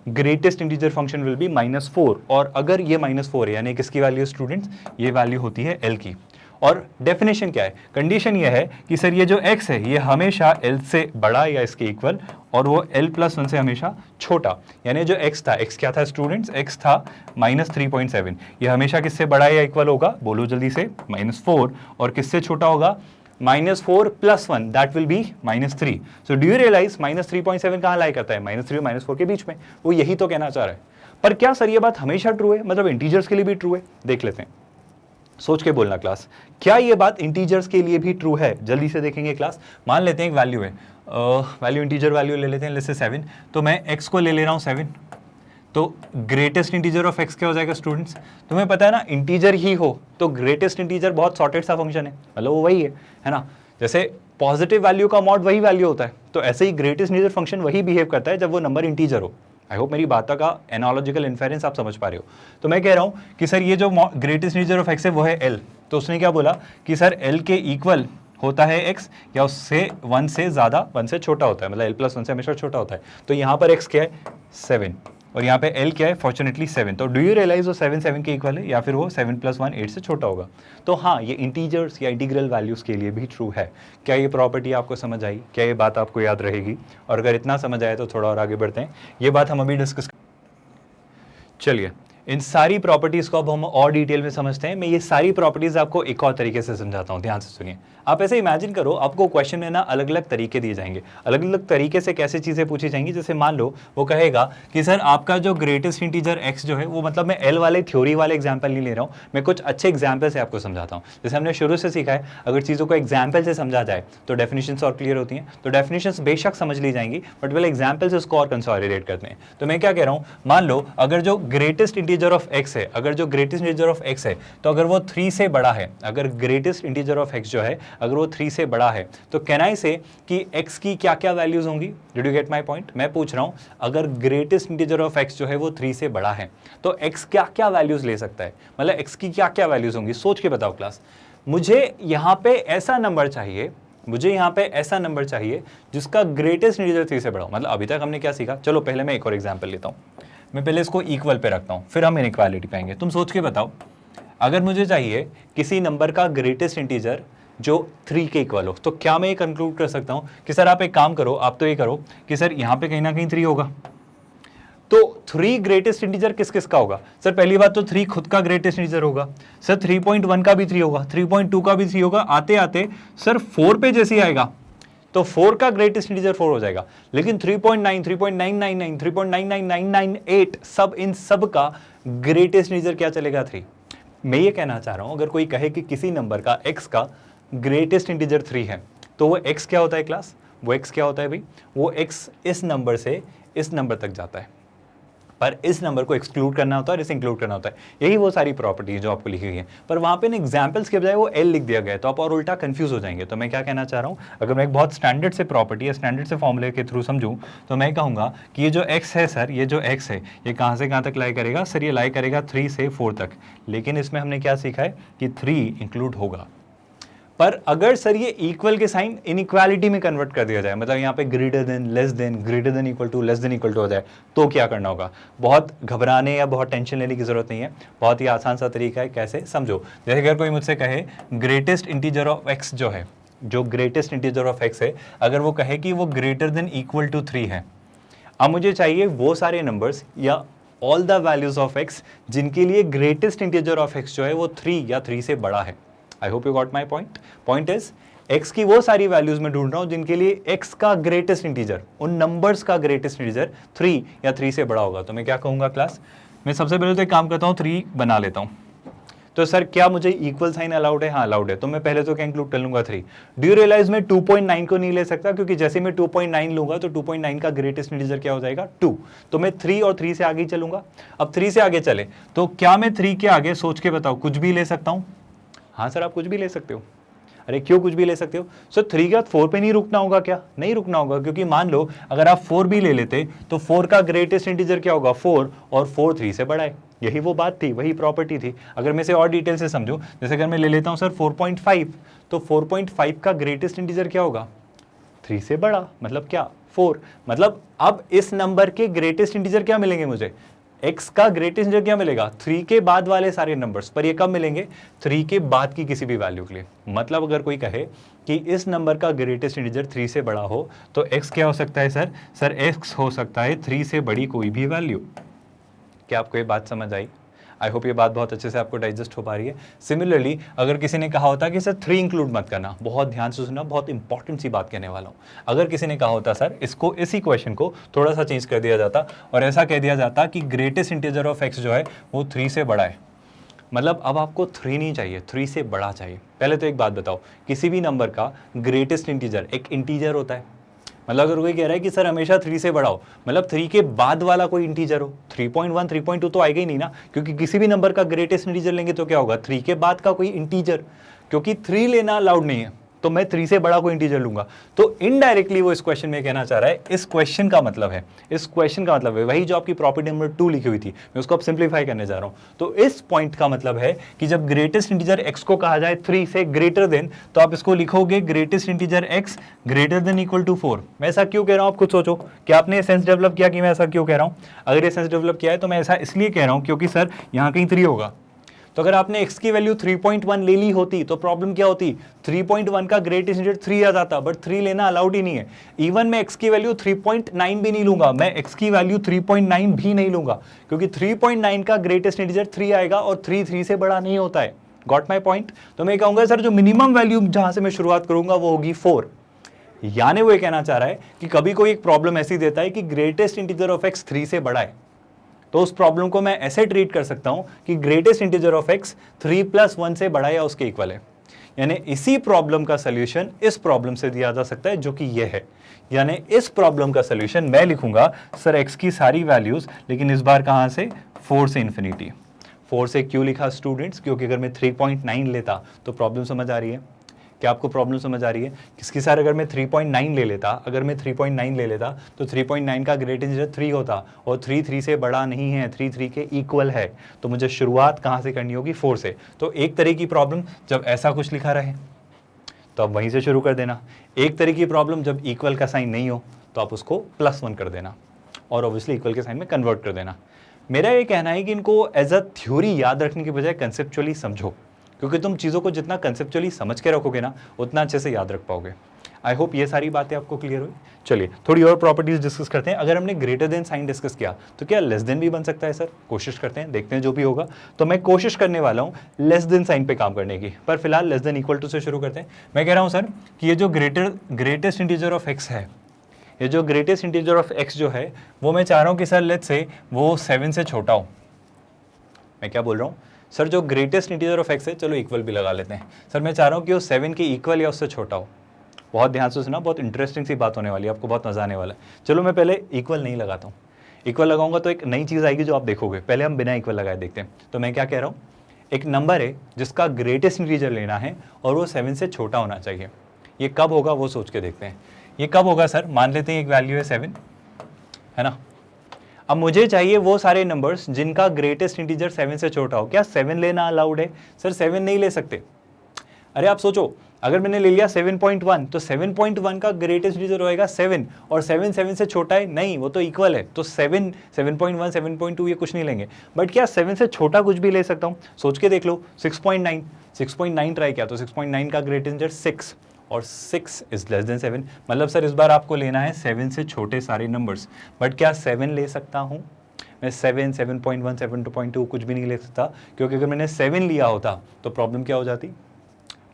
greatest integer function will be -4, और अगर ये -4 है यानी किसकी वैल्यू स्टूडेंट्स? ये वैल्यू होती है l की। और डेफिनेशन क्या है, कंडीशन ये है कि सर ये जो x है ये हमेशा l से बड़ा या इसके इक्वल, और वो l+1 से हमेशा छोटा। यानी जो x था, x क्या था स्टूडेंट्स? x था -3.7, ये हमेशा किससे बड़ा या इक्वल होगा? बोलो जल्दी से, -4, और किससे छोटा होगा? -4+1, that will be -3। So do you realise -3.7 कहाँ लाई करता है? -3 और -4 के बीच में। वो यही तो कहना चाह रहा है। पर क्या सर ये बात हमेशा ट्रू है, मतलब इंटीजर्स के लिए भी ट्रू है? देख लेते हैं, सोच के बोलना क्लास, क्या ये बात इंटीजर्स के लिए भी ट्रू है? जल्दी से देखेंगे क्लास। मान लेते हैं एक वैल्यू है, वैल्यू इंटीजर वैल्यू ले लेते हैं, जैसे 7, तो मैं x को ले रहा हूँ 7, तो ग्रेटेस्ट इंटीजर ऑफ x क्या हो जाएगा स्टूडेंट्स? तुम्हें पता है ना, इंटीजर ही हो तो ग्रेटेस्ट इंटीजर बहुत सॉर्टेड सा फंक्शन है, मतलब वो वही है ना? जैसे पॉजिटिव वैल्यू का मॉड वही वैल्यू होता है, तो ऐसे ही ग्रेटेस्ट इंटीजर फंक्शन वही बिहेव करता है जब वो नंबर इंटीजर हो। आई होप मेरी बात का एनालॉजिकल इन्फेरेंस आप समझ पा रहे हो। तो मैं कह रहा हूं कि सर ये जो ग्रेटेस्ट इंटीजर ऑफ x है वो है l, तो उसने क्या बोला कि सर l के इक्वल होता है x या उससे 1 से ज़्यादा, 1 से छोटा होता है, मतलब l+1 से हमेशा छोटा होता है। तो यहाँ पर x क्या है? 7, और यहाँ पे l क्या है? फॉर्चुनेटली 7। तो डू यू रियलाइज वो 7 के इक्वल है, या फिर वो 7+1 8 से छोटा होगा? तो हाँ, ये इंटीजर्स या इंटीग्रल वैल्यूज़ के लिए भी ट्रू है। क्या ये प्रॉपर्टी आपको समझ आई? क्या ये बात आपको याद रहेगी? और अगर इतना समझ आया तो थोड़ा और आगे बढ़ते हैं, ये बात हम अभी डिस्कस। चलिए, इन सारी प्रॉपर्टीज को अब हम और डिटेल में समझते हैं। मैं ये सारी प्रॉपर्टीज आपको एक और तरीके से समझाता हूँ, ध्यान से सुनिए। आप ऐसे इमेजिन करो, आपको क्वेश्चन में ना अलग अलग तरीके दिए जाएंगे, अलग अलग तरीके से कैसे चीज़ें पूछी जाएंगी। जैसे मान लो वो कहेगा कि सर आपका जो ग्रेटेस्ट इंटीजर x जो है वो, मतलब मैं l वाले थ्योरी वाले एग्जाम्पल नहीं ले रहा हूँ, मैं कुछ अच्छे एग्जाम्पल से आपको समझाता हूँ। जैसे हमने शुरू से सीखा है, अगर चीज़ों को एग्जाम्पल से समझा जाए तो डेफिनेशंस और क्लियर होती हैं। तो डेफिनेशंस बेशक समझ ली जाएंगी, बट वेल एग्जाम्पल से उसको और कंसोलिडेट करते हैं। तो मैं क्या कह रहा हूँ, मान लो अगर जो ग्रेटेस्ट इंटीजर ऑफ x है, अगर जो ग्रेटेस्ट इंटीजर ऑफ x है, तो अगर वो 3 से बड़ा है, अगर ग्रेटेस्ट इंटीजर ऑफ x जो है अगर वो 3 से बड़ा है, तो कैन आई से कि x की क्या क्या वैल्यूज होंगी? Did you get my point? मैं पूछ रहा हूं, अगर ग्रेटेस्ट इंटीजर ऑफ x जो है वो 3 से बड़ा है, तो x क्या क्या वैल्यूज ले सकता है, मतलब x की क्या क्या वैल्यूज होंगी? सोच के बताओ क्लास। मुझे यहाँ पे ऐसा नंबर चाहिए, मुझे यहाँ पे ऐसा नंबर चाहिए जिसका ग्रेटेस्ट इंटीजर 3 से बड़ा हो। मतलब अभी तक हमने क्या सीखा? चलो पहले मैं एक और एग्जाम्पल लेता हूँ, मैं पहले इसको इक्वल पे रखता हूँ, फिर हम इनइक्वालिटी पाएंगे। तुम सोच के बताओ, अगर मुझे चाहिए किसी नंबर का ग्रेटेस्ट इंटीजर जो 3 के इक्वल हो, तो क्या मैं ये कंक्लूड कर सकता हूँ कि सर आप एक काम करो, आप तो ये करो कि सर यहाँ पे कहीं ना कहीं 3 होगा। तो 3 ग्रेटेस्ट इंटीजर किस किस का होगा? सर पहली बात तो 3 खुद का ग्रेटेस्ट इंटीजर होगा, सर 3.1 का भी 3 होगा, 3.2 का भी 3 होगा, आते आते सर 4 पे जैसे आएगा तो 4 का ग्रेटेस्ट इंटीजर 4 हो जाएगा। लेकिन 3.9, 3.999, 3.99998 सब, इन सब का ग्रेटेस्ट इंटीजर क्या चलेगा? 3। मैं ये कहना चाह रहा हूं, अगर कोई कहे कि किसी नंबर का x का ग्रेटेस्ट इंटीजर 3 है, तो वो x क्या होता है क्लास? वो x क्या होता है भाई? वो x इस नंबर से इस नंबर तक जाता है। पर इस नंबर को एक्सक्लूड करना होता है और इसे इंक्लूड करना होता है। यही वो सारी प्रॉपर्टी जो आपको लिखी गई है, पर वहाँ पे एग्जाम्पल्स के बजाय वो एल लिख दिया गया है, तो आप और उल्टा कंफ्यूज हो जाएंगे। तो मैं क्या कहना चाह रहा हूँ, अगर मैं एक बहुत स्टैंडर्ड से प्रॉपर्टी या स्टैंडर्ड से फॉर्मूले के थ्रू समझूँ तो मैं कहूँगा कि ये जो एक्स है सर, ये जो एक्स है ये कहाँ से कहाँ तक लाई करेगा सर, ये लाई करेगा 3 से 4 तक। लेकिन इसमें हमने क्या सीखा है कि 3 इंक्लूड होगा। पर अगर सर ये इक्वल के साइन इनइक्वालिटी में कन्वर्ट कर दिया जाए, मतलब यहाँ पे greater than, less than, greater than equal to, less than equal to हो जाए, तो क्या करना होगा? बहुत घबराने या बहुत टेंशन लेने की जरूरत नहीं है, बहुत ही आसान सा तरीका है। कैसे समझो, जैसे अगर कोई मुझसे कहे ग्रेटेस्ट इंटीजर ऑफ एक्स जो है, जो ग्रेटेस्ट इंटीजर ऑफ एक्स है, अगर वो कहे कि वो ग्रेटर देन इक्वल टू 3 है, अब मुझे चाहिए वो सारे नंबर्स या all the values of x जिनके लिए ग्रेटेस्ट इंटीजर ऑफ एक्स जो है वो 3 या 3 से बड़ा है। आई hope you got my point. Point is x की वो सारी वैल्यूज में ढूंढ रहा हूं जिनके लिए एक्स का ग्रेटेस्ट इंटीजर, उन नंबर्स का ग्रेटेस्ट इंटीजर 3 या 3 से बड़ा होगा। तो मैं क्या कहूंगा क्लास, मैं सबसे पहले तो एक काम करता हूं, 3 बना लेता हूं। तो सर क्या मुझे इक्वल साइन अलाउड है? हाँ अलाउड है। तो मैं पहले तो क्या इंक्लूड कर लूंगा 3। डू यू रियलाइज मैं 2.9 को नहीं ले सकता, क्योंकि जैसे मैं 2.9 लूंगा तो 2.9 का ग्रेटेस्ट इंटीजर क्या हो जाएगा? 2। तो मैं 3 और 3 से आगे ही चलूंगा। अब 3 से आगे चले तो क्या मैं 3 के आगे सोच के बताओ कुछ भी ले सकता हूं? हाँ सर आप कुछ भी ले सकते हो। अरे क्यों कुछ भी ले सकते हो? सर 3 के बाद 4 पे नहीं रुकना होगा क्या? नहीं रुकना होगा, क्योंकि मान लो अगर आप 4 भी ले लेते तो 4 का ग्रेटेस्ट इंटीजर क्या होगा? 4, और 4 3 से बड़ा है। यही वो बात थी, वही प्रॉपर्टी थी। अगर मैं इसे और डिटेल से समझूं, जैसे अगर मैं ले लेता हूं सर 4.5, तो 4.5 का ग्रेटेस्ट इंटीजर क्या होगा? 3 से बड़ा, मतलब क्या? 4। मतलब अब इस नंबर के ग्रेटेस्ट इंटीजर क्या मिलेंगे मुझे? x का ग्रेटेस्ट इंटीजर क्या मिलेगा? 3 के बाद वाले सारे नंबर्स, पर ये कब मिलेंगे? 3 के बाद की किसी भी वैल्यू के लिए। मतलब अगर कोई कहे कि इस नंबर का ग्रेटेस्ट इंटीजर 3 से बड़ा हो तो x क्या हो सकता है सर? सर x हो सकता है 3 से बड़ी कोई भी वैल्यू। क्या आपको ये बात समझ आई? आई होप ये बात बहुत अच्छे से आपको डाइजेस्ट हो पा रही है। सिमिलरली अगर किसी ने कहा होता कि सर 3 इंक्लूड मत करना, बहुत ध्यान से सुनना, बहुत इंपॉर्टेंट सी बात कहने वाला हूँ। अगर किसी ने कहा होता सर इसको, इसी क्वेश्चन को थोड़ा सा चेंज कर दिया जाता और ऐसा कह दिया जाता कि ग्रेटेस्ट इंटीजर ऑफ एक्स जो है वो 3 से बड़ा है, मतलब अब आपको 3 नहीं चाहिए, 3 से बड़ा चाहिए। पहले तो एक बात बताओ, किसी भी नंबर का ग्रेटेस्ट इंटीजर एक इंटीजर होता है। मतलब अगर कोई कह रहा है कि सर हमेशा 3 से बड़ा हो, मतलब 3 के बाद वाला कोई इंटीजर हो, 3.1 3.2 तो आएगा ही नहीं ना, क्योंकि किसी भी नंबर का ग्रेटेस्ट इंटीजर लेंगे तो क्या होगा? 3 के बाद का कोई इंटीजर, क्योंकि 3 लेना अलाउड नहीं है तो मैं 3 से बड़ा कोई इंटीजर लूंगा। तो इनडायरेक्टली वो इस क्वेश्चन में कहना चाह रहा है, इस क्वेश्चन का मतलब है, इस क्वेश्चन का मतलब है वही जो आपकी प्रॉपर्टी नंबर 2 लिखी हुई थी, मैं उसको अब सिंप्लीफाई करने जा रहा हूं। तो इस पॉइंट का मतलब है कि जब ग्रेटेस्ट इंटीजर x को कहा जाए 3 से ग्रेटर देन, तो आप इसको लिखोगे greatest integer x greater than equal to 4। मैं ऐसा क्यों कह रहा हूं? आप खुद सोचो कि आपने सेंस डेवलप किया कि मैं ऐसा क्यों कह रहा हूं। अगर ये सेंस डेवलप किया है तो मैं ऐसा इसलिए कह रहा हूं क्योंकि सर यहाँ कहीं 3 होगा। तो अगर आपने x की वैल्यू 3.1 ले ली होती तो प्रॉब्लम क्या होती? 3.1 का ग्रेटेस्ट इंटीजर 3 आ जाता, बट 3 लेना अलाउड ही नहीं है। इवन मैं x की वैल्यू 3.9 भी नहीं लूंगा, मैं x की वैल्यू 3.9 भी नहीं लूंगा, क्योंकि 3.9 का ग्रेटेस्ट इंटीजर 3 आएगा और 3 से बड़ा नहीं होता है। Got my point? तो मैं कहूंगा सर जो मिनिमम वैल्यू जहां से मैं शुरुआत करूंगा वो होगी 4। यानी वो ये कहना चाह रहा है कि कभी कोई एक प्रॉब्लम ऐसी देता है कि ग्रेटेस्ट इंटीजर ऑफ x 3 से बड़ा है, तो उस प्रॉब्लम को मैं ऐसे ट्रीट कर सकता हूं कि ग्रेटेस्ट इंटीजर ऑफ x 3 + 1 से बड़ा या उसके इक्वल है। यानी इसी प्रॉब्लम का सॉल्यूशन इस प्रॉब्लम से दिया जा सकता है जो कि ये है। यानी इस प्रॉब्लम का सॉल्यूशन मैं लिखूंगा सर x की सारी वैल्यूज, लेकिन इस बार कहां से? 4 से इन्फिनिटी। 4 से क्यों लिखा स्टूडेंट्स? क्योंकि अगर मैं 3.9 लेता तो प्रॉब्लम समझ आ रही है? क्या आपको प्रॉब्लम समझ आ रही है? किसकी सर अगर मैं 3.9 ले लेता, अगर मैं 3.9 ले लेता तो 3.9 का ग्रेटेस्ट इंटीजर 3 होता और 3 से बड़ा नहीं है, 3 के इक्वल है। तो मुझे शुरुआत कहाँ से करनी होगी? 4 से। तो एक तरह की प्रॉब्लम जब ऐसा कुछ लिखा रहे तो आप वहीं से शुरू कर देना। एक तरह की प्रॉब्लम जब इक्वल का साइन नहीं हो तो आप उसको +1 कर देना और ऑब्वियसली इक्वल के साइन में कन्वर्ट कर देना। मेरा ये कहना है कि इनको एज अ थ्योरी याद रखने के बजाय कंसेप्चुअली समझो, क्योंकि तुम चीज़ों को जितना कंसेप्चुअली समझ के रखोगे ना उतना अच्छे से याद रख पाओगे। आई होप ये सारी बातें आपको क्लियर हुई। चलिए थोड़ी और प्रॉपर्टीज डिस्कस करते हैं। अगर हमने ग्रेटर देन साइन डिस्कस किया तो क्या लेस देन भी बन सकता है सर? कोशिश करते हैं, देखते हैं जो भी होगा। तो मैं कोशिश करने वाला हूँ लेस देन साइन पे काम करने की, पर फिलहाल लेस देन इक्वल टू से शुरू करते हैं। मैं कह रहा हूँ सर कि ये जो ग्रेटेस्ट इंटीजर ऑफ एक्स है, ये जो ग्रेटेस्ट इंटीजर ऑफ एक्स जो है वो मैं चाह रहा हूँ कि सर लेट्स से वो 7 से छोटा हो। मैं क्या बोल रहा हूँ सर? जो ग्रेटेस्ट इंटीजर ऑफ एक्स है, चलो इक्वल भी लगा लेते हैं सर, मैं चाह रहा हूँ कि वो 7 के इक्वल या उससे छोटा हो। बहुत ध्यान से सुना, बहुत इंटरेस्टिंग सी बात होने वाली है, आपको बहुत मजा आने वाला है। चलो मैं पहले इक्वल नहीं लगाता हूँ, इक्वल लगाऊंगा तो एक नई चीज़ आएगी जो आप देखोगे। पहले हम बिना इक्वल लगाए देखते हैं। तो मैं क्या कह रहा हूँ, एक नंबर है जिसका ग्रेटेस्ट इंटीजर लेना है और वो 7 से छोटा होना चाहिए। ये कब होगा वो सोच के देखते हैं। ये कब होगा सर, मान लेते हैं एक वैल्यू है 7, है ना। अब मुझे चाहिए वो सारे नंबर्स जिनका ग्रेटेस्ट इंटीजर 7 से छोटा हो। क्या 7 लेना अलाउड है? सर 7 नहीं ले सकते। अरे आप सोचो, अगर मैंने ले लिया 7.1 तो 7.1 का ग्रेटेस्ट इंटीजर होएगा 7 और 7 7 से छोटा है नहीं, वो तो इक्वल है। तो 7 7.1 7.2 ये कुछ नहीं लेंगे। बट क्या 7 से छोटा कुछ भी ले सकता हूँ? सोच के देख लो, 6.9 ट्राई किया तो 6.9 का ग्रेटेस्ट इंटीजर 6 और 6 इज लेस देन 7। मतलब सर इस बार आपको लेना है 7 से छोटे सारे नंबर्स। बट क्या 7 ले सकता हूँ मैं? 7 7.1 7.2 कुछ भी नहीं ले सकता, क्योंकि अगर मैंने 7 लिया होता तो प्रॉब्लम क्या हो जाती?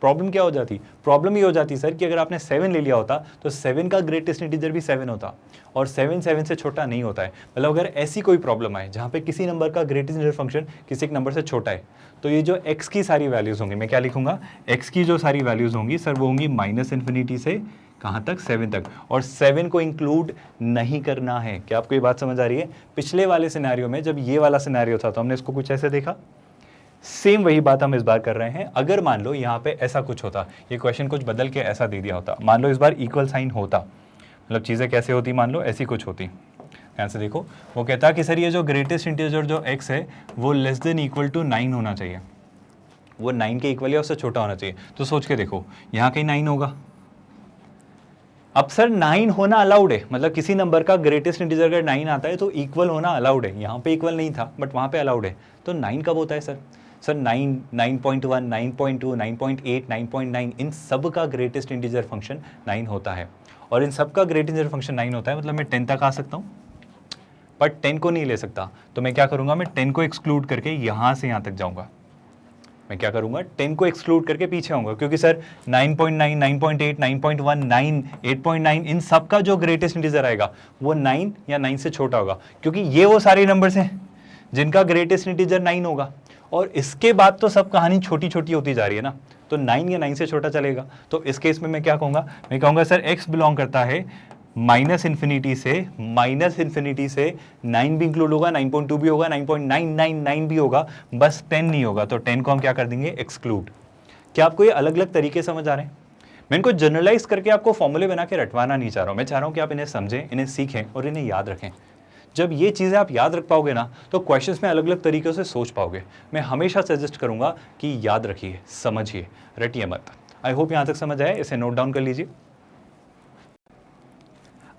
प्रॉब्लम ये हो जाती सर कि अगर आपने 7 ले लिया होता तो 7 का ग्रेटेस्ट इंटीजर भी 7 होता और 7 7 से छोटा नहीं होता है। मतलब अगर ऐसी कोई प्रॉब्लम आए जहाँ पे किसी नंबर का ग्रेटेस्ट इंटीजर फंक्शन किसी एक नंबर से छोटा है, तो ये जो x की सारी वैल्यूज़ होंगी, मैं क्या लिखूंगा, x की जो सारी वैल्यूज़ होंगी सर वो होंगी -∞ से कहाँ तक? 7 तक। और 7 को इंक्लूड नहीं करना है। क्या आपको ये बात समझ आ रही है? पिछले वाले सिनेरियो में जब ये वाला सिनेरियो था तो हमने इसको कुछ ऐसे देखा, सेम वही बात हम इस बार कर रहे हैं। अगर मान लो यहाँ पे ऐसा कुछ होता, ये क्वेश्चन कुछ बदल के ऐसा दे दिया होता, मान लो इस बार इक्वल साइन होता, मतलब चीज़ें कैसे होती, मान लो ऐसी कुछ होती। यहाँ से देखो, वो कहता कि सर ये जो ग्रेटेस्ट इंटीजर जो x है वो लेस देन इक्वल टू 9 होना चाहिए, वो 9 के इक्वल या उससे छोटा होना चाहिए। तो सोच के देखो, यहाँ कहीं 9 होगा। अब सर 9 होना अलाउड है, मतलब किसी नंबर का ग्रेटेस्ट इंटीजर अगर 9 आता है तो इक्वल होना अलाउड है। यहाँ पे इक्वल नहीं था बट वहाँ पे अलाउड है। तो 9 कब होता है सर? सर 9, 9.1, 9.2, 9.8, 9.9 इन सब का ग्रेटेस्ट इंटीजर फंक्शन 9 होता है। और इन सब का ग्रेटेस्ट इंटीजर फंक्शन 9 होता है, मतलब मैं 10 तक आ सकता हूँ बट 10 को नहीं ले सकता। तो मैं क्या करूँगा, मैं 10 को एक्सक्लूड करके यहाँ से यहाँ तक जाऊँगा। मैं क्या करूँगा, 10 को एक्सक्लूड करके पीछे आऊँगा, क्योंकि सर 9.9, 9.8, 9.1, 9, 8.9 इन सब का जो ग्रेटेस्ट इंटीजर आएगा वो 9 या 9 से छोटा होगा, क्योंकि ये वो सारे नंबर्स हैं जिनका ग्रेटेस्ट इंटीजर 9 होगा। और इसके बाद तो सब कहानी छोटी छोटी होती जा रही है ना, तो 9 या 9 से छोटा चलेगा। तो इस केस में मैं क्या कहूँगा, मैं कहूँगा सर x बिलोंग करता है -∞ से 9 भी इंक्लूड होगा, 9.2 भी होगा, 9.999 भी होगा, बस 10 नहीं होगा। तो 10 को हम क्या कर देंगे, एक्सक्लूड। क्या आपको ये अलग अलग तरीके समझ आ रहे हैं? मैं इनको जनरलाइज करके आपको फॉर्मूले बना के रटवाना नहीं चाह रहा हूँ। मैं चाह रहा हूँ कि आप इन्हें समझें, इन्हें सीखें और इन्हें याद रखें। जब ये चीज़ें आप याद रख पाओगे ना तो क्वेश्चंस में अलग अलग तरीक़ों से सोच पाओगे। मैं हमेशा सजेस्ट करूंगा कि याद रखिए, समझिए, रटिए मत। आई होप यहाँ तक समझ आए, इसे नोट डाउन कर लीजिए।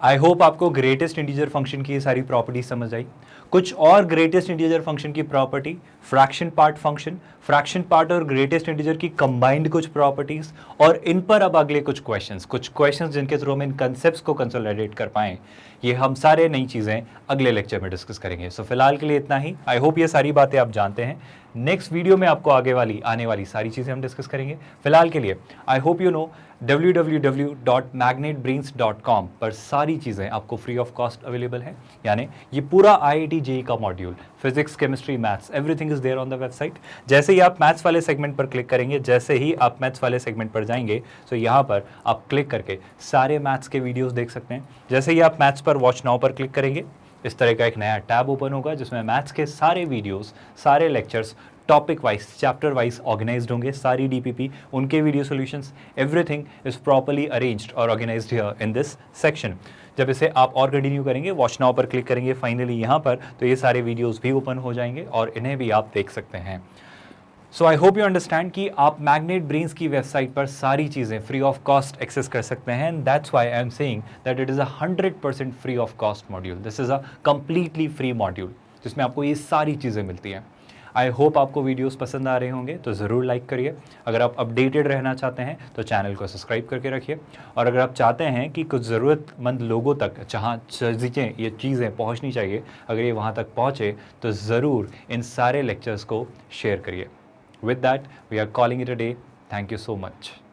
आई होप आपको ग्रेटेस्ट इंटीजर फंक्शन की ये सारी प्रॉपर्टी समझ आई। कुछ और ग्रेटेस्ट इंटीजर फंक्शन की property, fraction part function, fraction part और ग्रेटेस्ट इंटीजर की कंबाइंड कुछ प्रॉपर्टीज, और इन पर अब अगले कुछ क्वेश्चंस जिनके थ्रू हम इन कंसेप्ट्स को कंसोलिडेट कर पाएं, ये हम सारे नई चीज़ें अगले लेक्चर में डिस्कस करेंगे। सो फिलहाल के लिए इतना ही। आई होप ये सारी बातें आप जानते हैं। नेक्स्ट वीडियो में आपको आने वाली सारी चीज़ें हम डिस्कस करेंगे। फिलहाल के लिए आई होप यू नो www.magnetbrains.com पर सारी चीज़ें आपको फ्री ऑफ कॉस्ट अवेलेबल है। यानी ये पूरा IIT JEE का module, physics, chemistry, maths, everything is there on the website. जैसे ही आप मैथ्स वाले सेगमेंट पर क्लिक करेंगे, जैसे ही आप मैथ्स वाले सेगमेंट पर जाएंगे, तो यहाँ पर आप क्लिक करके सारे मैथ्स के वीडियोज़ देख सकते हैं। जैसे ही आप मैथ्स पर वॉच नाउ पर क्लिक करेंगे, इस तरह का एक नया टैब ओपन होगा जिसमें मैथ्स के सारे वीडियोस, सारे lectures topic wise, chapter wise organized होंगे। सारी DPP, उनके video solutions, everything is properly arranged और organized here in this section. जब इसे आप और कंटिन्यू करेंगे, वॉच नाउ पर क्लिक करेंगे फाइनली यहाँ पर, तो ये सारे वीडियोस भी ओपन हो जाएंगे और इन्हें भी आप देख सकते हैं। सो आई होप यू अंडरस्टैंड कि आप मैग्नेट ब्रेन्स की वेबसाइट पर सारी चीज़ें फ्री ऑफ कॉस्ट एक्सेस कर सकते हैं। And that's why I am saying that it is 100% free of cost module. This is a completely free module जिसमें आपको ये सारी चीज़ें मिलती हैं। आई होप आपको वीडियोस पसंद आ रहे होंगे, तो ज़रूर लाइक करिए। अगर आप अपडेटेड रहना चाहते हैं तो चैनल को सब्सक्राइब करके रखिए। और अगर आप चाहते हैं कि कुछ ज़रूरतमंद लोगों तक जहाँ ये चीज़ें पहुँचनी चाहिए, अगर ये वहाँ तक पहुँचे तो ज़रूर इन सारे लेक्चर्स को शेयर करिए। With that, we are calling it a day. Thank you so much.